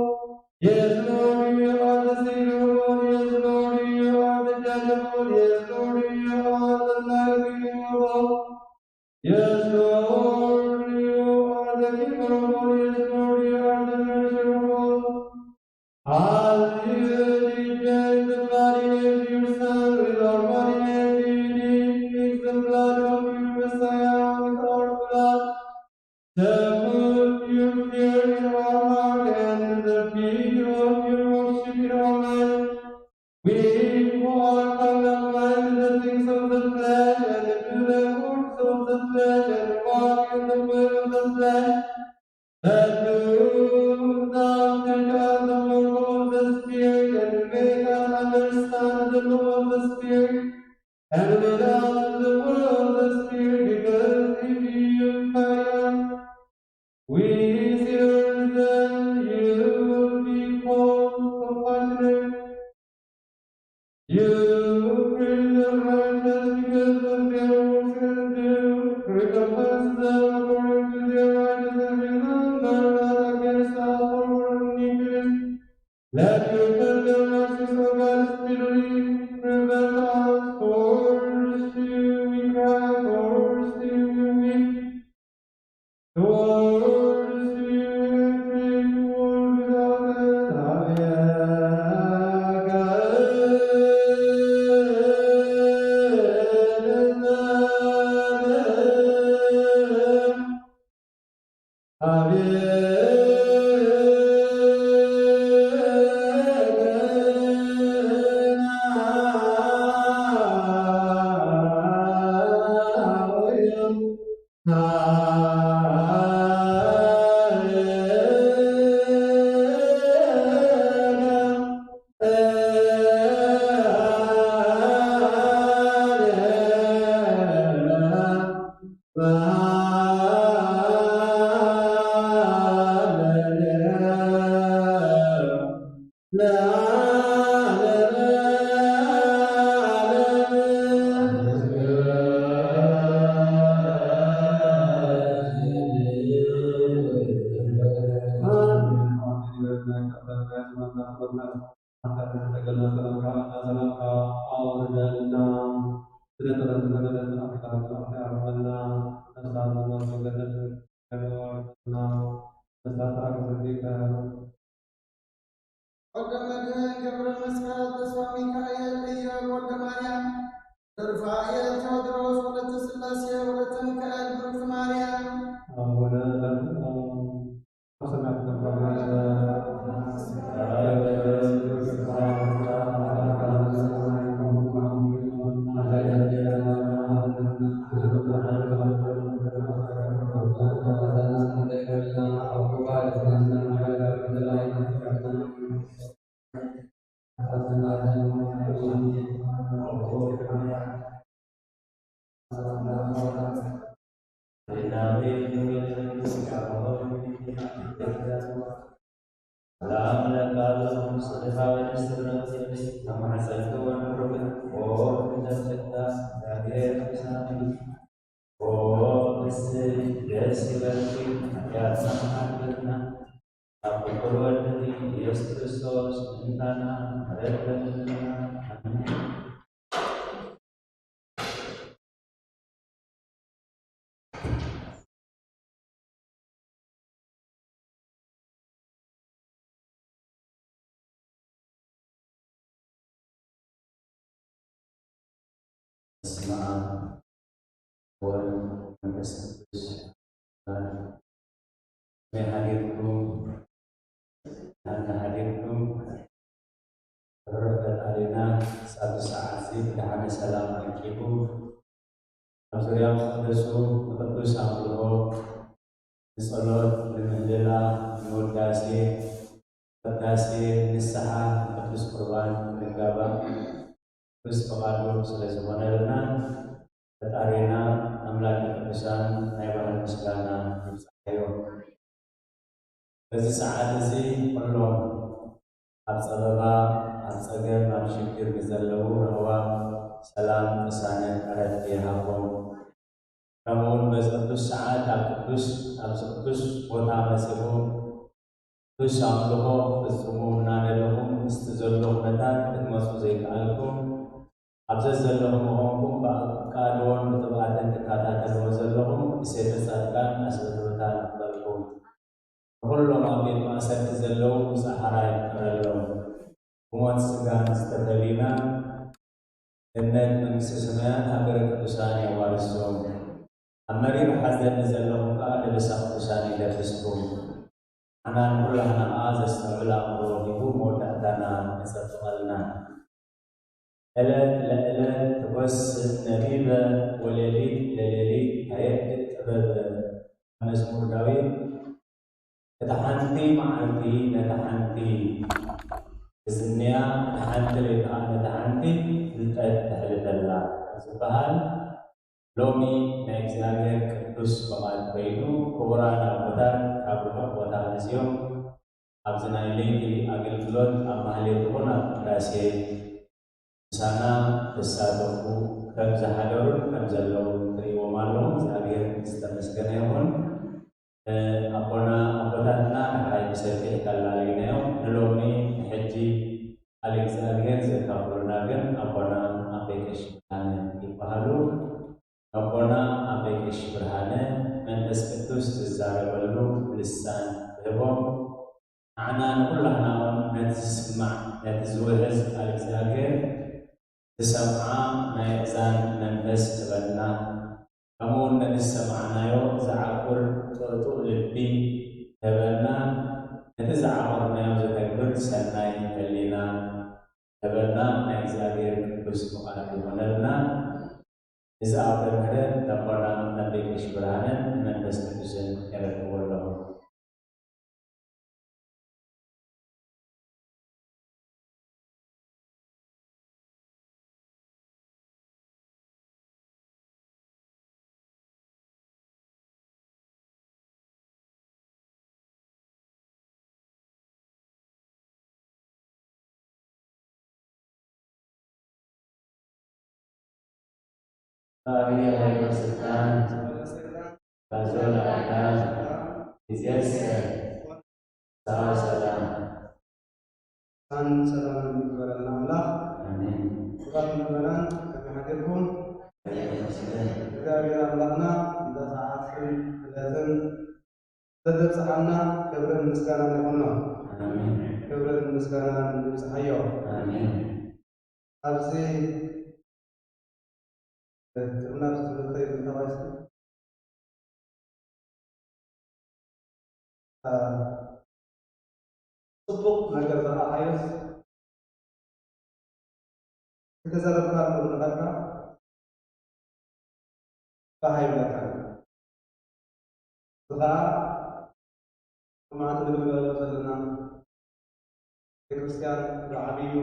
Yes, Lord, you are the Savior of all. Yes, Lord, you are the Judge of all. Yes, Lord, you are the Life-giving of all. Yes, Lord, you are the Keeper of all. Yes, Lord, you are the Nourisher of all. Hallelujah, the body of your Son, with our body and divinity, mix the blood of your Messiah with our blood, to put your fear in our heart and the fear of your worship in our mind. We who are confined to the things of the flesh and to the works of the flesh and walk in the way of the flesh, that do thou teach us the work of the Spirit, and make us understand the law of the Spirit, and lead us to the word of the Spirit, because if you fire, we sinners, then you will be called compassionate. You praise the righteous because of their works and do recompense them according to their righteousness. Remember not against us for our iniquities. Let your tender mercies, O God, speedily prevent us, for still we cry, for still we weep, towards you we entreat, world without end.
ወደ መድህን ገብረ መስቀል ተስፋ ሚካኤል ኢዮብ ወልደ ማርያም ሩፋኤል ቴዎድሮስ ወለተ ሥላሴ ወለተ ሚካኤል ብርክት ማርያም
ደስ ይበልኝ ኃጢአትና ኃጢአትና አበኩር ወልድ ኢየሱስ ክርስቶስ እንታና ረድበልና አሜን። በስመ አብ ወወልድ ወመንፈስ ቅዱስ ሀዲርኩም ሀዲርኩም ፈጣሪና ሳብ ሰዓት ብድሓነ ሰላም ረኪቡ ኣብ ዙርያ መቅደሱ ንቅዱስ ኣምልኮ ንጸሎት ንምህልላ ንውዳሴ ቅዳሴ ንስሓ ቅዱስ ቁርባን ንጋባ ቅዱስ ፈቃዱ ስለዝኾነልና ፈጣሪና አምላክ ቅዱሳን ናይ ባህል ምስጋና ይብፅሐዮ። በዚ ሰዓት እዚ ኩሎም ኣብ ፀበባ ኣብ ፀገም ኣብ ሽግር ንዘለዉ ረህዋ ሰላም ቅሳነን ዕረፍቲ ይሃቦም። ከምኡውን በዚ ቅዱስ ሰዓት ኣብ ቅዱስ ቦታ መፂኹም ቅዱስ ኣምልኾ ፍፅሙ እናደለኹም ምስቲ ዘሎ ኩነታት ክትመፁ ዘይከኣልኩም ኣብዚ ዘለኹም ምኾንኩም ብቃልዎን ብጥብዓትን ትከታተልዎ ዘለኹም እሴተ ጻድቃን ኣስበትታ ንክበልኩም ኩሎም ኣብ ቤት ማእሰርቲ ዘለዉ ብፃሕራ ይፍጠረሎም ብሞት ስጋን ዝተፈሊና ገነት መንግስቲ ሰማያት ሃገረ ቅዱሳን የዋርስዎም ኣብ መሪር ሓዘን ዘለኹም ከዓ ልብሳ ቅዱሳን ይለብስኩም ኣና ንኩላህና ከዓ ዘስተውዕል ኣእምሮ ሂቡ መወዳእታና የጸብቐልና ዕለት ለዕለት ትወስን ነቢበ ወሌሊት ለሌሊት ታየድእ ጥበበ መዝሙር ዳዊት እታ ሓንቲ መዓልቲ ነታ ሓንቲ እዝንያ እታ ሓንቲ ወይ ከዓ ነታ ሓንቲ ፍልጠት ተሕልፈላ ዝበሃል ሎሚ ናይ እግዚኣብሔር ቅዱስ በዓል ኮይኑ ክቡራን ኣቦታት ካብ ርሑቕ ቦታ መፅኦም ኣብዚ ናይ ለይቲ ኣገልግሎት ኣብ ማህሌት ይኹን ኣብ ቅዳሴ ምሳና ተሳተፉ ከም ዝሓደሩን ከም ዘለዉ ትሪእዎም ኣለዉ። እግዚኣብሔር ዝተመስገነ ይኹን። ኣቦና ኣቦታትና ንሓይ ብሰፊሕ ከላልዩናዮም ንሎሚ ሕጂ ቃል እግዚኣብሔር ዘካፍሉና ግን ኣቦና ኣበይ ቀሺ ብርሃነ ይበሃሉ። ኣቦና ኣበይ ቀሺ ብርሃነ መንፈስ ቅዱስ ዝዛረበሉ ልሳን ዝህቦም ንዓና ንኩላህና እውን ነቲ ዝስማዕ ነቲ ዝውሕዝ ቃል እግዚኣብሔር ዝሰምዓ ናይ እዛን መንፈስ ትበልና ከምኡውን ነቲ ዝሰማዕናዮ ዝዓቁር ጥጡእ ልቢ ተበልና ነቲ ዝዓቆርናዮ ዝተግብር ሰናይ ህሊና ተበልና ናይ እግዚኣብሔር ቅዱስ ፍቃድ ይኾነልና። እዚ ኣብ ምሕረት ኣቦና ኣበይ ቀሺ ብርሃንን መንፈስ ቅዱስን የረክቦ ኣለኹ። Bagi yang bersetan, Rasul Allah, Yesus, salam.
ሰላም ይበረና አምላክ
Amin.
ቁርአን መበራን ከመሐደኩም እግዚአብሔር አምላክና በሰዓት ለዘን ተደጽሐና ክብርን ምስጋና ይሁን ነው።
Amin.
ክብርን ምስጋና ይብጽሐዮ።
Amin.
ኣብዚ እናስ ትምህርት ይተዋይስ ጽቡቅ ነገር ዘረአየስ የተዘረባሉ ንበካ በሃይለካ እዛ ማዕት ንግልገሎ ዘለና ቤተክርስቲያን ብዓብዩ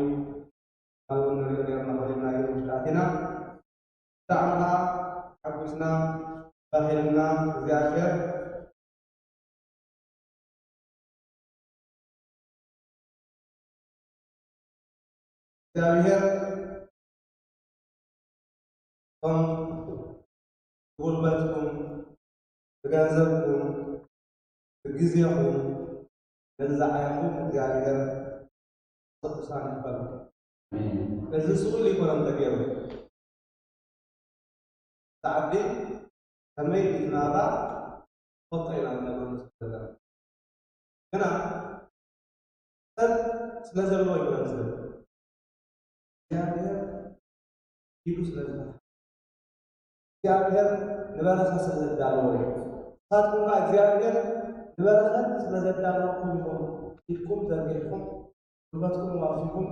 ኣብኡ ንሪኦ ነርና ኮይና ውሽጣቴና ብጣዕሚ ሓጒስና ባሂልና እግዚኣብሔር እግዚአብሔር ቶም ጉልበትኩም بجانزبكم بجزيكم نزعيكم እግዚአብሔር ቅዱሳን ይባላል። ለዚህ ስቁል ይቆራም ተገሩ ታዓዲ ከመይ ይትናባ ወጣይና ለማን ተደረገ ገና ስለዘለው ይቆራል እግዚአብሔር ይሉ ስለዛ እግዚአብሔር ለበረከት ስለዘዳለው ወይ ታጥቁና እግዚአብሔር ለበረከት ስለዘዳለው ይቁም ዘርገይኩም ሁለቱም ዋፊኩም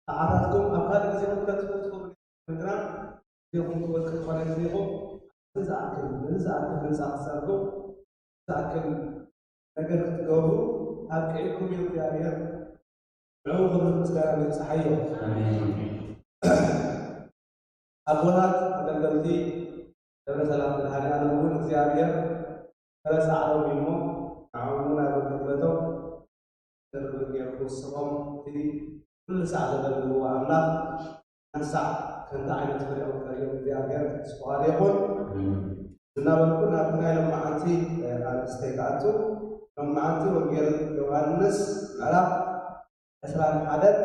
አራቱም አካል ጊዜ ሁለቱም ምድራ የሆኑ ወርቅ ሆነ ጊዜው ተዛከም ተዛከም ተዛከም ነገር ትገቡ አብቀይኩም እግዚአብሔር ነው በምስጋና ለፀሐዩ አሜን አቦናት ተደልቲ ደብረ ሰላም ለሃለ ዓለሙን እግዚአብሔር ተረሳዓው ቢሞ አሁን አበከበተው دربك يقصهم في كل ساعة دربوا أملاك نسع كنت عينة في اليوم في أبيار سؤال يقول نقول أبناء لما أنتي استيقظتوا لما أنتي وقيل يوهنس على أسرع الحدث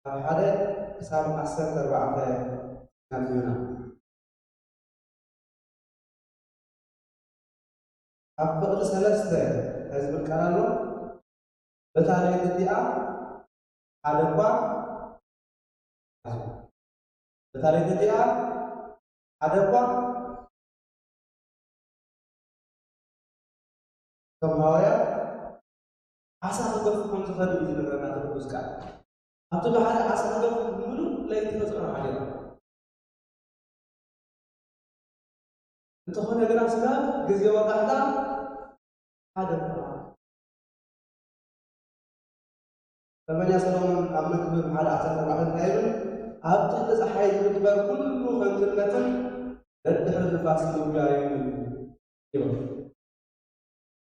الحدث حساب أحسن 4 نبينا أفضل 3 حزب الكرالو በታሪክ ተዲአ አለባ በታሪክ ተዲአ አለባ ከማውያ አሳፈገፍ ከም ዝፈዱ ይነገረና ተብስካ አብቶ በኋላ አሳፈገፍ ሙሉ ላይ ተፈጽሞ አለ እንተሆነ ግን አስጋ ጊዜ ወጣታ አደባ فمن يصلون أمك بمحل أحسن وعمل خير أبطل تصحي تكبر كل خمسة تدخل الفاصل وجاي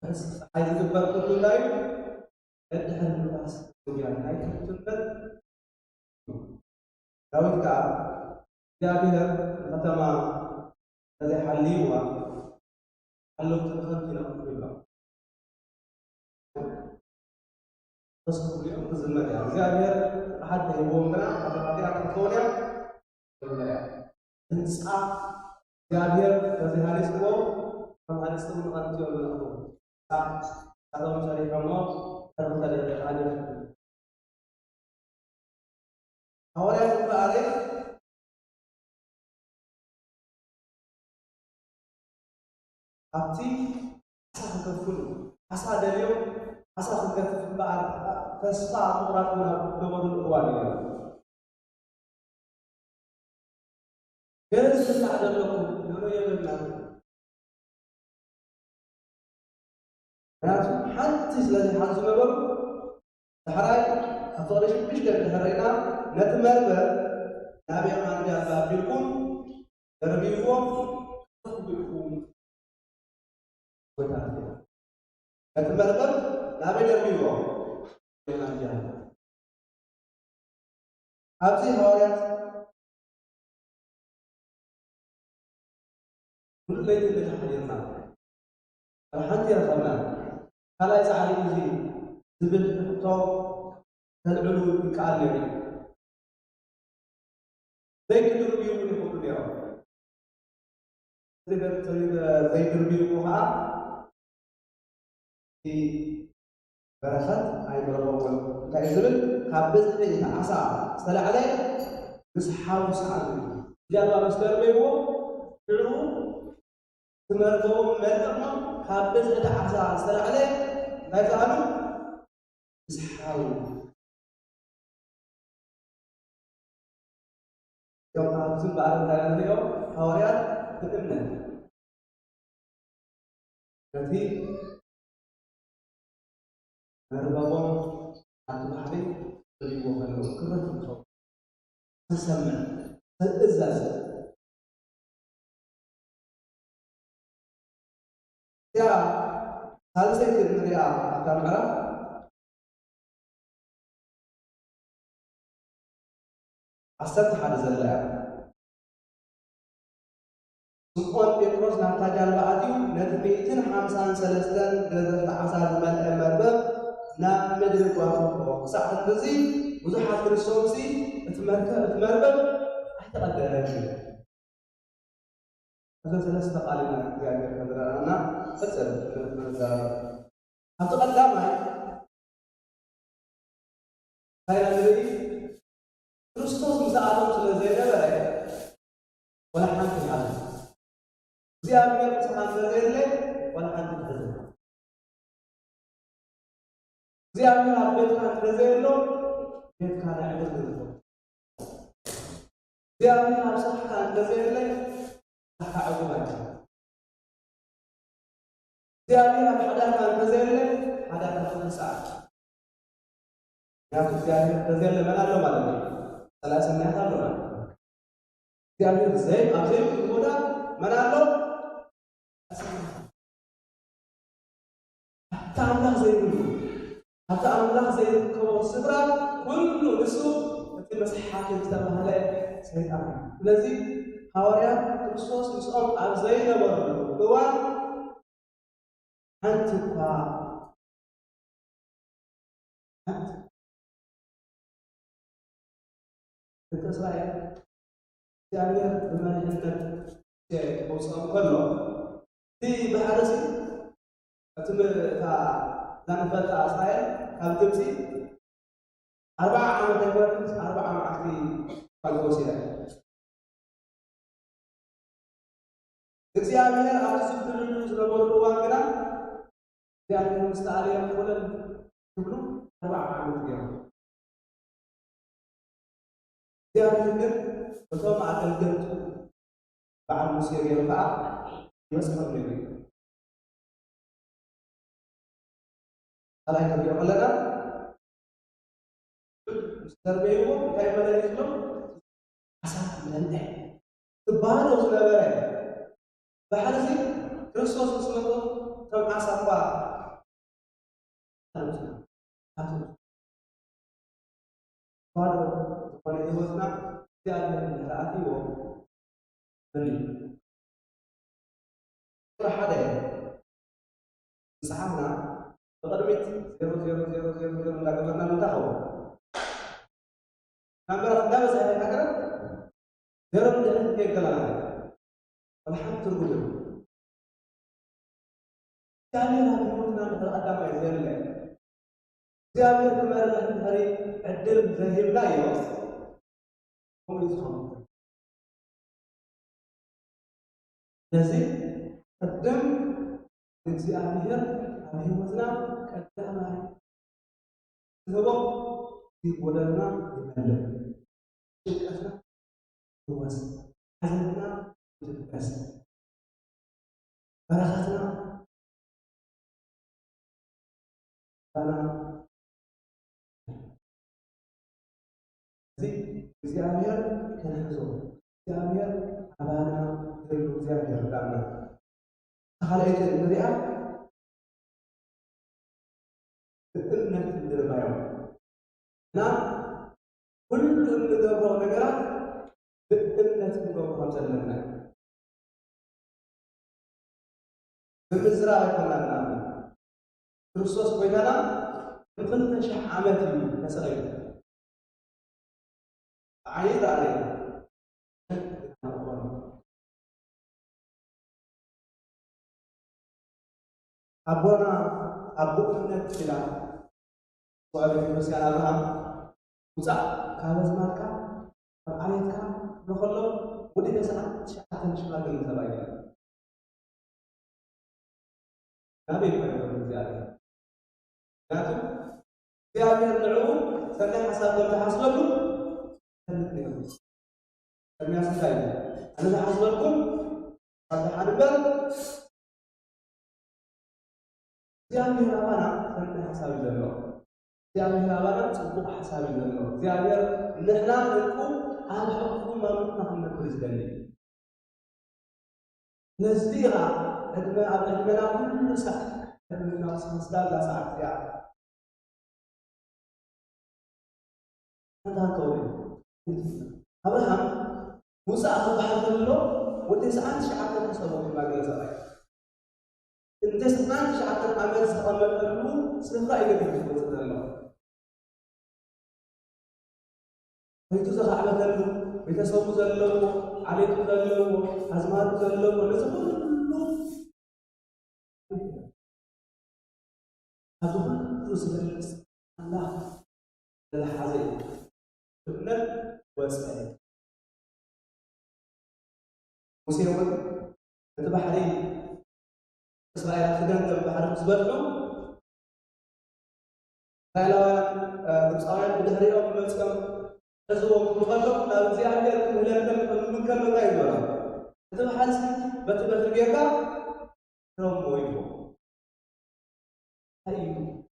بس صحي تكبر كل لايف تدخل الفاصل وجاي هاي كتبت لو كا جابر ختما هذا حليوا حلو تدخل في الأمر تصدق اليوم تزمت يعني እግዚአብሔር حتى يومنا حتى አጥቶሪያ እንጻ እግዚአብሔር በዚህ ሀዲስ ነው ከሀዲስ ነው አንተ ያለው ታታው ዛሬ ደግሞ ተረፈለ አለ ሐዋርያት ባለ አቲ አሳከፉሉ አሳደሪው አሳከፉ በአር ተስፋ መቁረጥና በመሩ ቋል ይላል ገርስ ተዓደለኩ ነው የበላው ራሱ حتى ስለዚህ ሐዙ ነበሩ ተሐራይ አጥቶሽ ብሽ ተሐራይና ነትመርበ ናቢያ ማንዲያ ባቢኩም ደርቢዎ ተብኩም ወታለ ነትመርበ ናቢያ ደርቢዎ أبزي هوايات كل ليلة اللي حيرنا الحنتي رسمنا هلا يزعل يجي زبل تو تلعلو يقال لي زي كدر بيوم يقول لي زي كدر بيوم في بركات أي بربوة كأزبل خبز لي عصا سلا عليه بس حاول ساعة جاب مستر بيوه كله تمرقوم مرقم خبز لي عصا سلا عليه لا يزعلوا بس حاول يوم خبزين بعد ثلاثة اليوم هوريات تتمنى كثي مربوم أتبعي اللي هو خلو كره الخوف تسمع تتزاز يا هل سيد المريا أتمرا أستطيع هذا الزلال سبحان بيتروس نحتاج على بعضهم نتبيتن 53 جزء عصا زمان مربب ناب مدر قوافو ساعة الذي وزحات كريستوسي اتمربب احتقدرت هذا ثلاثة قالنا يعني كذا فسر أتقدم هاي الذي كريستوس مساعدهم سلزينا بره ولا حد في العالم زيادة مساعدة سلزينا ولا حد في العالم زيادة عبيد كان سلزينا بيت كان عبيد سلزينا زيادة عبصح كان سلزينا صح عقوبات زيادة عبحدا كان سلزينا حدا كان 5 ساعات يا زيادة سلزينا ما له مالني 3 سنوات له زيادة زي أخير كودا ما له حتى الله زي حتى الله زي كم صبرا كل نسوء في مسحات التمهلة سيدنا الذي حواريا كريستوس مسؤول عن زين مرة دوان أنت إسرائيل يعني بما أنك شيء وصام كله في بحرسي أتم نفت إسرائيل كم تمسي 4 عام تقول 4 عام عقلي فالوسيلة እግዚአብሔር አብዝብልን ስለወርዋን ገና እግዚአብሔር ምሳሌ ያቆለን ብሎ 4 ዓመት ገና እግዚአብሔር ግን በቶም አገልግሎቱ በዓል ሙሴ ገርፋ መስመር ነው አላይ ከቢያለና ስተርቤው ታይመለስ ነው አሳት ለንደ ተባለው ስለበረ በሐልዚ ክርስቶስ መስመር ተማሳባ ባዶ ወለ ህይወትና እግዚአብሔር ለራእቲው በል ረሐደ صحابنا بقدمت 0000 እንዳገመና እንታው نمبر خمسة هذا كذا جرب جهل كلام الحمد لله كامل هذه نتقدم إلى كامل كما هذه الدل ذهب لا يوم هم يسخن نزي الدم نزي أمير أمير وزنا كدام هو في ودنا يملك شكرا واسع حزننا بس بركاتنا أنا زي أمير كان حزون زي أمير أبانا كله زي أمير دعنا خليت المذيع بتمنى تدير معهم نعم كل اللي جابوا نجارات بتمنى تدير خمسة لنا بمزرعة كلنا كريستوس بيننا بفلتش عمتي مسألة عيد عليه أبونا أبونا كلا سؤال في على الله وزع كابز مالك عليك نخلو ودي نسأل شعات نشمل الزباين نبي يقول زيادة لكن زيادة النعوم سنة حسب ما حصلكم سنتين سنة سنتين أنا حصلكم هذا حربا زيادة الأمانة سنة حسب الله زيادة الأمانة سنة حسب الله زيادة نحن نقول على حكم ما نحن نقول زيادة نزديها أدمنا كل ساعة أدمنا مستقبل ساعة يعني هذا قولي أبراهام موسى أخذ حفل له ودي ساعات شعب نسبه في المجلس اسنان شعبت عمل سقمت له سنفرا يقدر يفوت له هيتو زعمت له بيتسوق زلوا عليه زلوا أزمات زلوا لازم كله هذا كله سبب الله الحزين ابن واسأل وسيرون البحرين إسرائيل تقدم البحر مسبتهم قالوا إسرائيل بدهري أو مسكم أزوا مقلب زيادة من كم غير البحر بتبت الجيكا رم ويفو أيوه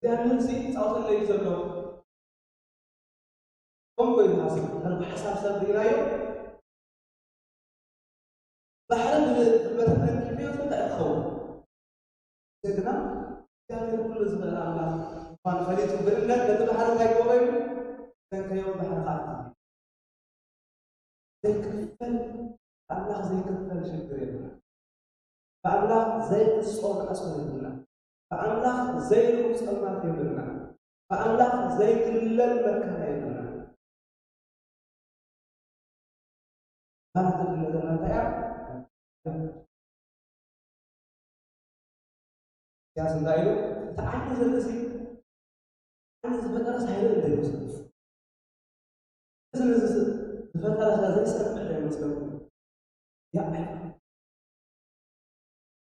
زيادة سي صوت اللي يسمعه كم كوي حاسب هل بحسب سر دينايو بحر بالمثل كيفية تتأخر سيدنا كان يقول زمان الله فان خليت بالله ده بحر غير قوي كان كيوم بحر خاطر زي كفل الله زي كفل شكرين فالله زي الصوت أسمع لنا فالله زي الرسل ما تبلنا فالله زي كل المكان يبلنا هذا اللي ما تعرف يا سندايلو تعال زلسي أنا زبدة سهلة اللي يوصل زلسي زبدة زي سبب اللي يوصل يا أخي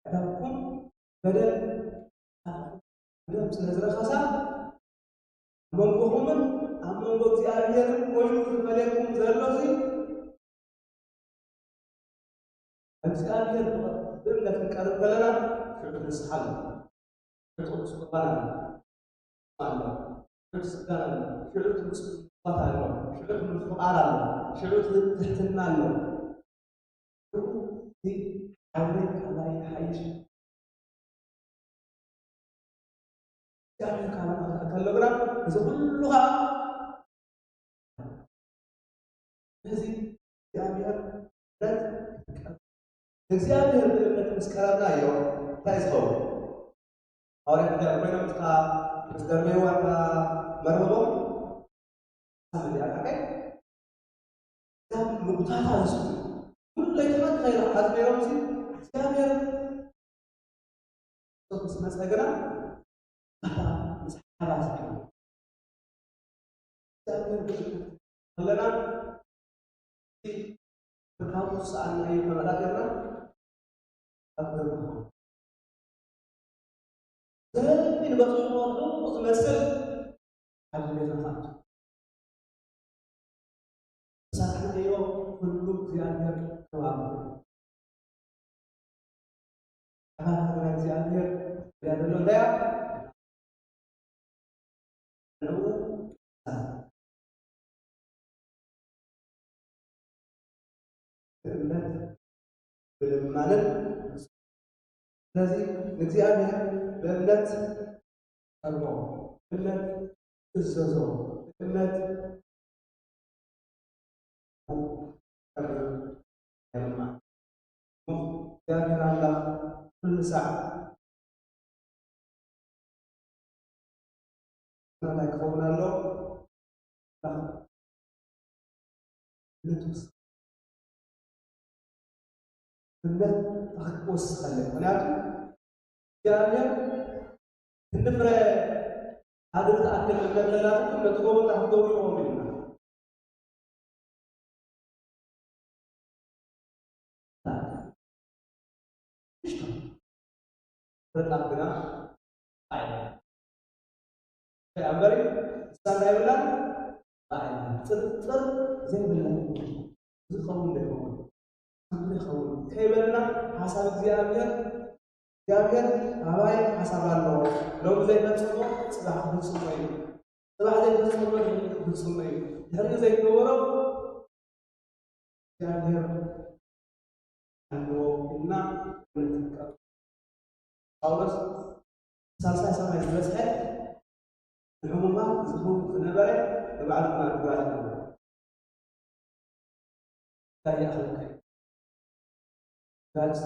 أداكم بدل بس نزرع خسا من بخمن أمم بقى زيارة كوين كل زلسي زيارة بقى كذا كلنا شو نسحل شو سبحان الله شو سكان شو مسبحان الله شو مسبحان الله شو تحتنا الله دي حولك الله يحييش يعني كلام كلامنا إذا كلها هذه يعني لا እግዚአብሔር በእምነት መስከረምና ያው ታይስው አውሪያ ደርበና ምታ ደርበው ዋታ መርቦ ሳለ ያቀቀ ዳም ሙታታ አንሱ ሁሉ ለከመት خير አድሜሮም ሲ እግዚአብሔር ሶስ መስገና መስሐባስ እግዚአብሔር ለና በካውስ አለ ይመራገና أقدر زين بقول نقطة مثل على النظام ساعات اليوم كله زيادة كلام هذا زيادة زيادة لو ده لو بالمعنى ስለዚህ እግዚአብሔር በእምነት ቀርቦ በእምነት እዘዘው በእምነት እግዚአብሔር አምላክ ሁሉ ሰዓት ላይ ከሆናለሁ እምነት ወስካለ ምክንያቱም እግዚአብሔር እንድፍረ አድርታ አከለ ለላቱ ለተጎበታ ህዶሪ ወሚና በጣም ግና አይ አምበሪ ሳላይብላ አይ ጥጥር ዘይብላ ዝኸው እንደሆነ خلينا كيبلنا حسب እግዚአብሔር አባይ حسب አለው ነው ዘይ ተጽፎ ጽባህ ብጽመይ ጽባህ ዘይ ተጽፎ ብጽመይ ዳር ዘይ ተወረው እግዚአብሔር አንዶና ወልተካ ጳውሎስ ሳልሳ ሰማይ ድረስ الحموما ዝሁም ነበረ ለባዕልና ግባል ታያ አልከ That's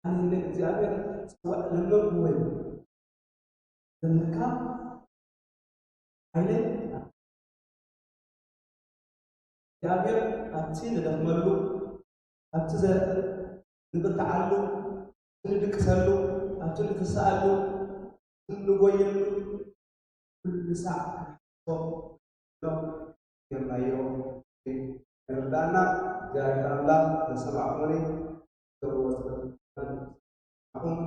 أنا اللي እግዚአብሔር سواء للمب ወይ ለምካም አይለ እግዚአብሔር አትሲን ለተመሉ አትዘ ንብርታዓሉ ንድቅሰሉ አትል ተሳአሉ ንጎየሉ كل ساعة لو كما يوم يردانا جاء الله تسمع أمري تروس أقوم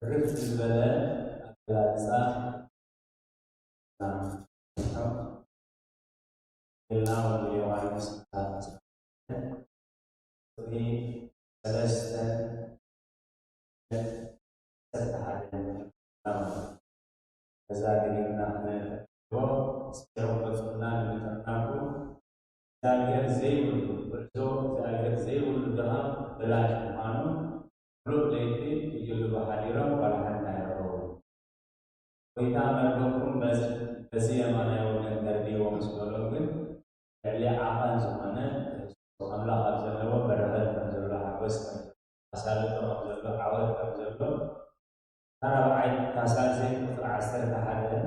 رفت البلد الثالثة إلا واليوم الثالثة في ثلاثة حاجات كذلك نحن سيروا بسنا نتناقض ذاكر زي والزو ذاكر زي والذهب بلاش مانو لو ليتي يجلب حديرا ولا حتى يرون وإذا مركم بس يمانا يوم الدربي ومسؤولون اللي عقل زمانه الله أبزله وبرهل أبزله عوز أسأله أبزله عوض أبزله ترى بعد تسال زي في عصر تحدث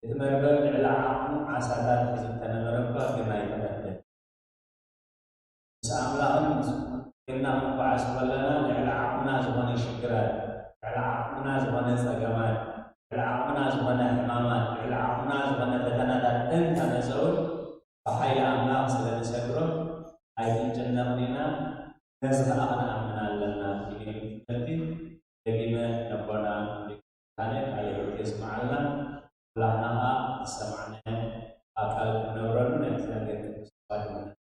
تمربل على عقل عسادات حزبنا مربى كما يتبدل سأملاهم إنهم بعث لنا على عقلنا زمان شكرات على عقلنا زمان سجمات على عقلنا زمان حمامات على عقلنا زمان فتنات أنت نزول فحي أملاك سلنا سكرم أيضا جنة لنا نزل أنا أمنا لنا في نتي لكن نبنا كان أيه يسمع الله لنا سمعنا أكل نورنا نتلاقي بسبب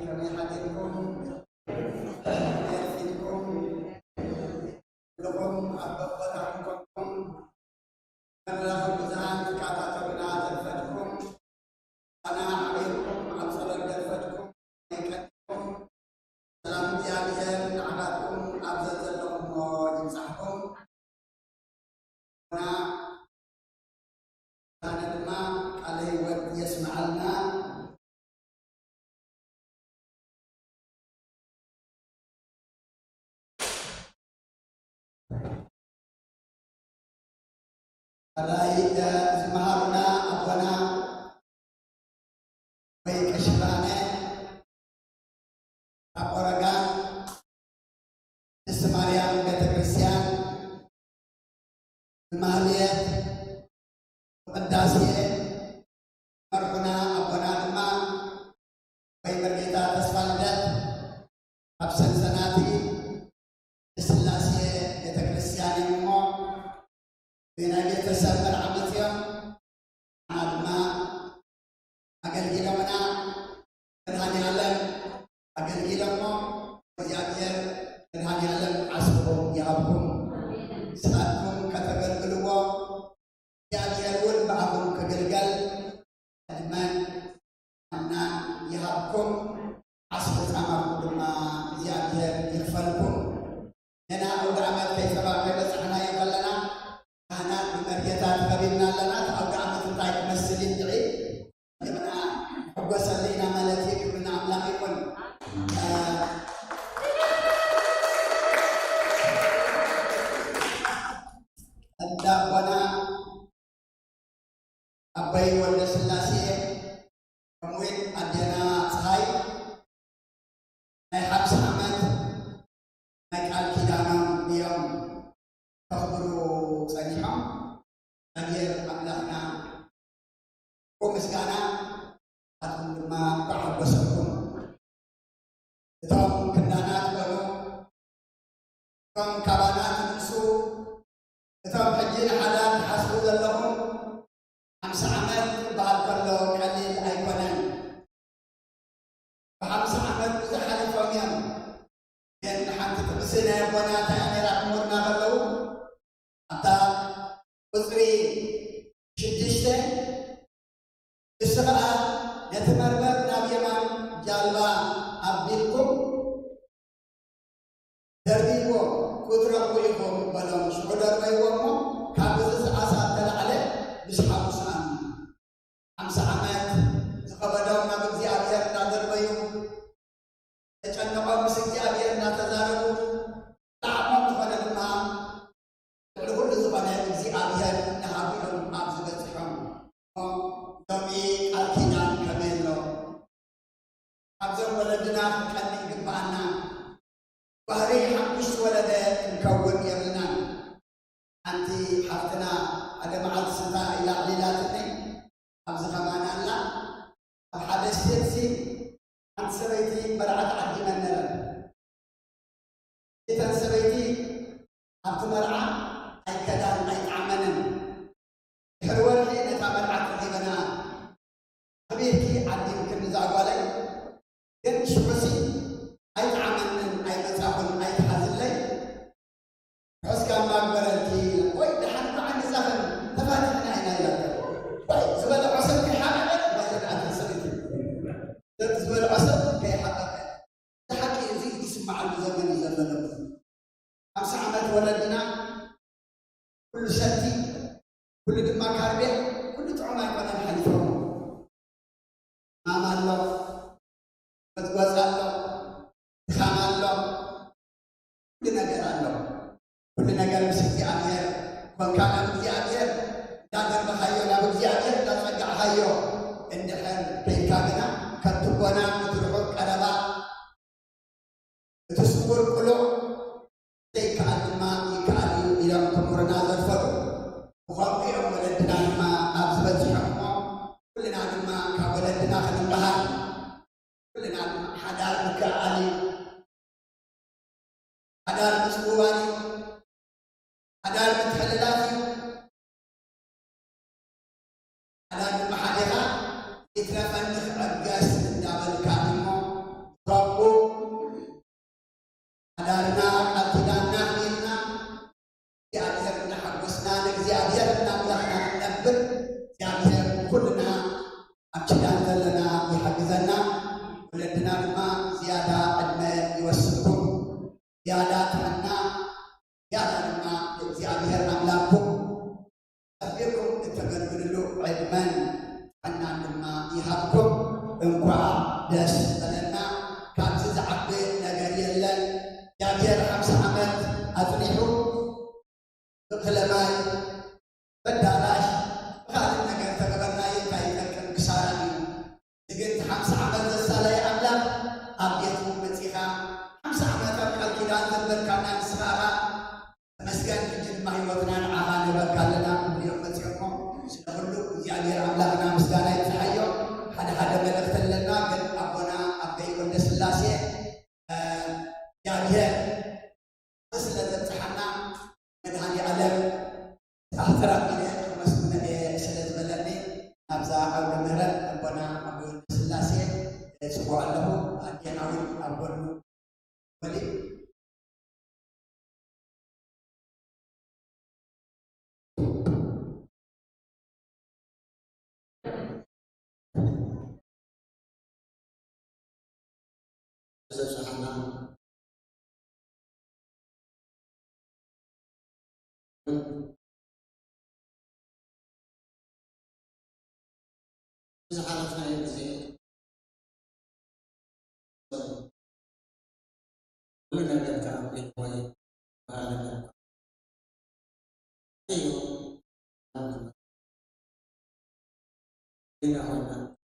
kami hadirkum yakinkum lakum abbakum lakum bizan kata tabna tarfatkum ana alaikum afsal darfatkum yakinkum salam jami'an alakum abzalakum wa jimsahkum na ana ma alaihi wa yasma'alna Alaida Maharuna Abana baik kesyarane Aparagan Semarian Beta Christian Maliyat Pendasye Maharuna Abana Dema baik berkita atas Faldat absen sanati Islasye Beta Christian Imo Binagi tersabar amatnya, adma, agar kita mana terhani alam, agar kita mau berjaya terhani alam asbun ya abun, saatkum katakan kedua, ya biarun baabun kegelgal, adman, mana ya abun asbun sama kuma ya biar irfankum, nena udah amat kita pakai bersama yang kalana. Anak berkegiatan kabinah lana atau kami terkait masjid ini, mana ugasan ini nama lagi guna lagi pun. Ada wana apa yang wanda selasi, kemudian adana sahai, naik habis amat, naik alkitab diam. Kaburu saniham agir ablahna komiskana atun ma ta'abbasakum itam kendana baru kam kabana nusu itam hajin hadan hasbudan lahum amsa amal ba'al kallo kalil aywanan fahamsa amal muzahal famiyam yan hantu tabsina wana ta'ani rahmurna kallo Ata putri Shidishte Isra'at Yatamarbat Nabiyaman Jalwa Abdilkum Dardiwo Kutra Kuyikum Balam Syuhudar Baywamu Kabuzis Asad Tala'ale Bishamusan Amsa Ahmed Zakabadaw Nabib Ziyabiyat Nadar Bayum Echannawa Musik Ziyabiyat Natazarabu Ta'amam Tupada Dumam Lalu sepanjang si Abian nahabilun abzugat sekam. Kami alkinan kamelo. Abzul baladna kami kepana. ባህሪ حمش ولده نكون يبلنا أنت حفتنا هذا معاد سنة إلى عليلاتني أبز خمانا لا حدث يتسي أنت سبيتي برعت عدي من نرد إذا سبيتي أنت مرعى أي كدان أي عمنا حلوة حين تمرعت عديمنا حبيبتي عدي يمكن نزاق علي إن شبسي أي عمنا أي مساحن أي تحزن لي حس كان ما قبلتي وي دحن عن زهر تفاتحنا هنا إلى وي زبل عصر في حاجة ما يدعى تنسبتي زبل عصر في حاجة تحكي يزيد يسمع الزمن زمن 5 عامات ولدنا كل شتي كل دما كاربيع كل طعام يكون حليفهم ماما الله متوزع الله خام الله كل نجار الله كل نجار مسكي عبير كون كان مسكي عبير دادر بخيو لا مسكي عبير لا ترجع خيو إن حن كي كامنا كتبنا متروح كربا تسكر كله تيك عدما يكالي إلى كمرنا ذرفه وخاطئ ولدنا ما أبزبت حكمه كلنا عدما كولدنا خدم بحر كلنا عدما حدار مكالي حدار مسبواني حدار متحللاتي حدار المحادثة إترافنخ أبقاس دابل كاميمو ربو حدارنا أبتدانا حميلنا زيادة حبسنا لك زيادة نبلغنا نبر زيادة كلنا أبتدان لنا ويحفظنا ولدنا بما زيادة عدم يوسكم زيادة عنا زيادة لما زيادة أملاكم أبيكم التقرب له عدمان عنا لما يحبكم انقع داس لنا كان تزعب نقري لن زيادة 5 عامات أفنحوا كلماي بدالاش هذا النجار تقبلنا يكاي تكن كسارني تجد 5 عامات السالة يا أملاك أبيتهم بتيها 5 عامات أبقى الكلام تنبر كان سخارة مسكن جد ما يوضنا عهاني وكالنا اليوم بتيهم سنقول زيادة أملاكنا مسكنا يتحيو حدا ملفت لنا قد أبونا أبي ولد سلاسي زيادة مسألة التحنى من هذه علم أحترم إلى 5 سنة بلدني نبزا أو نمرة أبونا أبو سلاسي سبوا له أدينا أبونا ولي إذا حالتنا يبزي كلنا نرجع بقوي وعلى أيوه هنا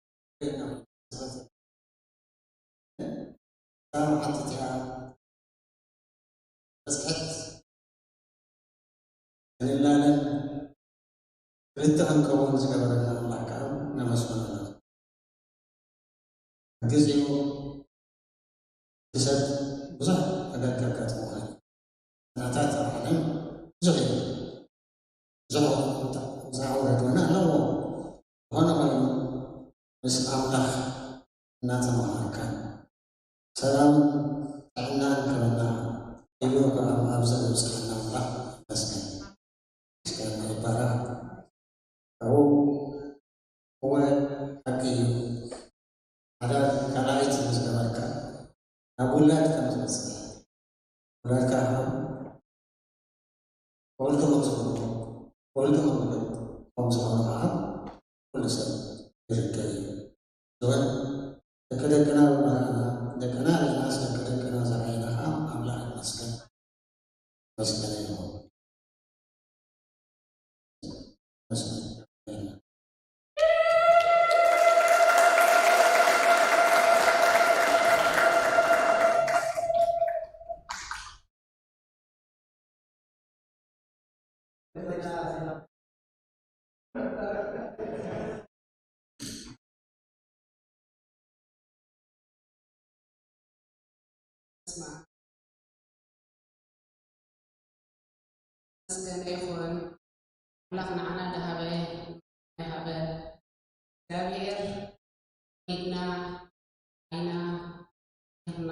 كانوا حطيتها بس حت لله رتهم كون زكبرنا الله كان نمسنا جزء بسد بزح أجل كات مهان نعتات الحلم زغير زغور زغور دونا لو هنا من بس الله نعتم مهان سلام عنان كلنا إلوك أم أبزل سبحان الله مسكين مسكين عبارة هو حقيقي هذا كلايت مسكين أقول لك كم مسكين ولا كهم قلت مصبر كل سنة يرجعي دوان كنا كنا الناس كنا زعينها أملا مسكين مسكين
اسمع مسكن يكون لقنا عنا ذهب እግዚአብሔር ይግና አይና ይግና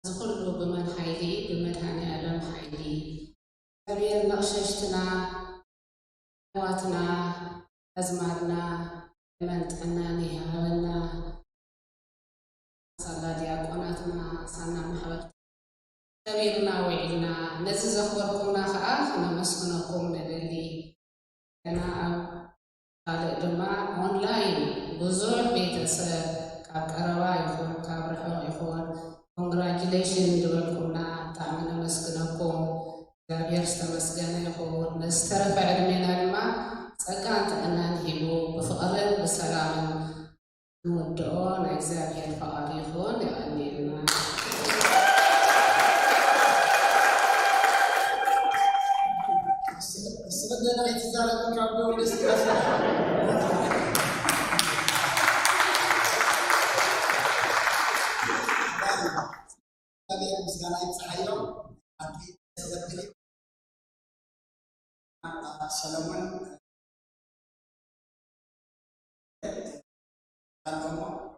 ዝኩሉ ብመን ሓይሊ ብመድሃኒ ዓለም ሓይሊ እግዚአብሔር መቕሸሽትና ሕዋትና ኣዝማድና መንጥዕና ይሃበና ሳላ ዲያቆናትና ሳና ማሕበር እግዚአብሔርና ውዒልና ነዚ ዘኽበርኩምና ከዓ ክነመስግነኩም ንደሊ ገና ኣብ ካልእ ድማ ኦንላይን ብዙሕ ቤተሰብ ካብ ቀረባ ይኹን ካብ ርሑቕ ይኹን ኮንግራጁሌሽን ንበልኩምና ብጣዕሚ ነመስግነኩም እግዚአብሔር ዝተመስገነ ይኹን ንዝተረፈ ዕድሜና ድማ ጸጋን ጥዕናን ሂቡ ብፍቕርን ብሰላምን ንወድኦ ናይ እግዚአብሔር ፈቃድ ይኹን ይቀኒልና
استبدلنا اعتذارا من ربي والاستغفار هذه المسكنة يتحيروا أكيد تبدلي سلامون سلامون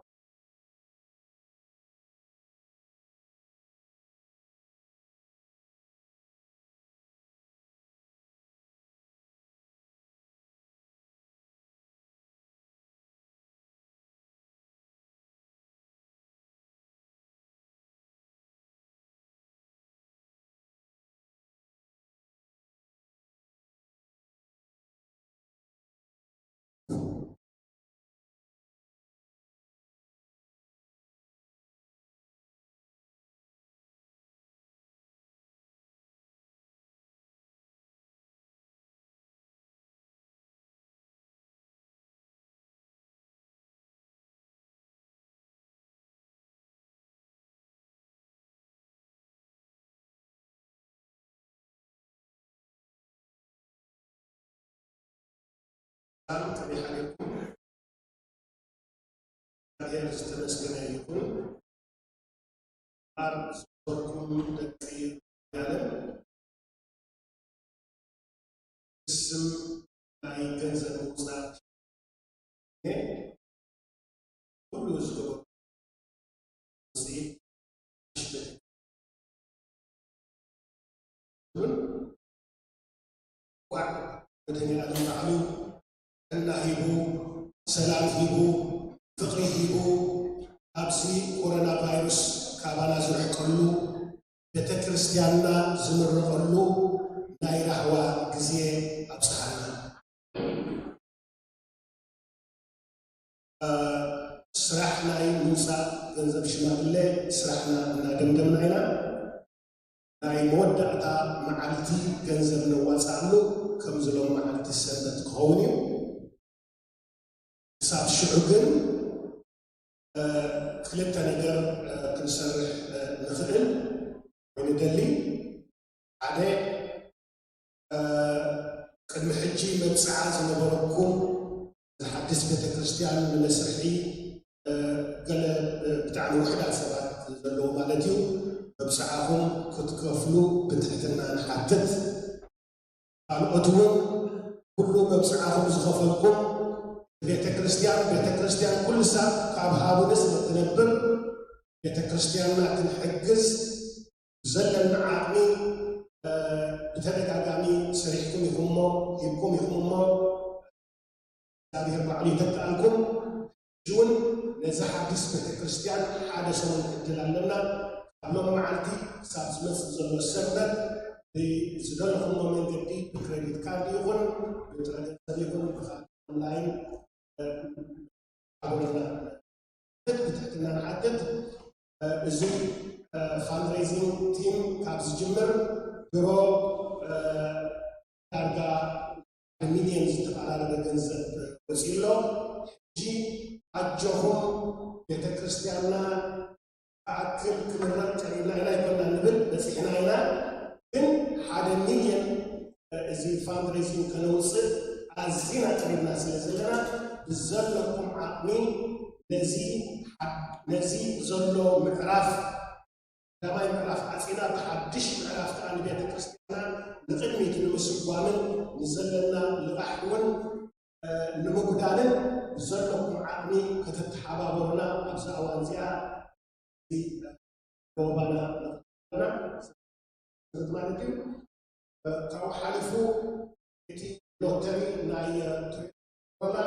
كبي حالكم هذه الاستمسكنا يكون أرزقكم تكفير العالم اسم ما ينزل مصدر كل أسبوع زيد واحد بدنا نعلم الله هيبو سلام هيبو فقر هيبو أبسي كورونا فيروس كابانا زرح كله بتكريستياننا زمر كله نايرة هوا جزية أبسحنا سرحنا أي موسى جنزب شمال الله سرحنا نادم ناينا ناي مودة معلتي جنزب نواس عملو كم زلوا معلتي السنة كهوني ساعة شعوبين خليت نقدر كنسرح نخدم وندلي عليه قد محجي مبسعة نبركم الحديث بيت كريستيان من مسرحي قال بتاع وحدة سبعة زلوا مالتيو مبسعهم كتكفلوا بتحتنا نحدث قالوا أدوم كله مبسعهم زخفلكم بيت كريستيان كل ساعة كعب هابو نسمة تنبر بيت كريستيان ما تنحجز زلن عقلي بتلك عقامي سريحكم يهمو يبكم يهمو هذه الرعلي تبتألكم جون نزح حديث بيت كريستيان حادة سنة الدلال لنا قبل معلتي سابس مصر زلو السنة بزدلهم من جديد بكريديت كارد يغن بترجل يغن بخاطر أونلاين حاولنا بتحكينا نحدد زي فاندريزنج تيم كابس جمر برو تارجا مليونز تقال على جنزب وسيلو جي أجهم بيت كريستياننا أكل كمرات إلى يكون نبل بس إحنا
ግን ሓደንየን እዚ ፋንድሬዚንግ ከነውፅእ ኣዝና ቀሪብና ስለ ዘለና ብዘለኩም ዓቕሚ ነዚ ዘሎ ምዕራፍ ዳባይ ምዕራፍ ዓፂና ተሓድሽ ምዕራፍ ከዓ ንቤተ ክርስቲያንና ንቅድሚት ንምስጓምን ንዘለና ልቓሕ እውን ንምጉዳንን ብዘለኩም ዓቕሚ ከተተሓባበሩና ኣብዛ እዋን እዚኣ ገባና ማለት እዩ ካብኡ ሓሊፉ እቲ ሎተሪ ናይ ትሪኮላ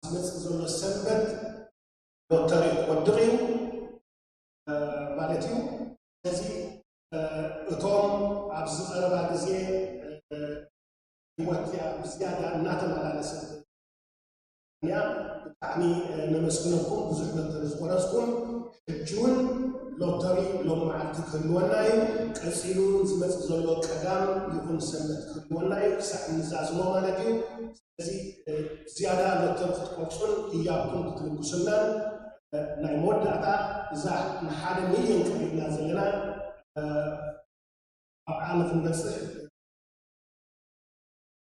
ዝመፅእ ዘሎ ሰንበት ሎተሪ ክወድቕ እዩ ማለት እዩ ስለዚ እቶም ኣብዚ ቀረባ ግዜ ሂወትያ ብዝያዳ እናተመላለሰት እያ ብጣዕሚ ነመስግነኩም ብዙሕ ሎተሪ ዝቆረፅኩም ሕጂ እውን ሎተሪ ሎም መዓልቲ ክህልወና እዩ ቀፂሉ ዝመፅእ ዘሎ ቀዳም ይኹን ሰንበት ክህልወና እዩ ክሳዕ ንዛዝሞ ማለት እዩ ስለዚ ዝያዳ ሎተሪ ክትቆርፁን ህያብኩም ክትልግሱናን ናይ መወዳእታ እዛ ንሓደ ሚልዮን ቀሪብና ዘለና ኣብ ዓመት ንበፅሕ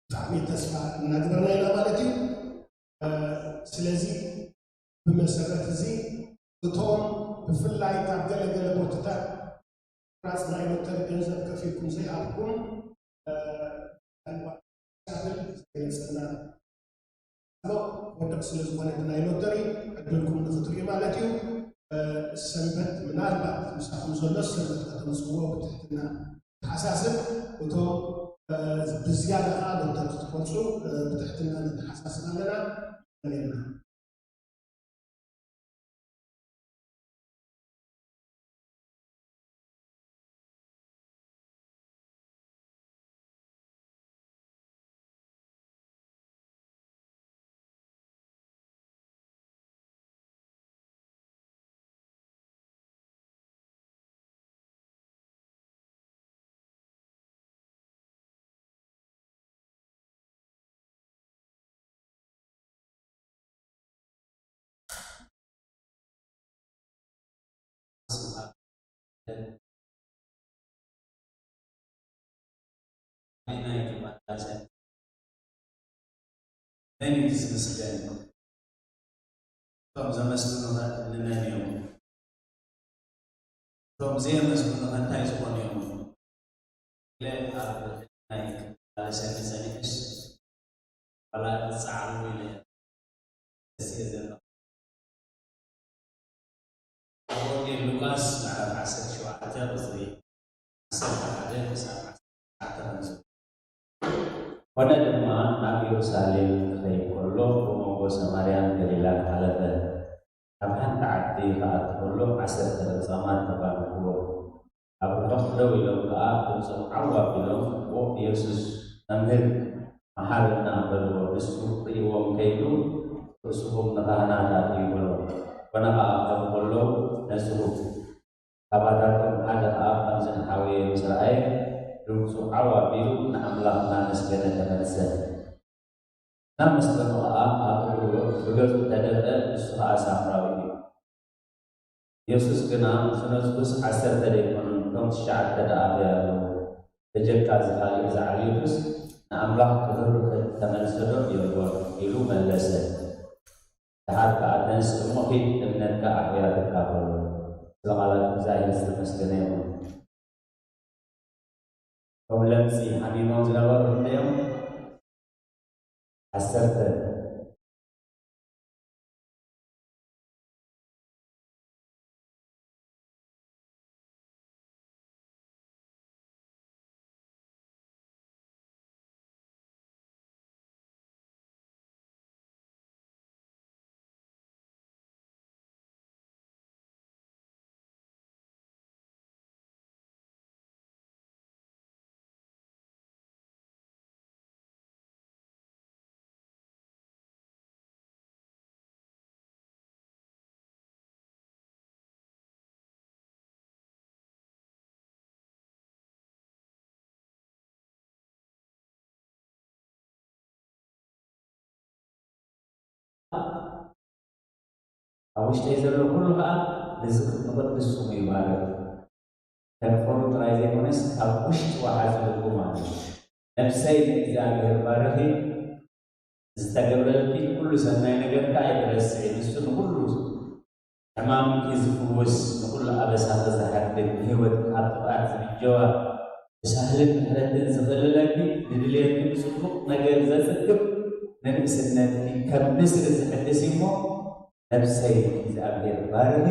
ብጣዕሚ ተስፋ እናግበርና ኢና ማለት እዩ ስለዚ ብመሰረት እዚ እቶም ብፍላይ ካብ ገለገለ ቦታታት ራስ ናይ ሎተሪ ገንዘብ ከፊልኩም ዘይሃብኩም ገለፀና ወደቅ ስለ ዝኾነ ናይ ሎተሪ ዕድልኩም ንኽትሪኡ ማለት እዩ ሰንበት ምናልባት ምሳኹም ዘሎ ሰንበት ከተመፅዎ ብትሕትና ተሓሳስብ እቶም ብዝያዳ ከዓ ሎተሪ ክትቆርፁ ብትሕትና ንተሓሳስብ ኣለና ነርና
من يتسلسل طب زمستنا لنا اليوم طب زي ما سمعنا أنت يسمعون يوم لا أعرف نايك على سنة إيش ولا تسعى ولا تسير أقول لوكاس مع عسل شو عتاب صغير عسل عليه سبعة عتاب pada zaman Nabi Yerusalem kay kullo kumogo Samarian Galilan halatan tamhan taati haat kullo asar zaman taban kullo Abraham daw ilaw ka sa awa bilaw o Yesus namir mahal na balo bisu iwam kayo usubong nakahana dati kullo panaka kullo nasuhub kabadatong ada apan sa hawi Israel Rusuh awal biru na amlah nanas gana ganasa. Namas gana aku begitu tadi surah Samrawi. Yesus kena sunus asar tadi menonton syarat tada ada sejak kali Zalius na amlah keluar tangan sedot ilu melasa. Tahap keadaan semua hit dengan keakhiratan kabel. Selama zahir setelah gana Kemudian si Habibah Zulawar beliau asal Awis tayo sa loob ng kaan, nasa kapag gusto mo ibarat. ከንፈሩ ጥራይ ዘይኮነስ ካብ ውሽጢ ወሓዚ ልቡ ማለት እዩ ነፍሰይ ንእግዚአብሔር ባርኺ ዝተገብረልኪ ኩሉ ሰናይ ነገርካ ኣይትረስዒ ንሱ ንኩሉ ሕማም ዝፍውስ ንኩሉ ኣበሳ ዝሓድግ ንህይወት ኣብ ጥቕዓት ዝምጀዋ ብሳህልን ምሕረትን ዝኽልለኪ ንድልየትኪ ብፅቡቕ ነገር ዘፅግብ ንንእስነትኪ ከም ንስሪ ዝሕድስ እሞ ነፍሰይ እግዚኣብሔር ባርኺ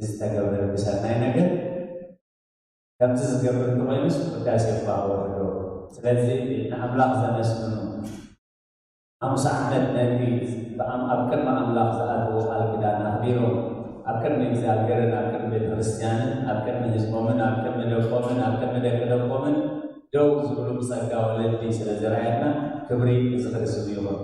ንዝተገብረ ብሰናይ ነገር ከምቲ ዝገብር እንተኮይኑስ ውዳሴ እኳ ወርዶ ስለዚ ንኣምላኽ ዘመስግኑ ሓሙሳ ዓመት ነቲ ኣብ ቅድሚ ኣምላኽ ዝኣተዉ ቃል ኪዳን ኣኽቢሮም ኣብ ቅድሚ እግዚኣብሔርን ኣብ ቅድሚ ቤተ ክርስትያንን ኣብ ቅድሚ ህዝቦምን ኣብ ቅድሚ ደቆምን ኣብ ቅድሚ ደቂ ደቆምን ደው ዝብሉ ብፀጋ ወለዲ ስለ ዝረኣየና ክብሪ ዝኽርስም ይኹን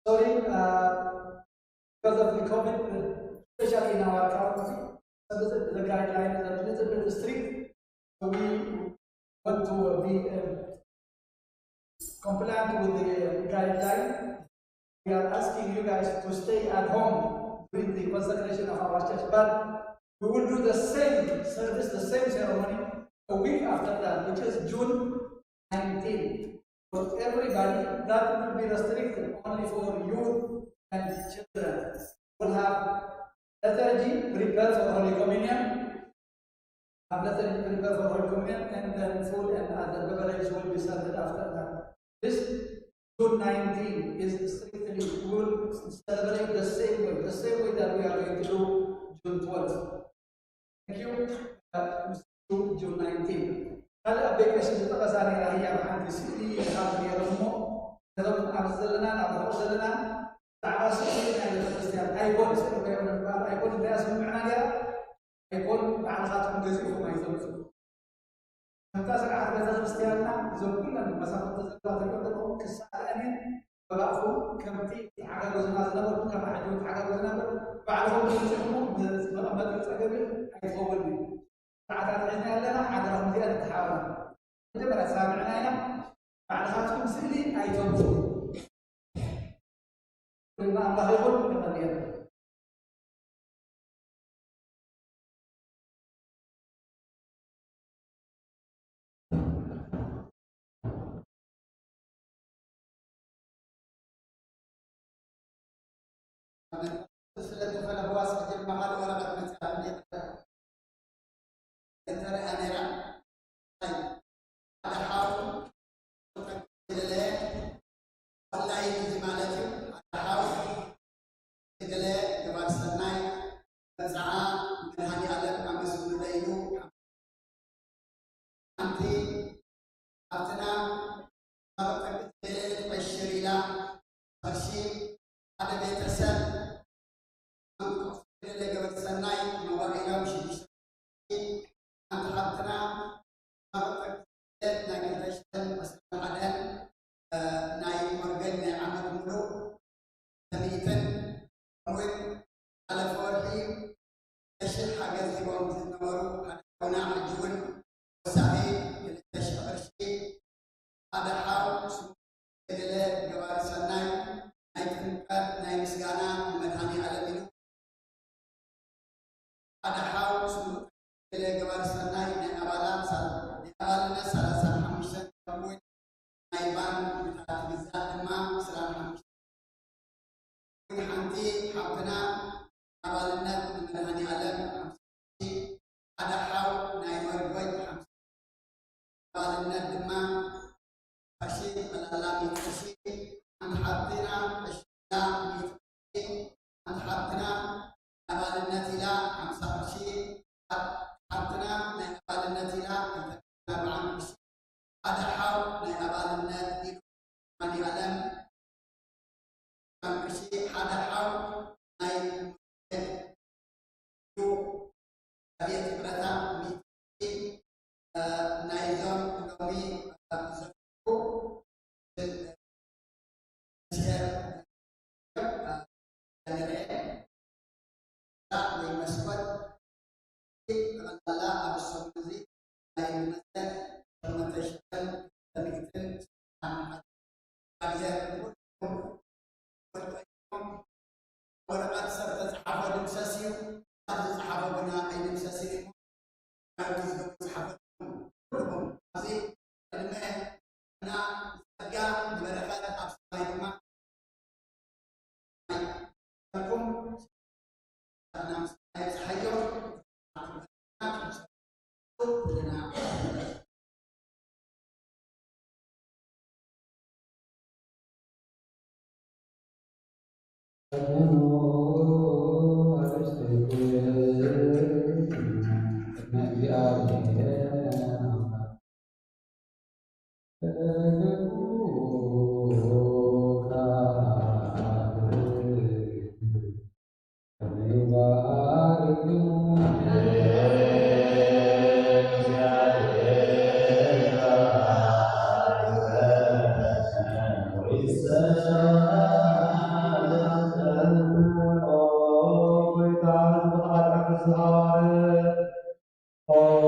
Sorry, because of the COVID, especially in our country, the guideline is a little bit strict. So we want to be compliant with the guideline. We are asking you guys to stay at home during the consecration of our church, but we will do the same service, the same ceremony a week after that, which is June 19th. For everybody, that will be restricted only for youth and children. We'll have liturgy prepared for Holy Communion, and then food and other beverages will be served after that. This June 19 is strictly, we will celebrate the same way that we are going to do June 12th. Thank you. June 19. هلا أبيك أشيل تقصاني راهي محل سيدي هذا يرمو هذا أبزلنا أبزلنا تعال سيدي يعني الكريستيان أيقون سيدي كيف أيقون الناس معنا جرا أيقون بعد خاطر جزء ما يزول نتاسع عهد الكريستياننا زول كلنا مسافة تزلات اليوم كساعة أنين فبأخو كمتي حاجة جزنا زنبر كم حجوت حاجة جزنا بعدهم يسمون بأمد التقبل أيقوني بعد عندنا لنا حضرهم دي التحاول جبر سامعنا بعد خاطكم سلي ايتم قلنا الله يقول كما دير
سلسلة فلهواس أجل محل ورقة مساعدة ترى أنا طيب على حاول تدلع والله يجي مالتي على حاول تدلع جبار سناي تسعى من هذه على أمس مدينو أنتي أتنا مرتك تدلع الشريلا فرشي هذا بيت السن أنتو تدلع جبار سناي مواعينا وشيء أنت حطنا مرتك لنا كرشتن مسلم عدن نايم مرجن عمل ملو تميتن وين على فرحي تشل حاجة زي ما قلت النمرو هنا عجون وسعيد تشل فرشي هذا حاول كده جوار سناي ናይባን ብታትግዛእ ድማ 25 ሓንቲ ሓብትና ኣባልነት ንመድሃኒ ዓለም 50 ሓደ ሓው ናይ መርጎይ 50 ኣባልነት ድማ ቀሺ መላላ ሚትሺ ሓንቲ ሓብትና ቀሺላ ሚትሺ ሓንቲ ሓብትና ኣባልነት ኢላ 50 ቅርሺ ሓብትና ናይ ኣባልነት ኢላ 40 ቅርሺ ሓደ ሓው ናይ ኣባልነት ኢሉ መድሃኒ ዓለም ቅርሺ ሓደ ሓው ናይ ቤት ብረታ ሚትሺ ናይዞም ሎሚ ዘፍሩ ወይ መስኮት ጠቅላላ ኣብ እሶም እዚ ናይ መሰል ተመተሽተን ተንግትን ወረቀት ሰብ ተፃሓፈ ድምሰስ እዩ ኣብ ዝፀሓፈ ግና ኣይድምሰስ እዩ ካብ ግዝገ ዝፀሓፈ ኩልኩም ኣብዚ ቅድመ እና ፀጋ ዝበረኸት ኣብ ሰማይ ድማ ኩም እና ምስናይ ፀሓዮ ዘለና
Oh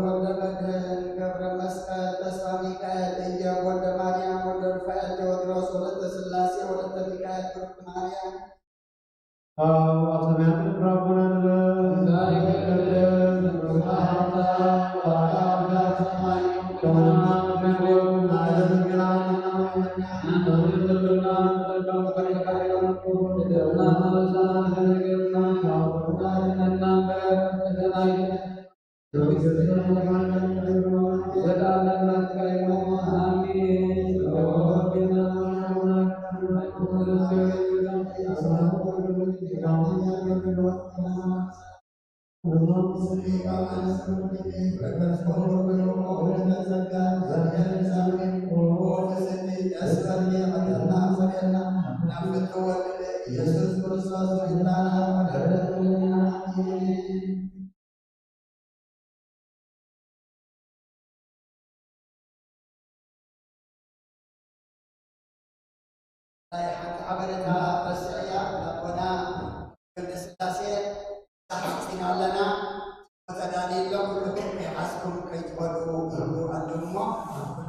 ወልደ መድኅን ገብረ መስቀል ተስፋ ሚካኤል እየ ወልደ ማርያም ወልደ ሩፋኤል ቴዎድሮስ ወለተ ሥላሴ ወለተ ሚካኤል ብርክት ማርያም ኢየሱስ ክርስቶስ حتى عملتها تسعية لقنا كل سلاسة تحسين لنا وتداني لهم كلهم يحسكم كي تولوا عندهم